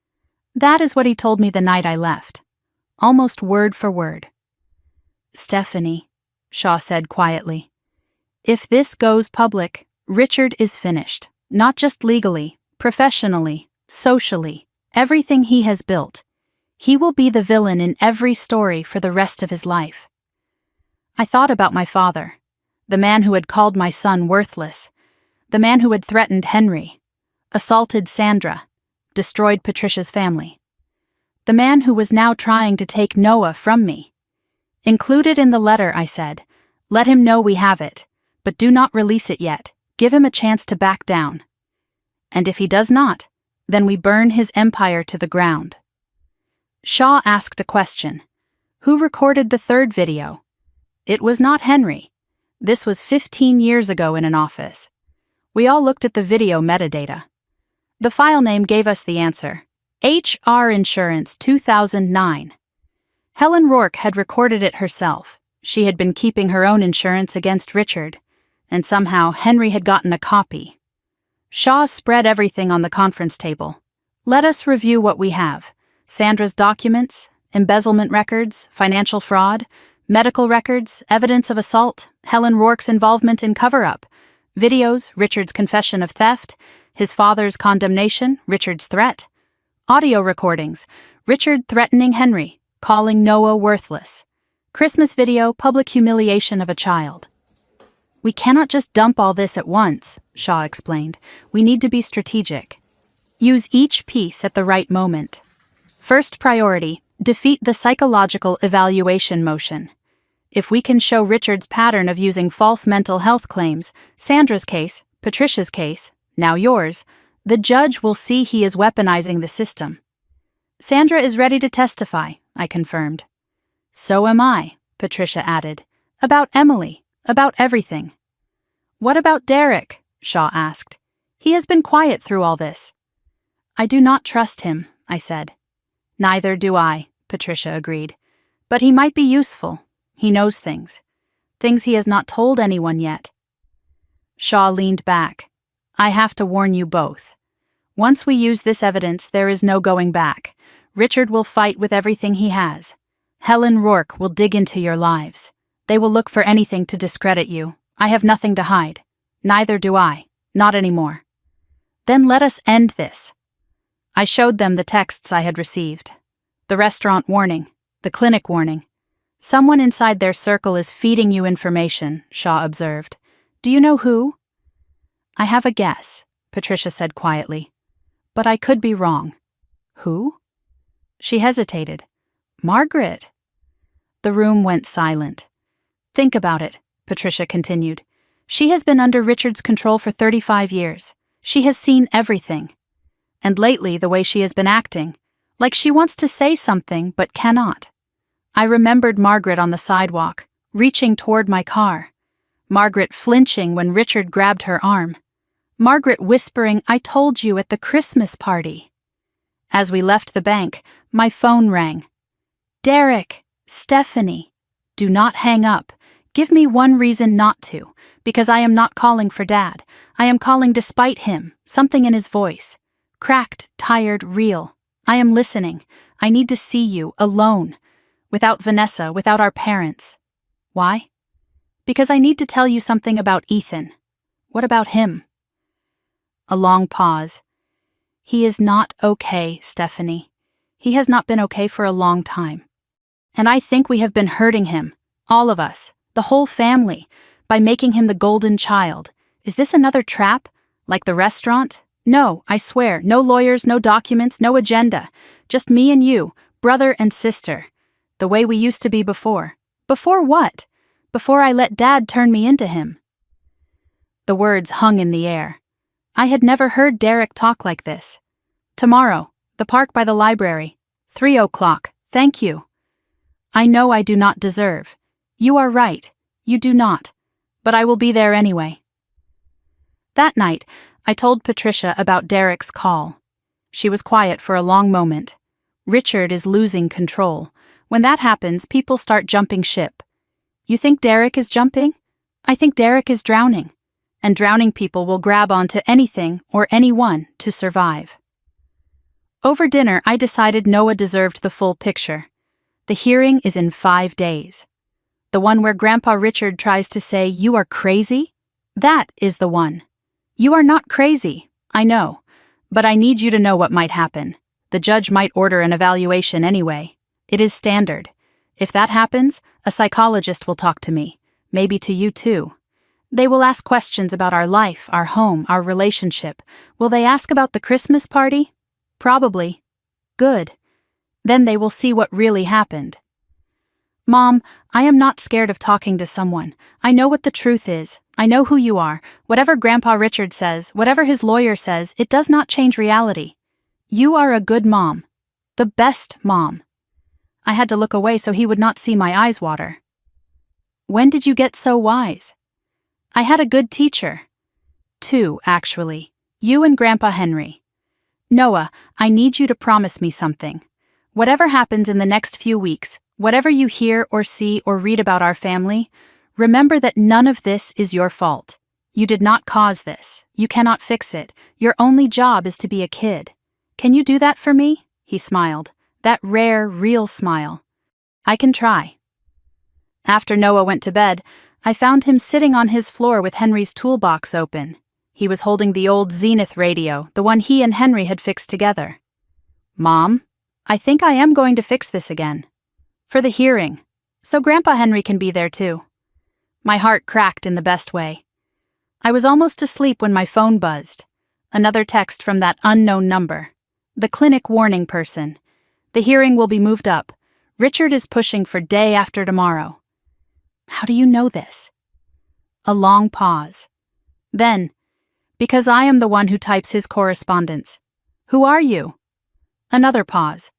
That is what he told me the night I left. Almost word for word. "Stephanie," Shaw said quietly, "if this goes public, Richard is finished. Not just legally, professionally, socially, everything he has built. He will be the villain in every story for the rest of his life." I thought about my father, the man who had called my son worthless, the man who had threatened Henry, assaulted Sandra, destroyed Patricia's family, the man who was now trying to take Noah from me. "Included in the letter," I said, "let him know we have it, but do not release it yet. Give him a chance to back down. And if he does not, then we burn his empire to the ground." Shaw asked a question. Who recorded the third video? It was not Henry. This was 15 years ago in an office. We all looked at the video metadata. The file name gave us the answer. HR Insurance 2009. Helen Rourke had recorded it herself. She had been keeping her own insurance against Richard, and somehow Henry had gotten a copy. Shaw spread everything on the conference table. "Let us review what we have. Sandra's documents, embezzlement records, financial fraud, medical records, evidence of assault, Helen Rourke's involvement in cover-up, videos, Richard's confession of theft, his father's condemnation, Richard's threat, audio recordings, Richard threatening Henry, calling Noah worthless, Christmas video, public humiliation of a child." We cannot just dump all this at once, Shaw explained. We need to be strategic. Use each piece at the right moment. First priority, defeat the psychological evaluation motion. If we can show Richard's pattern of using false mental health claims, Sandra's case, Patricia's case, now yours, the judge will see he is weaponizing the system. Sandra is ready to testify, I confirmed. So am I, Patricia added. About Emily, about everything. What about Derek? Shaw asked. He has been quiet through all this. I do not trust him, I said. Neither do I, Patricia agreed. But he might be useful. He knows things. Things he has not told anyone yet. Shaw leaned back. I have to warn you both. Once we use this evidence, there is no going back. Richard will fight with everything he has. Helen Rourke will dig into your lives. They will look for anything to discredit you. I have nothing to hide. Neither do I. Not anymore. Then let us end this. I showed them the texts I had received. The restaurant warning. The clinic warning. Someone inside their circle is feeding you information, Shaw observed. Do you know who? I have a guess, Patricia said quietly. But I could be wrong. Who? She hesitated. Margaret. The room went silent. Think about it, Patricia continued. She has been under Richard's control for 35 years. She has seen everything. And lately, the way she has been acting, like she wants to say something but cannot. I remembered Margaret on the sidewalk, reaching toward my car. Margaret flinching when Richard grabbed her arm. Margaret whispering, I told you at the Christmas party. As we left the bank, my phone rang. Derek, Stephanie, do not hang up. Give me one reason not to, because I am not calling for Dad. I am calling despite him, something in his voice. Cracked, tired, real. I am listening. I need to see you, alone. Without Vanessa, without our parents. Why? Because I need to tell you something about Ethan. What about him? A long pause. He is not okay, Stephanie. He has not been okay for a long time. And I think we have been hurting him, all of us, the whole family, by making him the golden child. Is this another trap? Like the restaurant? No, I swear, no lawyers, no documents, no agenda. Just me and you, brother and sister. The way we used to be before. Before what? Before I let Dad turn me into him. The words hung in the air. I had never heard Derek talk like this. Tomorrow, the park by the library. 3:00, thank you. I know I do not deserve. You are right, you do not. But I will be there anyway. That night, I told Patricia about Derek's call. She was quiet for a long moment. Richard is losing control. When that happens, people start jumping ship. You think Derek is jumping? I think Derek is drowning. And drowning people will grab onto anything or anyone to survive. Over dinner, I decided Noah deserved the full picture. The hearing is in 5 days. The one where Grandpa Richard tries to say, "You are crazy?" That is the one. You are not crazy, I know. But I need you to know what might happen. The judge might order an evaluation anyway. It is standard. If that happens, a psychologist will talk to me, maybe to you too. They will ask questions about our life, our home, our relationship. Will they ask about the Christmas party? Probably. Good. Then they will see what really happened. Mom, I am not scared of talking to someone. I know what the truth is. I know who you are. Whatever Grandpa Richard says, whatever his lawyer says, it does not change reality. You are a good mom. The best mom. I had to look away so he would not see my eyes water. When did you get so wise? I had a good teacher. 2, actually. You and Grandpa Henry. Noah, I need you to promise me something. Whatever happens in the next few weeks, whatever you hear or see or read about our family, remember that none of this is your fault. You did not cause this. You cannot fix it. Your only job is to be a kid. Can you do that for me? He smiled. That rare, real smile. I can try. After Noah went to bed, I found him sitting on his floor with Henry's toolbox open. He was holding the old Zenith radio, the one he and Henry had fixed together. Mom, I think I am going to fix this again. For the hearing. So Grandpa Henry can be there too. My heart cracked in the best way. I was almost asleep when my phone buzzed. Another text from that unknown number. The clinic warning person. The hearing will be moved up. Richard is pushing for day after tomorrow. How do you know this? A long pause. Then, because I am the one who types his correspondence. Who are you? Another pause.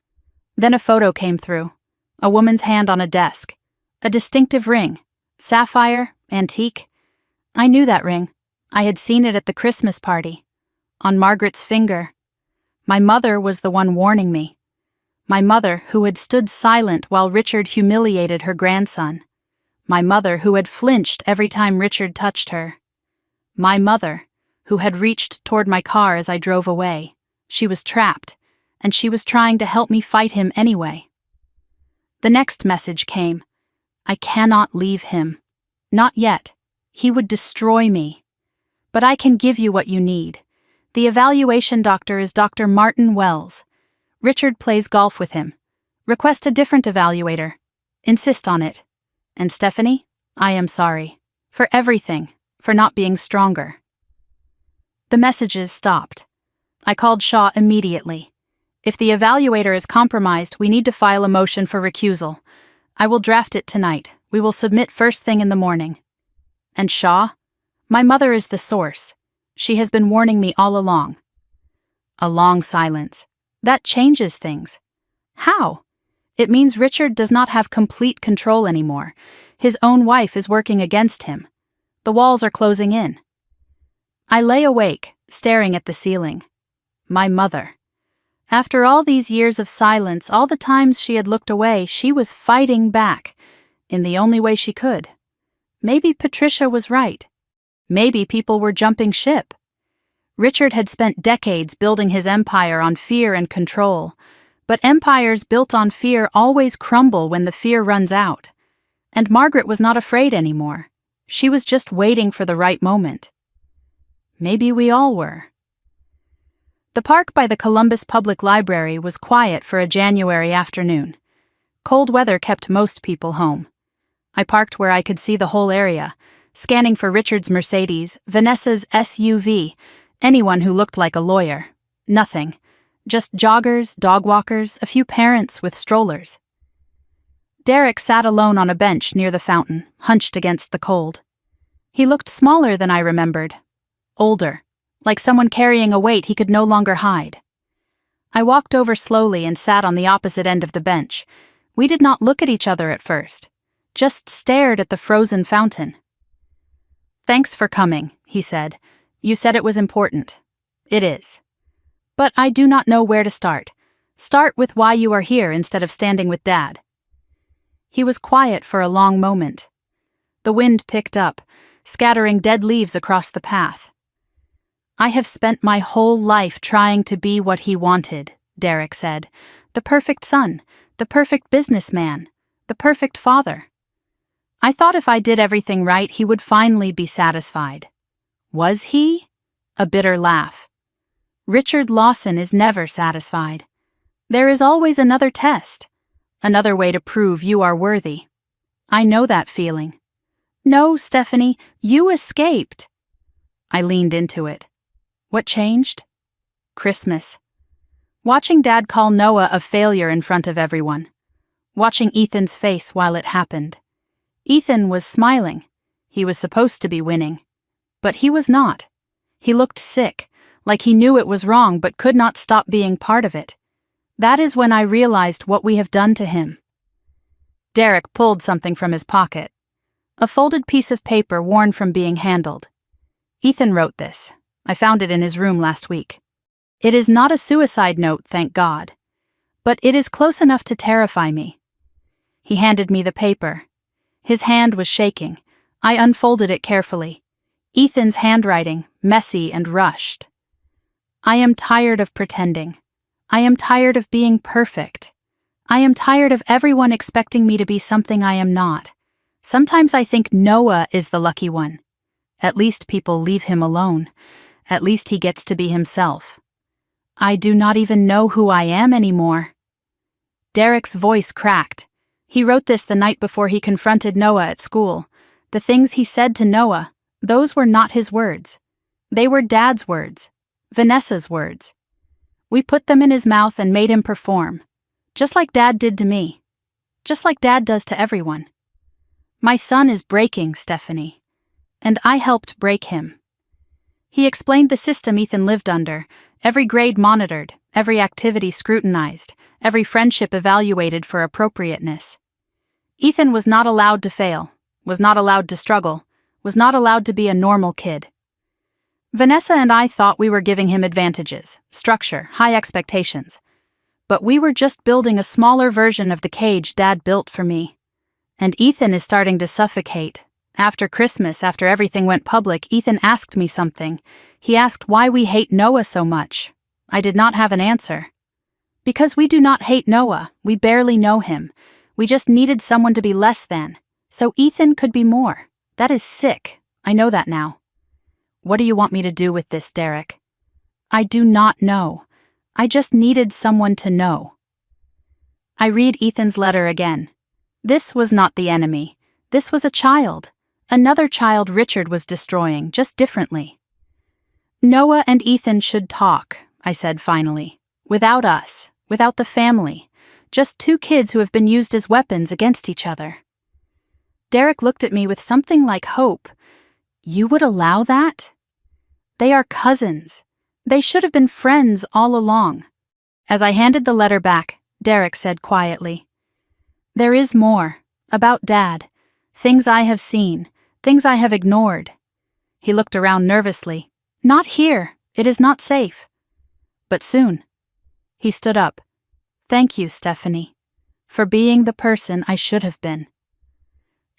Then a photo came through. A woman's hand on a desk. A distinctive ring. Sapphire, antique. I knew that ring. I had seen it at the Christmas party. On Margaret's finger. My mother was the one warning me. My mother who had stood silent while Richard humiliated her grandson. My mother who had flinched every time Richard touched her. My mother who had reached toward my car as I drove away. She was trapped, and she was trying to help me fight him anyway. The next message came. I cannot leave him. Not yet. He would destroy me. But I can give you what you need. The evaluation doctor is Dr. Martin Wells. Richard plays golf with him. Request a different evaluator. Insist on it. And Stephanie, I am sorry. For everything. For not being stronger. The messages stopped. I called Shaw immediately. If the evaluator is compromised, we need to file a motion for recusal. I will draft it tonight. We will submit first thing in the morning. And Shaw? My mother is the source. She has been warning me all along. A long silence. That changes things. How? It means Richard does not have complete control anymore. His own wife is working against him. The walls are closing in. I lay awake, staring at the ceiling. My mother. After all these years of silence, all the times she had looked away, she was fighting back, in the only way she could. Maybe Patricia was right. Maybe people were jumping ship. Richard had spent decades building his empire on fear and control, but empires built on fear always crumble when the fear runs out. And Margaret was not afraid anymore. She was just waiting for the right moment. Maybe we all were. The park by the Columbus Public Library was quiet for a January afternoon. Cold weather kept most people home. I parked where I could see the whole area, scanning for Richard's Mercedes, Vanessa's SUV, anyone who looked like a lawyer. Nothing. Just joggers, dog walkers, a few parents with strollers. Derek sat alone on a bench near the fountain, hunched against the cold. He looked smaller than I remembered. Older. Like someone carrying a weight he could no longer hide. I walked over slowly and sat on the opposite end of the bench. We did not look at each other at first, just stared at the frozen fountain. Thanks for coming, he said. You said it was important. It is. But I do not know where to start. Start with why you are here instead of standing with Dad. He was quiet for a long moment. The wind picked up, scattering dead leaves across the path. I have spent my whole life trying to be what he wanted, Derek said. The perfect son, the perfect businessman, the perfect father. I thought if I did everything right, he would finally be satisfied. Was he? A bitter laugh. Richard Lawson is never satisfied. There is always another test, another way to prove you are worthy. I know that feeling. No, Stephanie, you escaped. I leaned into it. What changed? Christmas. Watching Dad call Noah a failure in front of everyone. Watching Ethan's face while it happened. Ethan was smiling. He was supposed to be winning. But he was not. He looked sick, like he knew it was wrong but could not stop being part of it. That is when I realized what we have done to him. Derek pulled something from his pocket. A folded piece of paper worn from being handled. Ethan wrote this. I found it in his room last week. It is not a suicide note, thank God. But it is close enough to terrify me. He handed me the paper. His hand was shaking. I unfolded it carefully. Ethan's handwriting, messy and rushed. I am tired of pretending. I am tired of being perfect. I am tired of everyone expecting me to be something I am not. Sometimes I think Noah is the lucky one. At least people leave him alone. At least he gets to be himself. I do not even know who I am anymore. Derek's voice cracked. He wrote this the night before he confronted Noah at school. The things he said to Noah, those were not his words. They were Dad's words, Vanessa's words. We put them in his mouth and made him perform, just like Dad did to me, just like Dad does to everyone. My son is breaking, Stephanie, and I helped break him. He explained the system Ethan lived under, every grade monitored, every activity scrutinized, every friendship evaluated for appropriateness. Ethan was not allowed to fail, was not allowed to struggle, was not allowed to be a normal kid. Vanessa and I thought we were giving him advantages, structure, high expectations. But we were just building a smaller version of the cage Dad built for me. And Ethan is starting to suffocate. After Christmas, after everything went public, Ethan asked me something. He asked why we hate Noah so much. I did not have an answer. Because we do not hate Noah, we barely know him. We just needed someone to be less than, so Ethan could be more. That is sick. I know that now. What do you want me to do with this, Derek? I do not know. I just needed someone to know. I read Ethan's letter again. This was not the enemy. This was a child. Another child Richard was destroying, just differently. Noah and Ethan should talk, I said finally. Without us, without the family. Just two kids who have been used as weapons against each other. Derek looked at me with something like hope. You would allow that? They are cousins. They should have been friends all along. As I handed the letter back, Derek said quietly, There is more. About Dad. Things I have seen. Things I have ignored. He looked around nervously. Not here. It is not safe. But soon. He stood up. Thank you, Stephanie, for being the person I should have been.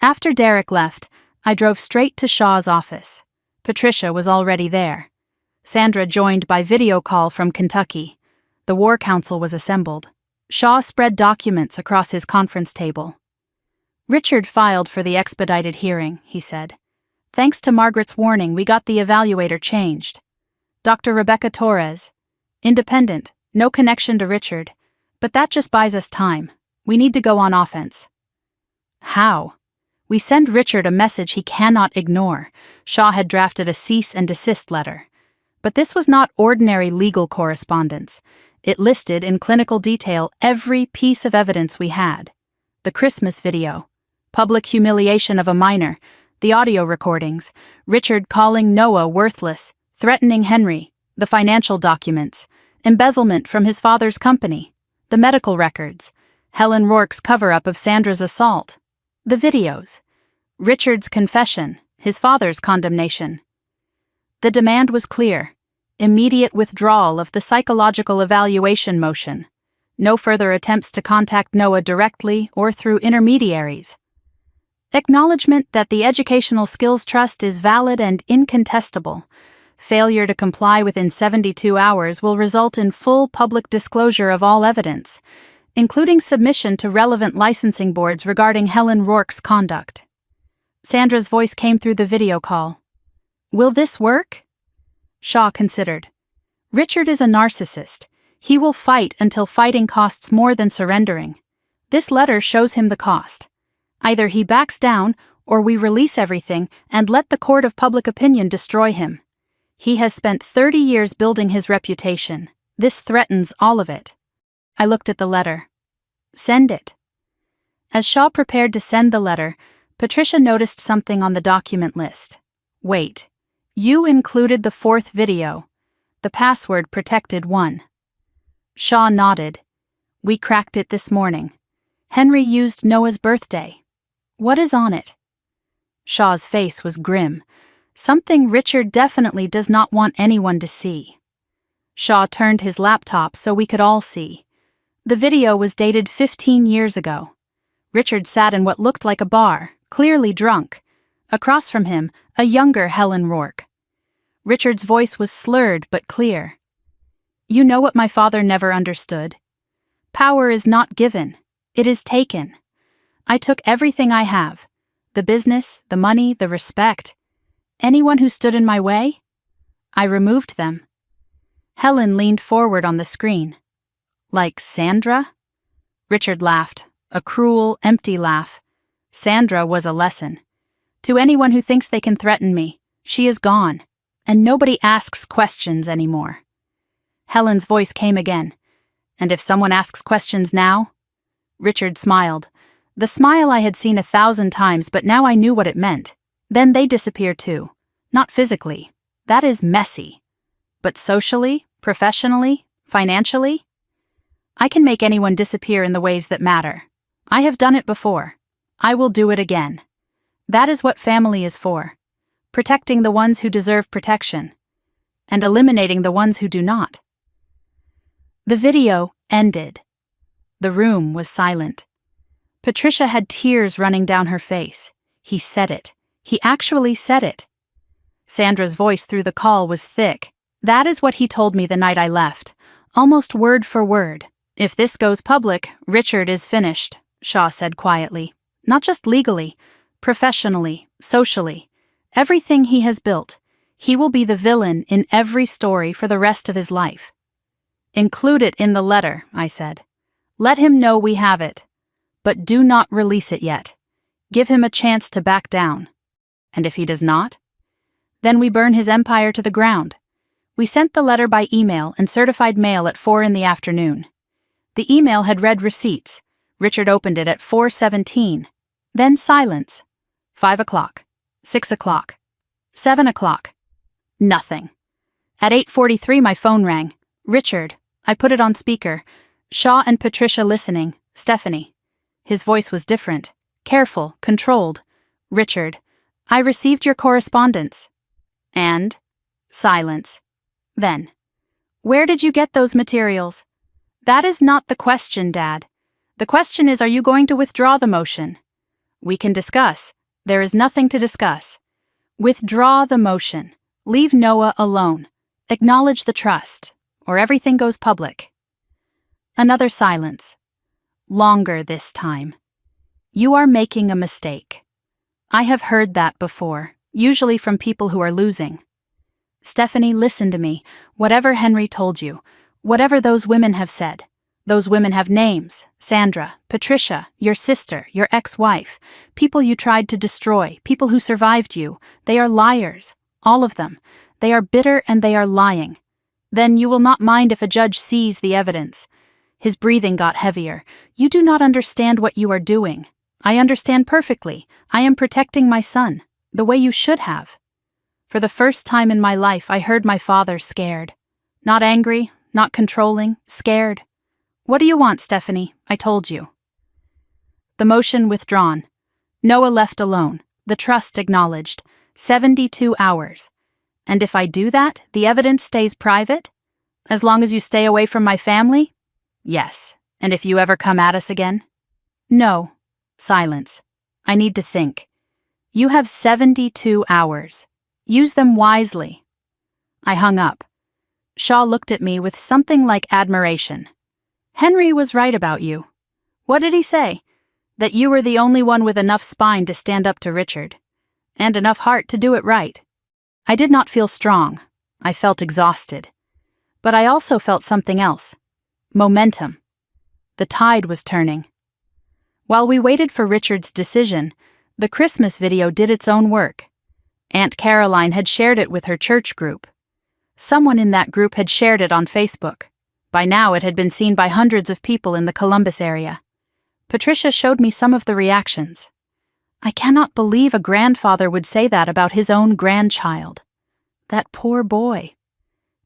After Derek left, I drove straight to Shaw's office. Patricia was already there. Sandra joined by video call from Kentucky. The War Council was assembled. Shaw spread documents across his conference table. Richard filed for the expedited hearing, he said. Thanks to Margaret's warning, we got the evaluator changed. Dr. Rebecca Torres. Independent, no connection to Richard. But that just buys us time. We need to go on offense. How? We send Richard a message he cannot ignore. Shaw had drafted a cease and desist letter. But this was not ordinary legal correspondence. It listed in clinical detail every piece of evidence we had. The Christmas video, public humiliation of a minor, the audio recordings, Richard calling Noah worthless, threatening Henry, the financial documents, embezzlement from his father's company, the medical records, Helen Rourke's cover-up of Sandra's assault, the videos, Richard's confession, his father's condemnation. The demand was clear: immediate withdrawal of the psychological evaluation motion. No further attempts to contact Noah directly or through intermediaries. Acknowledgement that the Educational Skills Trust is valid and incontestable. Failure to comply within 72 hours will result in full public disclosure of all evidence, including submission to relevant licensing boards regarding Helen Rourke's conduct. Sandra's voice came through the video call. Will this work? Shaw considered. Richard is a narcissist. He will fight until fighting costs more than surrendering. This letter shows him the cost. Either he backs down, or we release everything and let the court of public opinion destroy him. He has spent 30 years building his reputation. This threatens all of it. I looked at the letter. Send it. As Shaw prepared to send the letter, Patricia noticed something on the document list. Wait. You included the fourth video, the password-protected one. Shaw nodded. We cracked it this morning. Henry used Noah's birthday. What is on it? Shaw's face was grim. Something Richard definitely does not want anyone to see. Shaw turned his laptop so we could all see. The video was dated 15 years ago. Richard sat in what looked like a bar, clearly drunk. Across from him, a younger Helen Rourke. Richard's voice was slurred but clear. You know what my father never understood? Power is not given. It is taken. I took everything I have. The business, the money, the respect. Anyone who stood in my way? I removed them. Helen leaned forward on the screen. Like Sandra? Richard laughed, a cruel, empty laugh. Sandra was a lesson. To anyone who thinks they can threaten me, she is gone, and nobody asks questions anymore. Helen's voice came again. And if someone asks questions now? Richard smiled. The smile I had seen 1,000 times, but now I knew what it meant. Then they disappear too. Not physically. That is messy. But socially, professionally, financially? I can make anyone disappear in the ways that matter. I have done it before. I will do it again. That is what family is for. Protecting the ones who deserve protection. And eliminating the ones who do not. The video ended. The room was silent. Patricia had tears running down her face. He said it. He actually said it. Sandra's voice through the call was thick. That is what he told me the night I left, almost word for word. If this goes public, Richard is finished, Shaw said quietly. Not just legally, professionally, socially. Everything he has built. He will be the villain in every story for the rest of his life. Include it in the letter, I said. Let him know we have it. But do not release it yet. Give him a chance to back down. And if he does not? Then we burn his empire to the ground. We sent the letter by email and certified mail at 4 p.m. The email had read receipts. Richard opened it at 4:17. Then silence. 5 o'clock. 6 o'clock. 7 o'clock. Nothing. At 8:43 my phone rang. Richard. I put it on speaker. Shaw and Patricia listening. Stephanie. His voice was different. Careful, controlled. Richard. I received your correspondence. And? Silence. Then. Where did you get those materials? That is not the question, Dad. The question is, are you going to withdraw the motion? We can discuss. There is nothing to discuss. Withdraw the motion. Leave Noah alone. Acknowledge the trust, or everything goes public. Another silence. Longer this time. You are making a mistake. I have heard that before, usually from people who are losing. Stephanie, listen to me. Whatever Henry told you, whatever those women have said, those women have names. Sandra, Patricia, your sister, your ex-wife, people you tried to destroy, people who survived you. They are liars. All of them. They are bitter and they are lying. Then you will not mind if a judge sees the evidence. His breathing got heavier. You do not understand what you are doing. I understand perfectly. I am protecting my son, the way you should have. For the first time in my life, I heard my father scared. Not angry, not controlling, scared. What do you want, Stephanie? I told you. The motion withdrawn. Noah left alone. The trust acknowledged. 72 hours. And if I do that, the evidence stays private? As long as you stay away from my family? Yes. And if you ever come at us again? No. Silence. I need to think. You have 72 hours. Use them wisely. I hung up. Shaw looked at me with something like admiration. Henry was right about you. What did he say? That you were the only one with enough spine to stand up to Richard. And enough heart to do it right. I did not feel strong. I felt exhausted. But I also felt something else. Momentum. The tide was turning. While we waited for Richard's decision, the Christmas video did its own work. Aunt Caroline had shared it with her church group. Someone in that group had shared it on Facebook. By now it had been seen by hundreds of people in the Columbus area. Patricia showed me some of the reactions. I cannot believe a grandfather would say that about his own grandchild. That poor boy.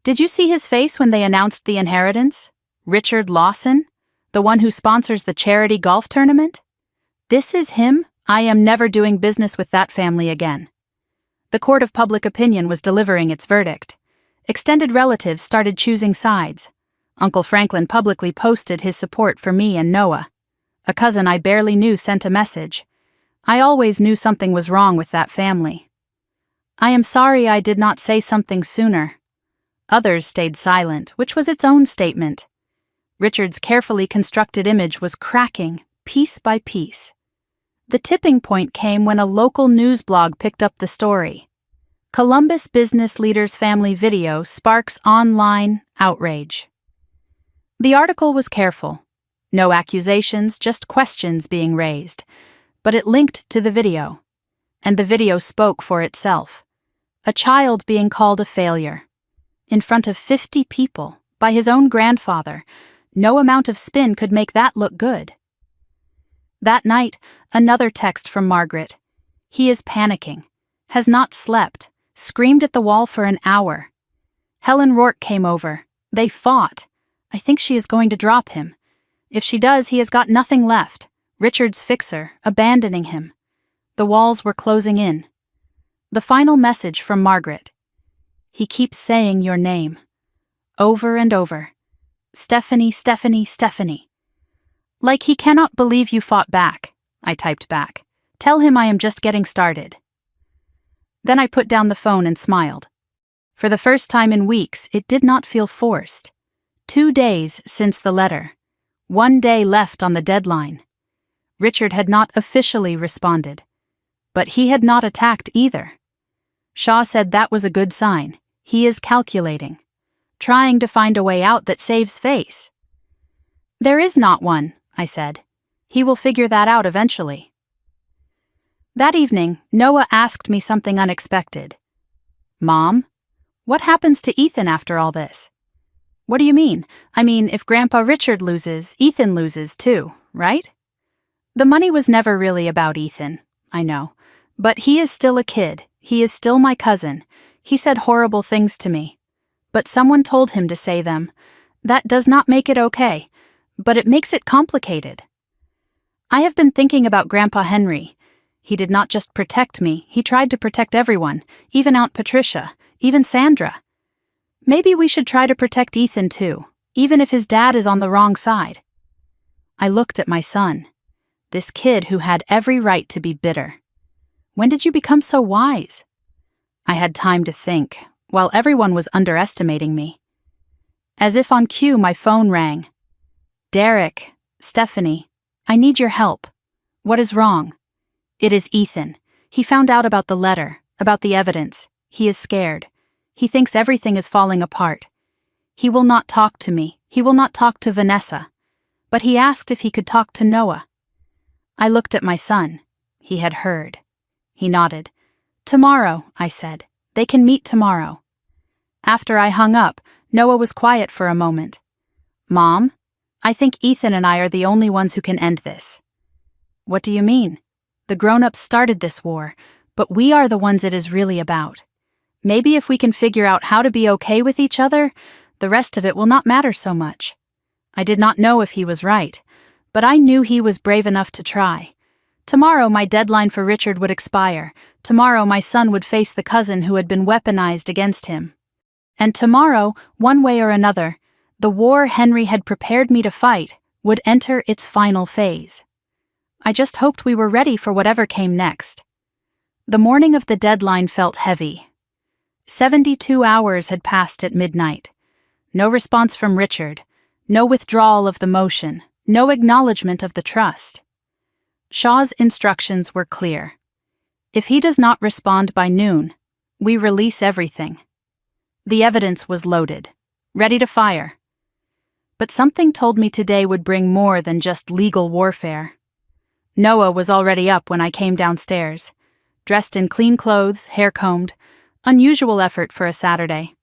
Did you see his face when they announced the inheritance? Richard Lawson? The one who sponsors the charity golf tournament? This is him? I am never doing business with that family again. The court of public opinion was delivering its verdict. Extended relatives started choosing sides. Uncle Franklin publicly posted his support for me and Noah. A cousin I barely knew sent a message. I always knew something was wrong with that family. I am sorry I did not say something sooner. Others stayed silent, which was its own statement. Richard's carefully constructed image was cracking, piece by piece. The tipping point came when a local news blog picked up the story. Columbus business leader's family video sparks online outrage. The article was careful. No accusations, just questions being raised. But it linked to the video. And the video spoke for itself. A child being called a failure. In front of 50 people, by his own grandfather. No amount of spin could make that look good. That night, another text from Margaret. He is panicking. Has not slept. Screamed at the wall for an hour. Helen Rourke came over. They fought. I think she is going to drop him. If she does, he has got nothing left. Richard's fixer, abandoning him. The walls were closing in. The final message from Margaret. He keeps saying your name. Over and over. Stephanie, Stephanie, Stephanie. Like he cannot believe you fought back, I typed back. Tell him I am just getting started. Then I put down the phone and smiled. For the first time in weeks, it did not feel forced. 2 days since the letter. 1 day left on the deadline. Richard had not officially responded. But he had not attacked either. Shaw said that was a good sign. He is calculating. Trying to find a way out that saves face. There is not one, I said. He will figure that out eventually. That evening, Noah asked me something unexpected. Mom, what happens to Ethan after all this? What do you mean? I mean, if Grandpa Richard loses, Ethan loses too, right? The money was never really about Ethan, I know. But he is still a kid. He is still my cousin. He said horrible things to me. But someone told him to say them. That does not make it okay, but it makes it complicated. I have been thinking about Grandpa Henry. He did not just protect me, he tried to protect everyone, even Aunt Patricia, even Sandra. Maybe we should try to protect Ethan too, even if his dad is on the wrong side. I looked at my son, this kid who had every right to be bitter. When did you become so wise? I had time to think, while everyone was underestimating me. As if on cue, my phone rang. Derek, Stephanie, I need your help. What is wrong? It is Ethan. He found out about the letter, about the evidence. He is scared. He thinks everything is falling apart. He will not talk to me. He will not talk to Vanessa. But he asked if he could talk to Noah. I looked at my son. He had heard. He nodded. Tomorrow, I said. They can meet tomorrow. After I hung up, Noah was quiet for a moment. Mom, I think Ethan and I are the only ones who can end this. What do you mean? The grown-ups started this war, but we are the ones it is really about. Maybe if we can figure out how to be okay with each other, the rest of it will not matter so much. I did not know if he was right, but I knew he was brave enough to try. Tomorrow my deadline for Richard would expire. Tomorrow my son would face the cousin who had been weaponized against him. And tomorrow, one way or another, the war Henry had prepared me to fight would enter its final phase. I just hoped we were ready for whatever came next. The morning of the deadline felt heavy. 72 hours had passed at midnight. No response from Richard, no withdrawal of the motion, no acknowledgement of the trust. Shaw's instructions were clear. If he does not respond by noon, we release everything. The evidence was loaded, ready to fire. But something told me today would bring more than just legal warfare. Noah was already up when I came downstairs, dressed in clean clothes, hair combed, unusual effort for a Saturday.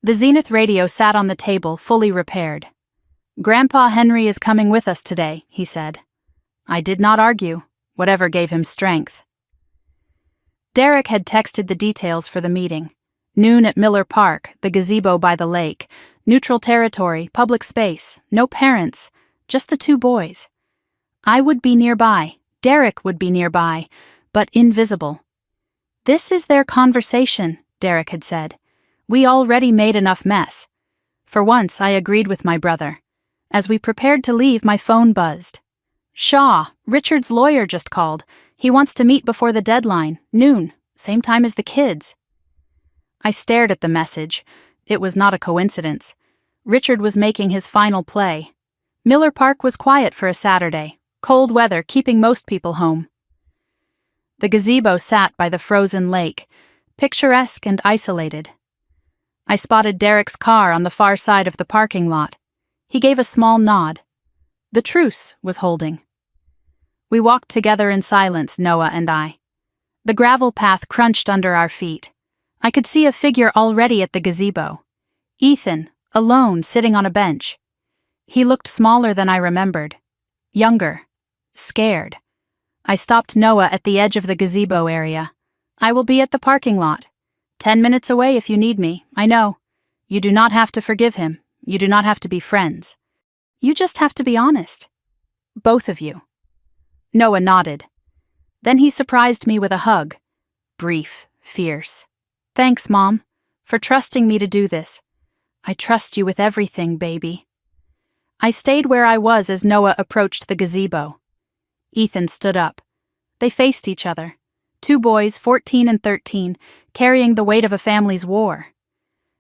The Zenith radio sat on the table, fully repaired. Grandpa Henry is coming with us today, he said. I did not argue, whatever gave him strength. Derek had texted the details for the meeting. Noon at Miller Park, the gazebo by the lake, neutral territory, public space, no parents, just the two boys. I would be nearby, Derek would be nearby, but invisible. This is their conversation, Derek had said. We already made enough mess. For once, I agreed with my brother. As we prepared to leave, my phone buzzed. Shaw, Richard's lawyer, just called. He wants to meet before the deadline, noon, same time as the kids. I stared at the message. It was not a coincidence. Richard was making his final play. Miller Park was quiet for a Saturday, cold weather keeping most people home. The gazebo sat by the frozen lake, picturesque and isolated. I spotted Derek's car on the far side of the parking lot. He gave a small nod. The truce was holding. We walked together in silence, Noah and I. The gravel path crunched under our feet. I could see a figure already at the gazebo. Ethan, alone, sitting on a bench. He looked smaller than I remembered. Younger. Scared. I stopped Noah at the edge of the gazebo area. I will be at the parking lot. 10 minutes away if you need me, I know. You do not have to forgive him. You do not have to be friends. You just have to be honest. Both of you. Noah nodded. Then he surprised me with a hug. Brief, fierce. Thanks, Mom, for trusting me to do this. I trust you with everything, baby. I stayed where I was as Noah approached the gazebo. Ethan stood up. They faced each other. 2 boys, 14 and 13, carrying the weight of a family's war.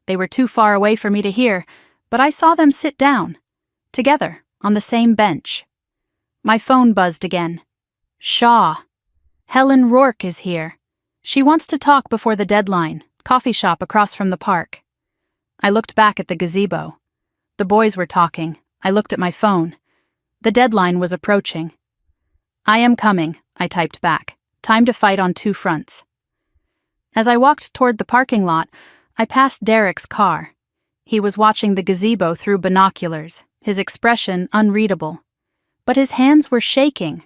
They were too far away for me to hear, but I saw them sit down, together, on the same bench. My phone buzzed again. Shaw. Helen Rourke is here. She wants to talk before the deadline, coffee shop across from the park. I looked back at the gazebo. The boys were talking. I looked at my phone. The deadline was approaching. I am coming, I typed back. Time to fight on 2 fronts. As I walked toward the parking lot, I passed Derek's car. He was watching the gazebo through binoculars, his expression unreadable. But his hands were shaking.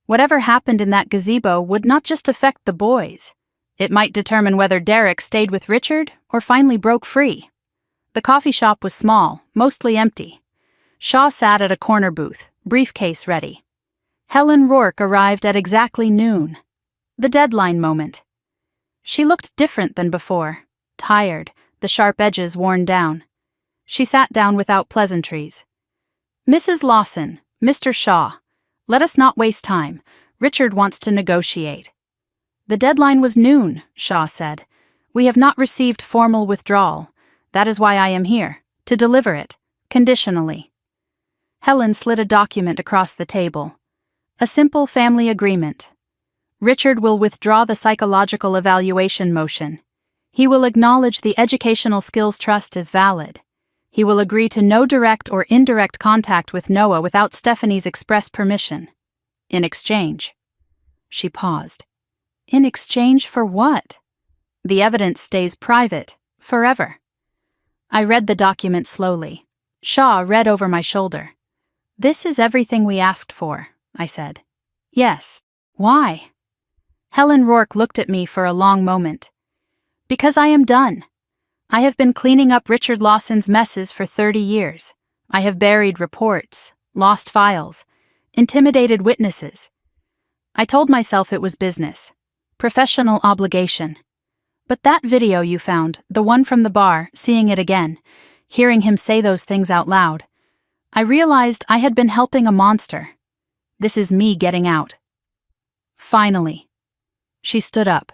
Whatever happened in that gazebo would not just affect the boys. It might determine whether Derek stayed with Richard or finally broke free. The coffee shop was small, mostly empty. Shaw sat at a corner booth, briefcase ready. Helen Rourke arrived at exactly noon. The deadline moment. She looked different than before, tired, the sharp edges worn down. She sat down without pleasantries. Mrs. Lawson, Mr. Shaw, let us not waste time. Richard wants to negotiate. The deadline was noon, Shaw said. We have not received formal withdrawal. That is why I am here, to deliver it, conditionally. Helen slid a document across the table. A simple family agreement. Richard will withdraw the psychological evaluation motion. He will acknowledge the Educational Skills Trust is valid. He will agree to no direct or indirect contact with Noah without Stephanie's express permission. In exchange. She paused. In exchange for what? The evidence stays private, forever. I read the document slowly. Shaw read over my shoulder. This is everything we asked for, I said. Yes. Why? Helen Rourke looked at me for a long moment. Because I am done. I have been cleaning up Richard Lawson's messes for 30 years. I have buried reports, lost files, intimidated witnesses. I told myself it was business, professional obligation. But that video you found, the one from the bar, seeing it again, hearing him say those things out loud, I realized I had been helping a monster. This is me getting out. Finally. She stood up.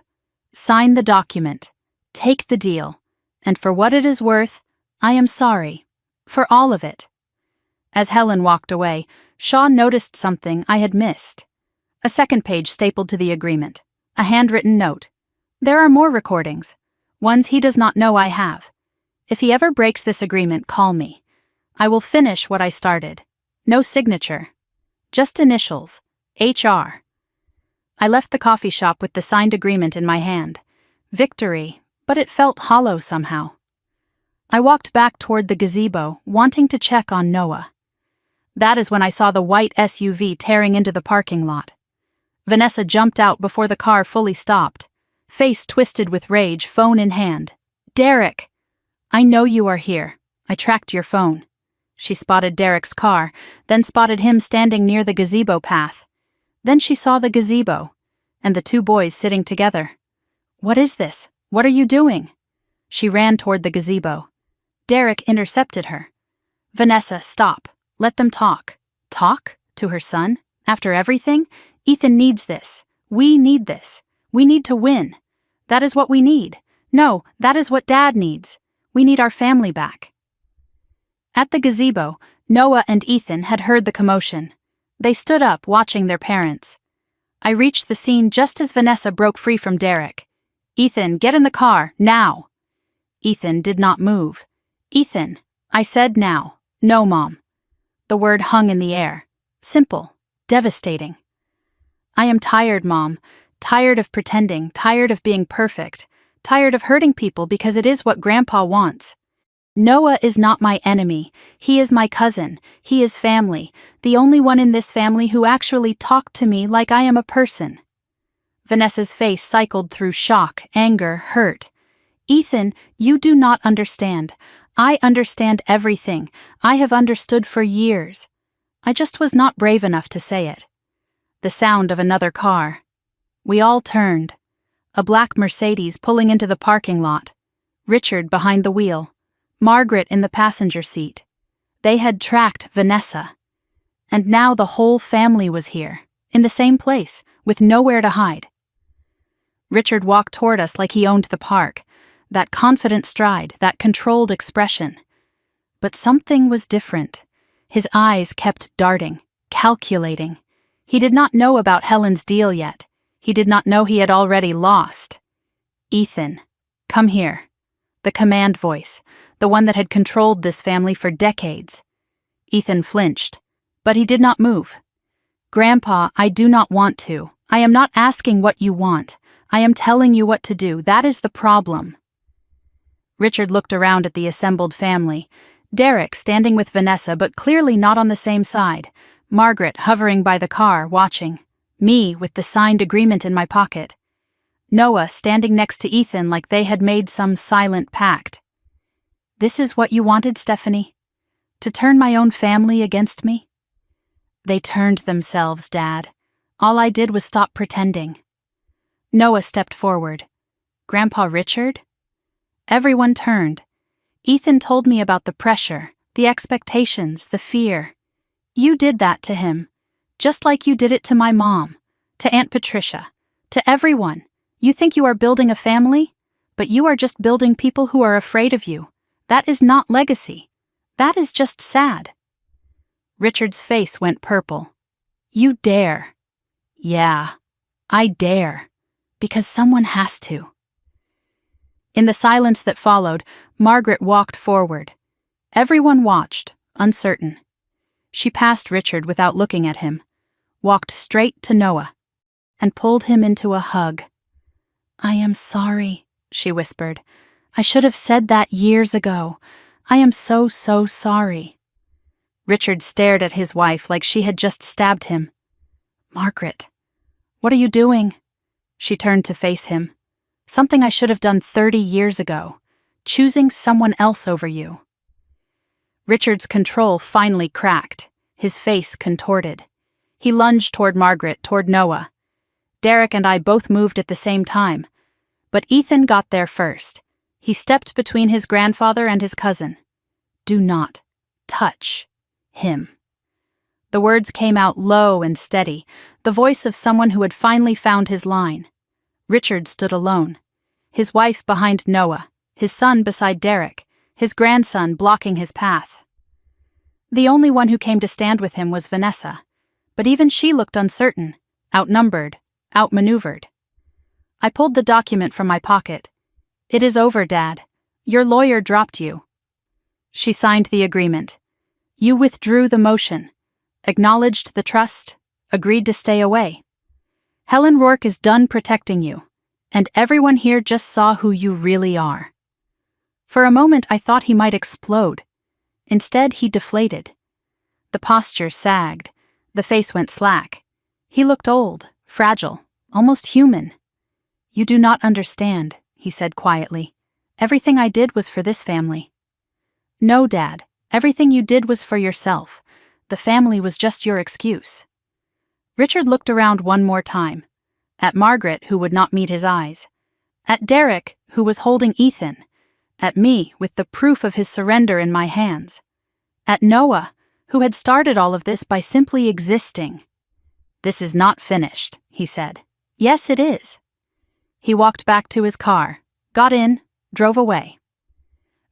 Sign the document. Take the deal. And for what it is worth, I am sorry. For all of it. As Helen walked away, Shaw noticed something I had missed. A second page stapled to the agreement. A handwritten note. There are more recordings. Ones he does not know I have. If he ever breaks this agreement, call me. I will finish what I started. No signature. Just initials. HR. I left the coffee shop with the signed agreement in my hand. Victory, but it felt hollow somehow. I walked back toward the gazebo, wanting to check on Noah. That is when I saw the white SUV tearing into the parking lot. Vanessa jumped out before the car fully stopped, face twisted with rage, phone in hand. Derek! I know you are here. I tracked your phone. She spotted Derek's car, then spotted him standing near the gazebo path. Then she saw the gazebo, and the 2 boys sitting together. What is this? What are you doing? She ran toward the gazebo. Derek intercepted her. Vanessa, stop. Let them talk. Talk? To her son? After everything? Ethan needs this. We need this. We need to win. That is what we need. No, that is what Dad needs. We need our family back. At the gazebo, Noah and Ethan had heard the commotion. They stood up, watching their parents. I reached the scene just as Vanessa broke free from Derek. Ethan, get in the car, now. Ethan did not move. Ethan, I said now. No, Mom. The word hung in the air. Simple. Devastating. I am tired, Mom. Tired of pretending, tired of being perfect, tired of hurting people because it is what Grandpa wants. Noah is not my enemy. He is my cousin. He is family, the only one in this family who actually talked to me like I am a person. Vanessa's face cycled through shock, anger, hurt. Ethan, you do not understand. I understand everything. I have understood for years. I just was not brave enough to say it. The sound of another car. We all turned. A black Mercedes pulling into the parking lot. Richard behind the wheel. Margaret in the passenger seat. They had tracked Vanessa. And now the whole family was here, in the same place, with nowhere to hide. Richard walked toward us like he owned the park, that confident stride, that controlled expression. But something was different. His eyes kept darting, calculating. He did not know about Helen's deal yet. He did not know he had already lost. Ethan, come here. The command voice, the one that had controlled this family for decades. Ethan flinched, but he did not move. Grandpa, I do not want to. I am not asking what you want. I am telling you what to do. That is the problem. Richard looked around at the assembled family. Derek standing with Vanessa, but clearly not on the same side. Margaret hovering by the car, watching. Me with the signed agreement in my pocket. Noah standing next to Ethan like they had made some silent pact. This is what you wanted, Stephanie? To turn my own family against me? They turned themselves, Dad. All I did was stop pretending. Noah stepped forward. Grandpa Richard? Everyone turned. Ethan told me about the pressure, the expectations, the fear. You did that to him, just like you did it to my mom, to Aunt Patricia, to everyone. You think you are building a family, but you are just building people who are afraid of you. That is not legacy. That is just sad. Richard's face went purple. You dare. Yeah, I dare. Because someone has to. In the silence that followed, Margaret walked forward. Everyone watched, uncertain. She passed Richard without looking at him, walked straight to Noah, and pulled him into a hug. I am sorry, she whispered. I should have said that years ago. I am so sorry. Richard stared at his wife like she had just stabbed him. Margaret, what are you doing? She turned to face him. Something I should have done 30 years ago. Choosing someone else over you. Richard's control finally cracked, his face contorted. He lunged toward Margaret, toward Noah. Derek and I both moved at the same time. But Ethan got there first. He stepped between his grandfather and his cousin. Do not touch him. The words came out low and steady, the voice of someone who had finally found his line. Richard stood alone, his wife behind Noah, his son beside Derek, his grandson blocking his path. The only one who came to stand with him was Vanessa, but even she looked uncertain, outnumbered, outmaneuvered. I pulled the document from my pocket. It is over, Dad. Your lawyer dropped you. She signed the agreement. You withdrew the motion, acknowledged the trust, agreed to stay away. Helen Rourke is done protecting you, and everyone here just saw who you really are. For a moment I thought he might explode. Instead, he deflated. The posture sagged, the face went slack. He looked old, fragile, almost human. You do not understand, he said quietly. Everything I did was for this family. No, Dad, everything you did was for yourself. The family was just your excuse. Richard looked around one more time. At Margaret, who would not meet his eyes. At Derek, who was holding Ethan. At me, with the proof of his surrender in my hands. At Noah, who had started all of this by simply existing. This is not finished, he said. Yes, it is. He walked back to his car, got in, drove away.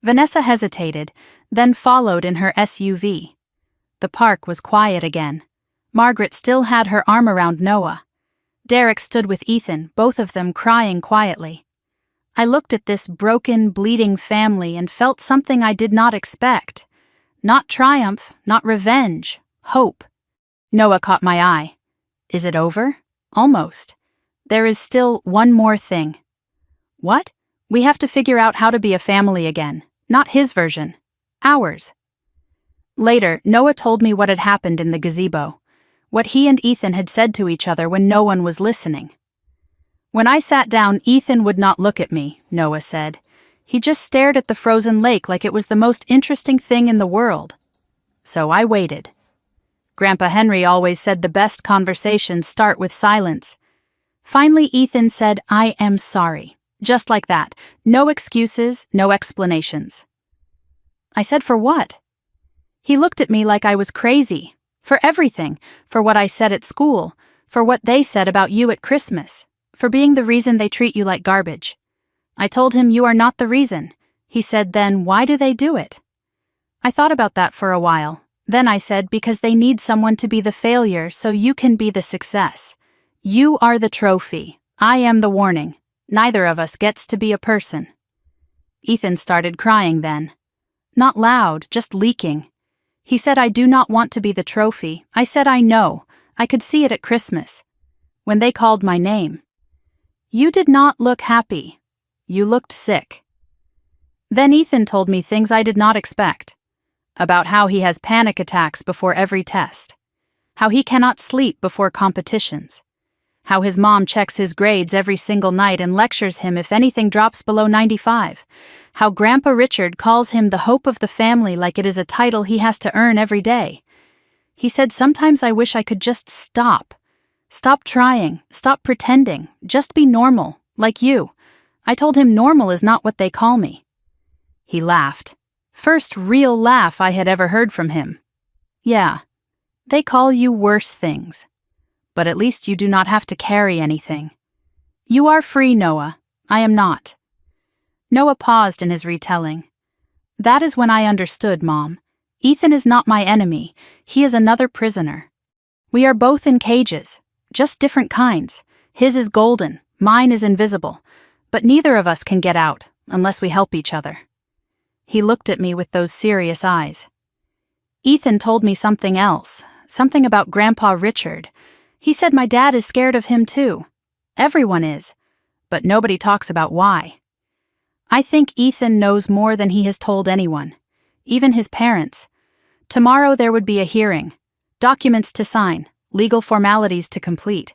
Vanessa hesitated, then followed in her SUV. The park was quiet again. Margaret still had her arm around Noah. Derek stood with Ethan, both of them crying quietly. I looked at this broken, bleeding family and felt something I did not expect. Not triumph, not revenge, hope. Noah caught my eye. Is it over? Almost. There is still one more thing. What? We have to figure out how to be a family again. Not his version. Ours. Later, Noah told me what had happened in the gazebo. What he and Ethan had said to each other when no one was listening. When I sat down, Ethan would not look at me, Noah said. He just stared at the frozen lake like it was the most interesting thing in the world. So I waited. Grandpa Henry always said the best conversations start with silence. Finally, Ethan said, "I am sorry." Just like that. No excuses, no explanations. I said, "For what?" He looked at me like I was crazy. For everything. For what I said at school. For what they said about you at Christmas. For being the reason they treat you like garbage. I told him, "You are not the reason." He said, "Then why do they do it?" I thought about that for a while. Then I said, "Because they need someone to be the failure so you can be the success. You are the trophy. I am the warning. Neither of us gets to be a person." Ethan started crying then. Not loud, just leaking. He said, "I do not want to be the trophy." I said, "I know. I could see it at Christmas. When they called my name. You did not look happy. You looked sick." Then Ethan told me things I did not expect. About how he has panic attacks before every test. How he cannot sleep before competitions. How his mom checks his grades every single night and lectures him if anything drops below 95. How Grandpa Richard calls him the hope of the family like it is a title he has to earn every day. He said, "Sometimes I wish I could just stop. Stop trying, stop pretending, just be normal, like you." I told him normal is not what they call me. He laughed. First real laugh I had ever heard from him. "Yeah, they call you worse things. But at least you do not have to carry anything. You are free, Noah. I am not." Noah paused in his retelling. "That is when I understood, Mom. Ethan is not my enemy. He is another prisoner. We are both in cages, just different kinds. His is golden, mine is invisible. But neither of us can get out unless we help each other." He looked at me with those serious eyes. "Ethan told me something else, something about Grandpa Richard. He said my dad is scared of him too. Everyone is. But nobody talks about why. I think Ethan knows more than he has told anyone, even his parents. Tomorrow there would be a hearing, documents to sign, legal formalities to complete.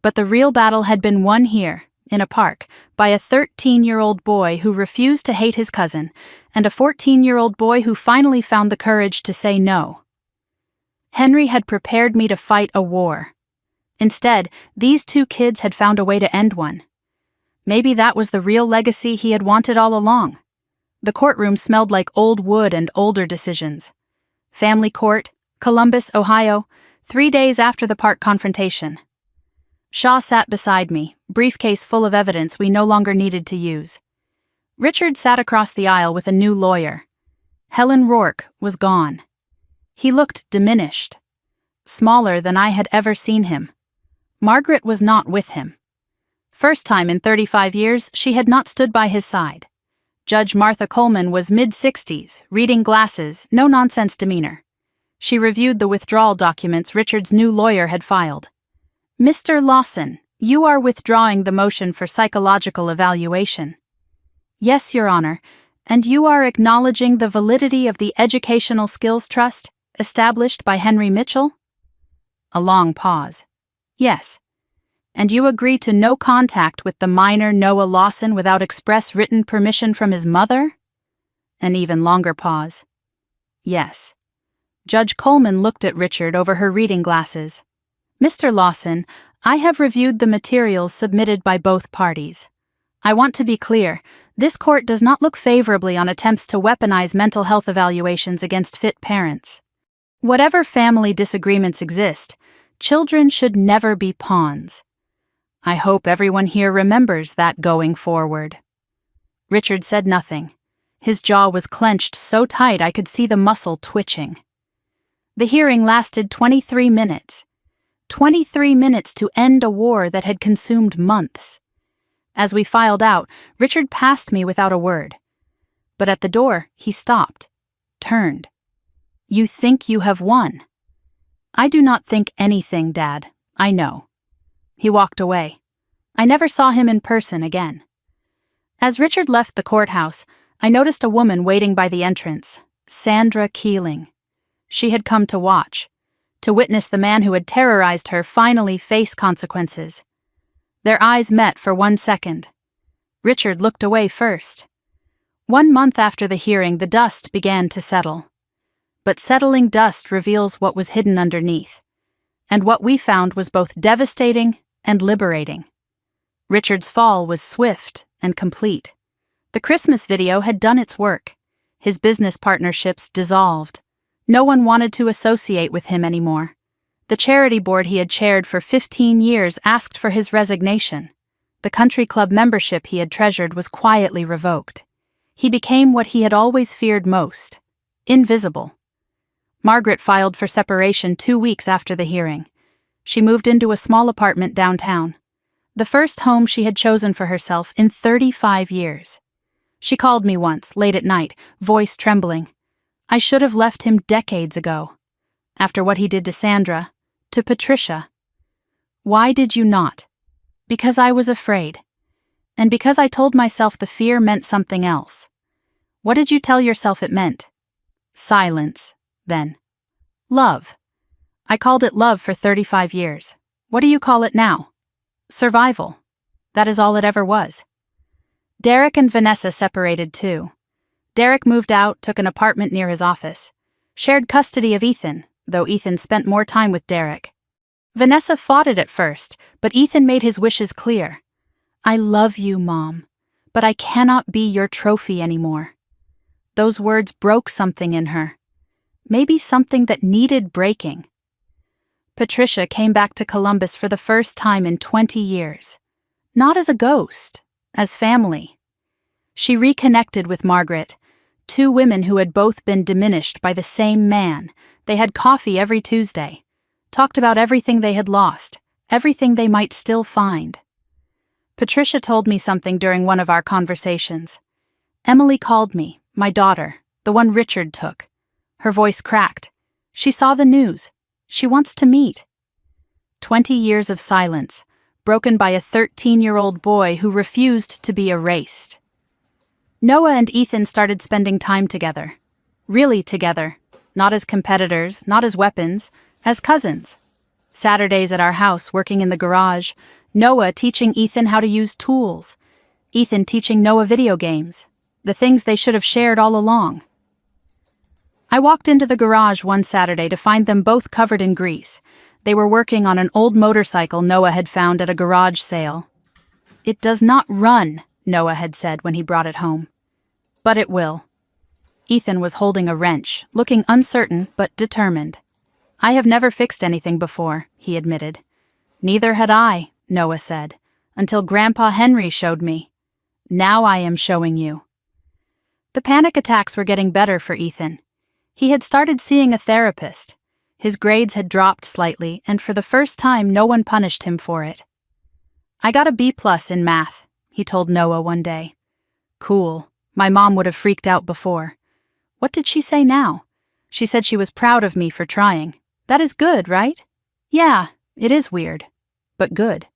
But the real battle had been won here, in a park, by a 13-year-old boy who refused to hate his cousin, and a 14-year-old boy who finally found the courage to say no. Henry had prepared me to fight a war. Instead, these two kids had found a way to end one. Maybe that was the real legacy he had wanted all along. The courtroom smelled like old wood and older decisions. Family Court, Columbus, Ohio, 3 days after the park confrontation. Shaw sat beside me, briefcase full of evidence we no longer needed to use. Richard sat across the aisle with a new lawyer. Helen Rourke was gone. He looked diminished, smaller than I had ever seen him. Margaret was not with him. First time in 35 years, she had not stood by his side. Judge Martha Coleman was mid-60s, reading glasses, no-nonsense demeanor. She reviewed the withdrawal documents Richard's new lawyer had filed. "Mr. Lawson, you are withdrawing the motion for psychological evaluation." "Yes, Your Honor, and you are acknowledging the validity of the Educational Skills Trust established by Henry Mitchell?" A long pause. "Yes. And you agree to no contact with the minor Noah Lawson without express written permission from his mother?" An even longer pause. "Yes." Judge Coleman looked at Richard over her reading glasses. "Mr. Lawson, I have reviewed the materials submitted by both parties. I want to be clear, this court does not look favorably on attempts to weaponize mental health evaluations against fit parents. Whatever family disagreements exist, children should never be pawns. I hope everyone here remembers that going forward." Richard said nothing. His jaw was clenched so tight I could see the muscle twitching. The hearing lasted 23 minutes. 23 minutes to end a war that had consumed months. As we filed out, Richard passed me without a word. But at the door, he stopped, turned. "You think you have won?" "I do not think anything, Dad. I know." He walked away. I never saw him in person again. As Richard left the courthouse, I noticed a woman waiting by the entrance, Sandra Keeling. She had come to watch, to witness the man who had terrorized her finally face consequences. Their eyes met for 1 second. Richard looked away first. 1 month after the hearing, the dust began to settle. But settling dust reveals what was hidden underneath. And what we found was both devastating and liberating. Richard's fall was swift and complete. The Christmas video had done its work. His business partnerships dissolved. No one wanted to associate with him anymore. The charity board he had chaired for 15 years asked for his resignation. The country club membership he had treasured was quietly revoked. He became what he had always feared most: invisible. Margaret filed for separation 2 weeks after the hearing. She moved into a small apartment downtown, the first home she had chosen for herself in 35 years. She called me once, late at night, voice trembling. I should have left him decades ago. After what he did to Sandra, to Patricia. Why did you not? Because I was afraid. And because I told myself the fear meant something else. What did you tell yourself it meant? Silence, then. Love. I called it love for 35 years. What do you call it now? Survival. That is all it ever was. Derek and Vanessa separated too. Derek moved out, took an apartment near his office. Shared custody of Ethan, though Ethan spent more time with Derek. Vanessa fought it at first, but Ethan made his wishes clear. I love you, Mom, but I cannot be your trophy anymore. Those words broke something in her. Maybe something that needed breaking. Patricia came back to Columbus for the first time in 20 years. Not as a ghost, as family. She reconnected with Margaret, 2 women who had both been diminished by the same man. They had coffee every Tuesday, talked about everything they had lost, everything they might still find. Patricia told me something during one of our conversations. Emily called me, my daughter, the one Richard took. Her voice cracked. She saw the news. She wants to meet. 20 years of silence, broken by a 13-year-old boy who refused to be erased. Noah and Ethan started spending time together. Really together. Not as competitors, not as weapons, as cousins. Saturdays at our house, working in the garage, Noah teaching Ethan how to use tools. Ethan teaching Noah video games, the things they should have shared all along. I walked into the garage one Saturday to find them both covered in grease. They were working on an old motorcycle Noah had found at a garage sale. It does not run, Noah had said when he brought it home. But it will. Ethan was holding a wrench, looking uncertain but determined. I have never fixed anything before, he admitted. Neither had I, Noah said, until Grandpa Henry showed me. Now I am showing you. The panic attacks were getting better for Ethan. He had started seeing a therapist. His grades had dropped slightly, and for the first time no one punished him for it. I got a B+ in math, he told Noah one day. Cool. My mom would have freaked out before. What did she say now? She said she was proud of me for trying. That is good, right? Yeah, it is weird, but good.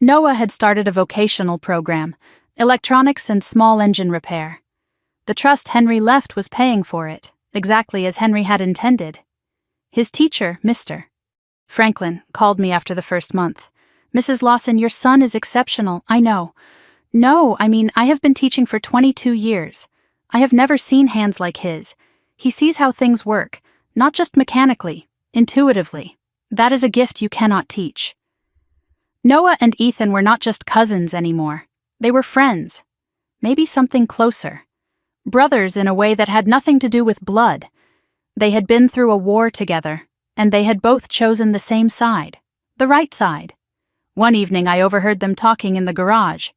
Noah had started a vocational program, electronics and small engine repair. The trust Henry left was paying for it, exactly as Henry had intended. His teacher, Mr. Franklin, called me after the first month. Mrs. Lawson, your son is exceptional, I know. No, I have been teaching for 22 years. I have never seen hands like his. He sees how things work, not just mechanically, intuitively. That is a gift you cannot teach. Noah and Ethan were not just cousins anymore. They were friends. Maybe something closer. Brothers in a way that had nothing to do with blood. They had been through a war together, and they had both chosen the same side, the right side. One evening I overheard them talking in the garage.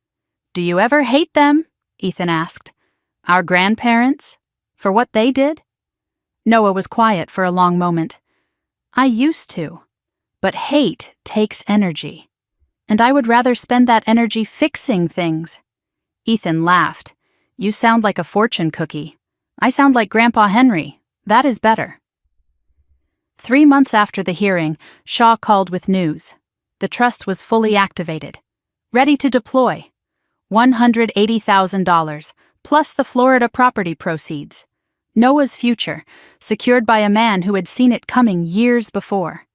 Do you ever hate them? Ethan asked. Our grandparents? For what they did? Noah was quiet for a long moment. I used to. But hate takes energy. And I would rather spend that energy fixing things. Ethan laughed. You sound like a fortune cookie. I sound like Grandpa Henry. That is better. 3 months after the hearing, Shaw called with news. The trust was fully activated. ready to deploy. $180,000, plus the Florida property proceeds. Noah's future, secured by a man who had seen it coming years before.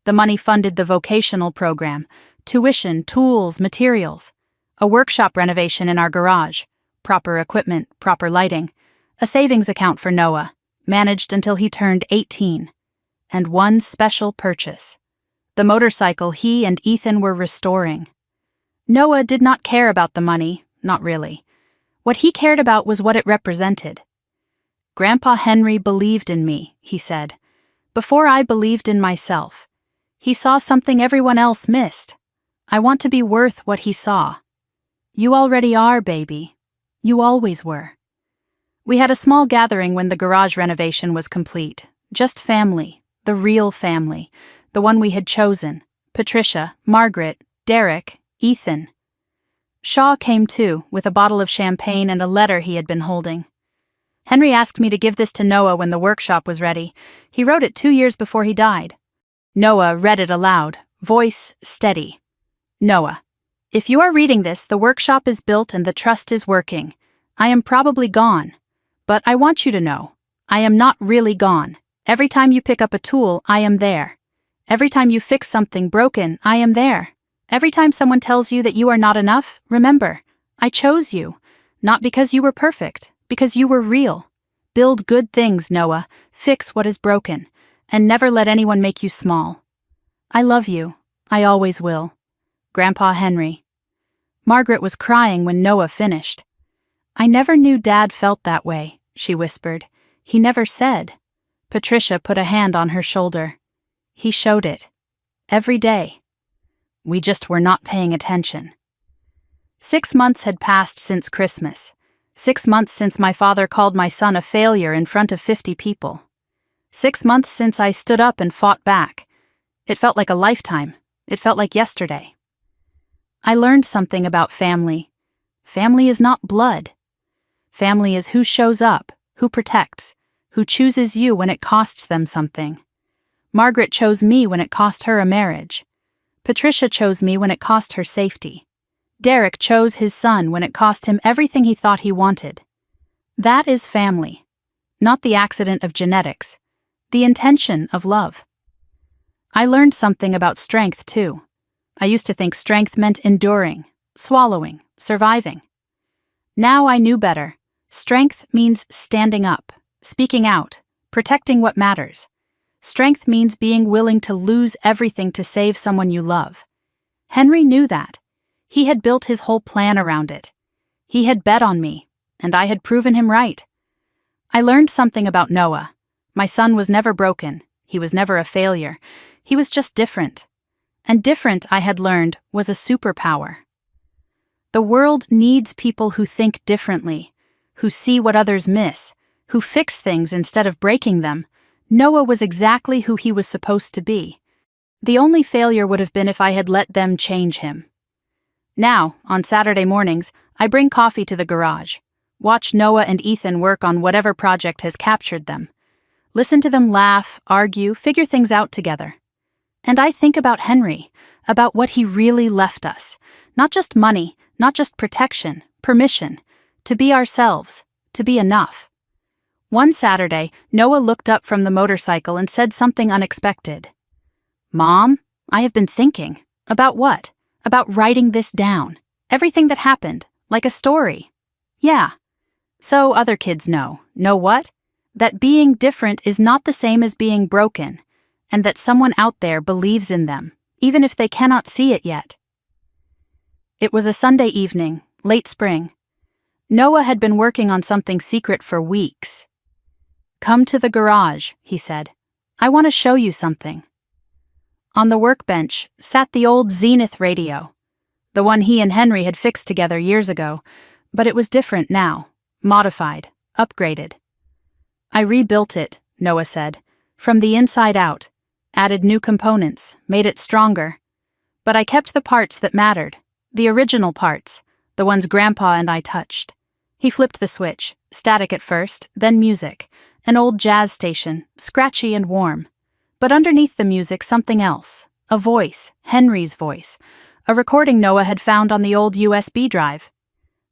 The money funded the vocational program, tuition, tools, materials, a workshop renovation in our garage, proper equipment, proper lighting, a savings account for Noah, managed until he turned 18, and one special purchase: the motorcycle he and Ethan were restoring. Noah did not care about the money, not really. What he cared about was what it represented. "Grandpa Henry believed in me," he said, "before I believed in myself. He saw something everyone else missed. I want to be worth what he saw." "You already are, baby. You always were." We had a small gathering when the garage renovation was complete. Just family, the real family, the one we had chosen: Patricia, Margaret, Derek, Ethan. Shaw came too, with a bottle of champagne and a letter he had been holding. "Henry asked me to give this to Noah when the workshop was ready. He wrote it 2 years before he died." Noah read it aloud, voice steady. "Noah, if you are reading this, the workshop is built and the trust is working. I am probably gone. But I want you to know, I am not really gone. Every time you pick up a tool, I am there. Every time you fix something broken, I am there. Every time someone tells you that you are not enough, remember, I chose you. Not because you were perfect, because you were real. Build good things, Noah. Fix what is broken. And never let anyone make you small. I love you. I always will. Grandpa Henry." Margaret was crying when Noah finished. "I never knew Dad felt that way," she whispered. "He never said." Patricia put a hand on her shoulder. "He showed it. Every day. We just were not paying attention." 6 months had passed since Christmas. 6 months since my father called my son a failure in front of 50 people. 6 months since I stood up and fought back. It felt like a lifetime. It felt like yesterday. I learned something about family. Family is not blood. Family is who shows up, who protects, who chooses you when it costs them something. Margaret chose me when it cost her a marriage. Patricia chose me when it cost her safety. Derek chose his son when it cost him everything he thought he wanted. That is family. Not the accident of genetics. The intention of love. I learned something about strength, too. I used to think strength meant enduring, swallowing, surviving. Now I knew better. Strength means standing up, speaking out, protecting what matters. Strength means being willing to lose everything to save someone you love. Henry knew that. He had built his whole plan around it. He had bet on me, and I had proven him right. I learned something about Noah. My son was never broken. He was never a failure. He was just different. And different, I had learned, was a superpower. The world needs people who think differently, who see what others miss, who fix things instead of breaking them. Noah was exactly who he was supposed to be. The only failure would have been if I had let them change him. Now, on Saturday mornings, I bring coffee to the garage, watch Noah and Ethan work on whatever project has captured them. Listen to them laugh, argue, figure things out together. And I think about Henry, about what he really left us. Not just money, not just protection, permission, to be ourselves, to be enough. One Saturday, Noah looked up from the motorcycle and said something unexpected. "Mom, I have been thinking." "About what?" "About writing this down. Everything that happened, like a story." "Yeah." "So other kids know." "Know what?" "That being different is not the same as being broken, and that someone out there believes in them, even if they cannot see it yet." It was a Sunday evening, late spring. Noah had been working on something secret for weeks. "Come to the garage," he said. "I want to show you something." On the workbench sat the old Zenith radio, the one he and Henry had fixed together years ago, but it was different now, modified, upgraded. "I rebuilt it," Noah said, "from the inside out, added new components, made it stronger. But I kept the parts that mattered, the original parts, the ones Grandpa and I touched." He flipped the switch, static at first, then music, an old jazz station, scratchy and warm. But underneath the music, something else, a voice, Henry's voice, a recording Noah had found on the old USB drive.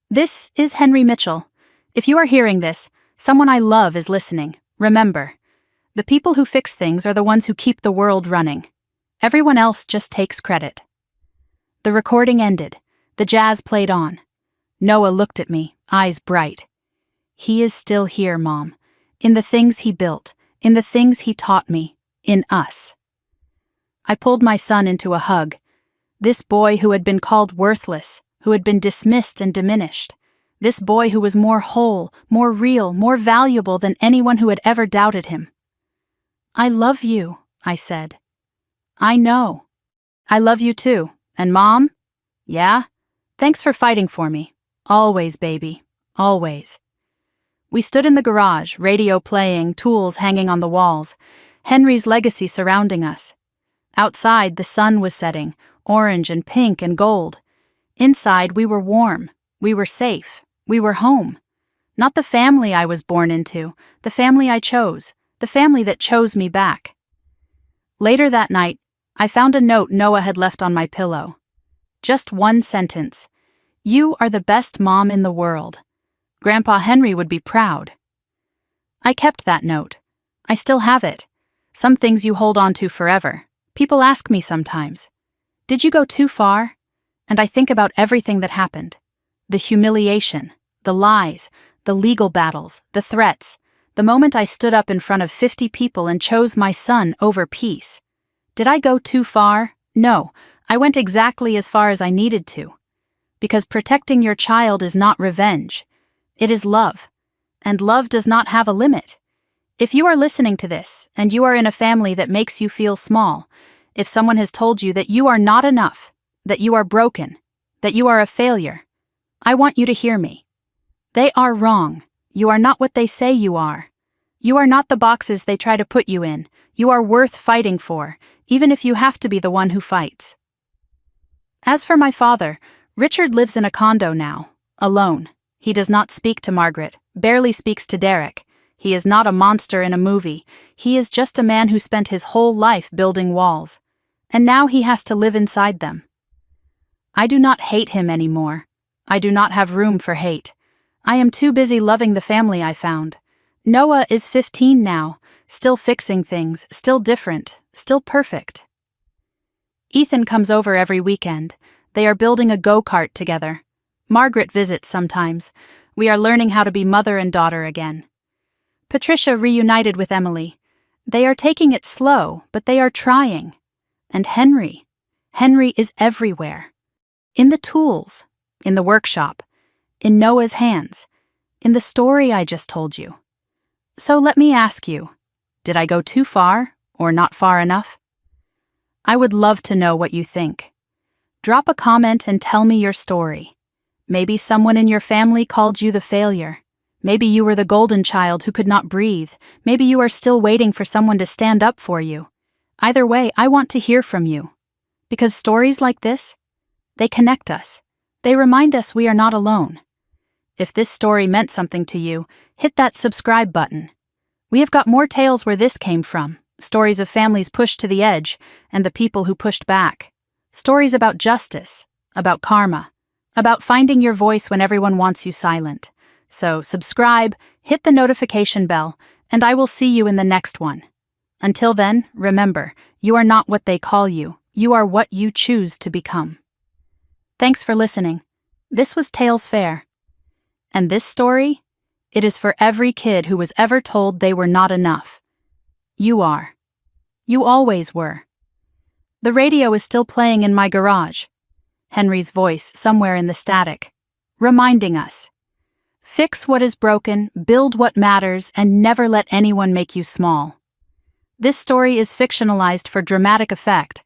"This is Henry Mitchell. If you are hearing this, someone I love is listening. Remember, the people who fix things are the ones who keep the world running. Everyone else just takes credit." The recording ended. The jazz played on. Noah looked at me, eyes bright. "He is still here, Mom. In the things he built, in the things he taught me, in us." I pulled my son into a hug. This boy who had been called worthless, who had been dismissed and diminished. This boy who was more whole, more real, more valuable than anyone who had ever doubted him. "I love you," I said. "I know. I love you too. And Mom? Yeah? Thanks for fighting for me. Always, baby. Always." We stood in the garage, radio playing, tools hanging on the walls, Henry's legacy surrounding us. Outside, the sun was setting, orange and pink and gold. Inside, we were warm. We were safe. We were home. Not the family I was born into, the family I chose, the family that chose me back. Later that night, I found a note Noah had left on my pillow. Just one sentence. "You are the best mom in the world. Grandpa Henry would be proud." I kept that note. I still have it. Some things you hold on to forever. People ask me sometimes, "Did you go too far?" And I think about everything that happened. The humiliation, the lies, the legal battles, the threats, the moment I stood up in front of 50 people and chose my son over peace. Did I go too far? No, I went exactly as far as I needed to. Because protecting your child is not revenge. It is love. And love does not have a limit. If you are listening to this, and you are in a family that makes you feel small, if someone has told you that you are not enough, that you are broken, that you are a failure, I want you to hear me. They are wrong. You are not what they say you are. You are not the boxes they try to put you in. You are worth fighting for, even if you have to be the one who fights. As for my father, Richard lives in a condo now, alone. He does not speak to Margaret, barely speaks to Derek. He is not a monster in a movie. He is just a man who spent his whole life building walls. And now he has to live inside them. I do not hate him anymore. I do not have room for hate. I am too busy loving the family I found. Noah is 15 now, still fixing things, still different, still perfect. Ethan comes over every weekend. They are building a go-kart together. Margaret visits sometimes. We are learning how to be mother and daughter again. Patricia reunited with Emily. They are taking it slow, but they are trying. And Henry is everywhere. In the tools, in the workshop, in Noah's hands, in the story I just told you. So let me ask you, did I go too far or not far enough? I would love to know what you think. Drop a comment and tell me your story. Maybe someone in your family called you the failure. Maybe you were the golden child who could not breathe. Maybe you are still waiting for someone to stand up for you. Either way, I want to hear from you. Because stories like this, they connect us. They remind us we are not alone. If this story meant something to you, hit that subscribe button. We have got more tales where this came from, stories of families pushed to the edge and the people who pushed back. Stories about justice, about karma, about finding your voice when everyone wants you silent. So subscribe, hit the notification bell, and I will see you in the next one. Until then, remember, you are not what they call you. You are what you choose to become. Thanks for listening. This was Tales Fair. And this story, it is for every kid who was ever told they were not enough. You are. You always were. The radio is still playing in my garage. Henry's voice somewhere in the static, reminding us. Fix what is broken, build what matters, and never let anyone make you small. This story is fictionalized for dramatic effect,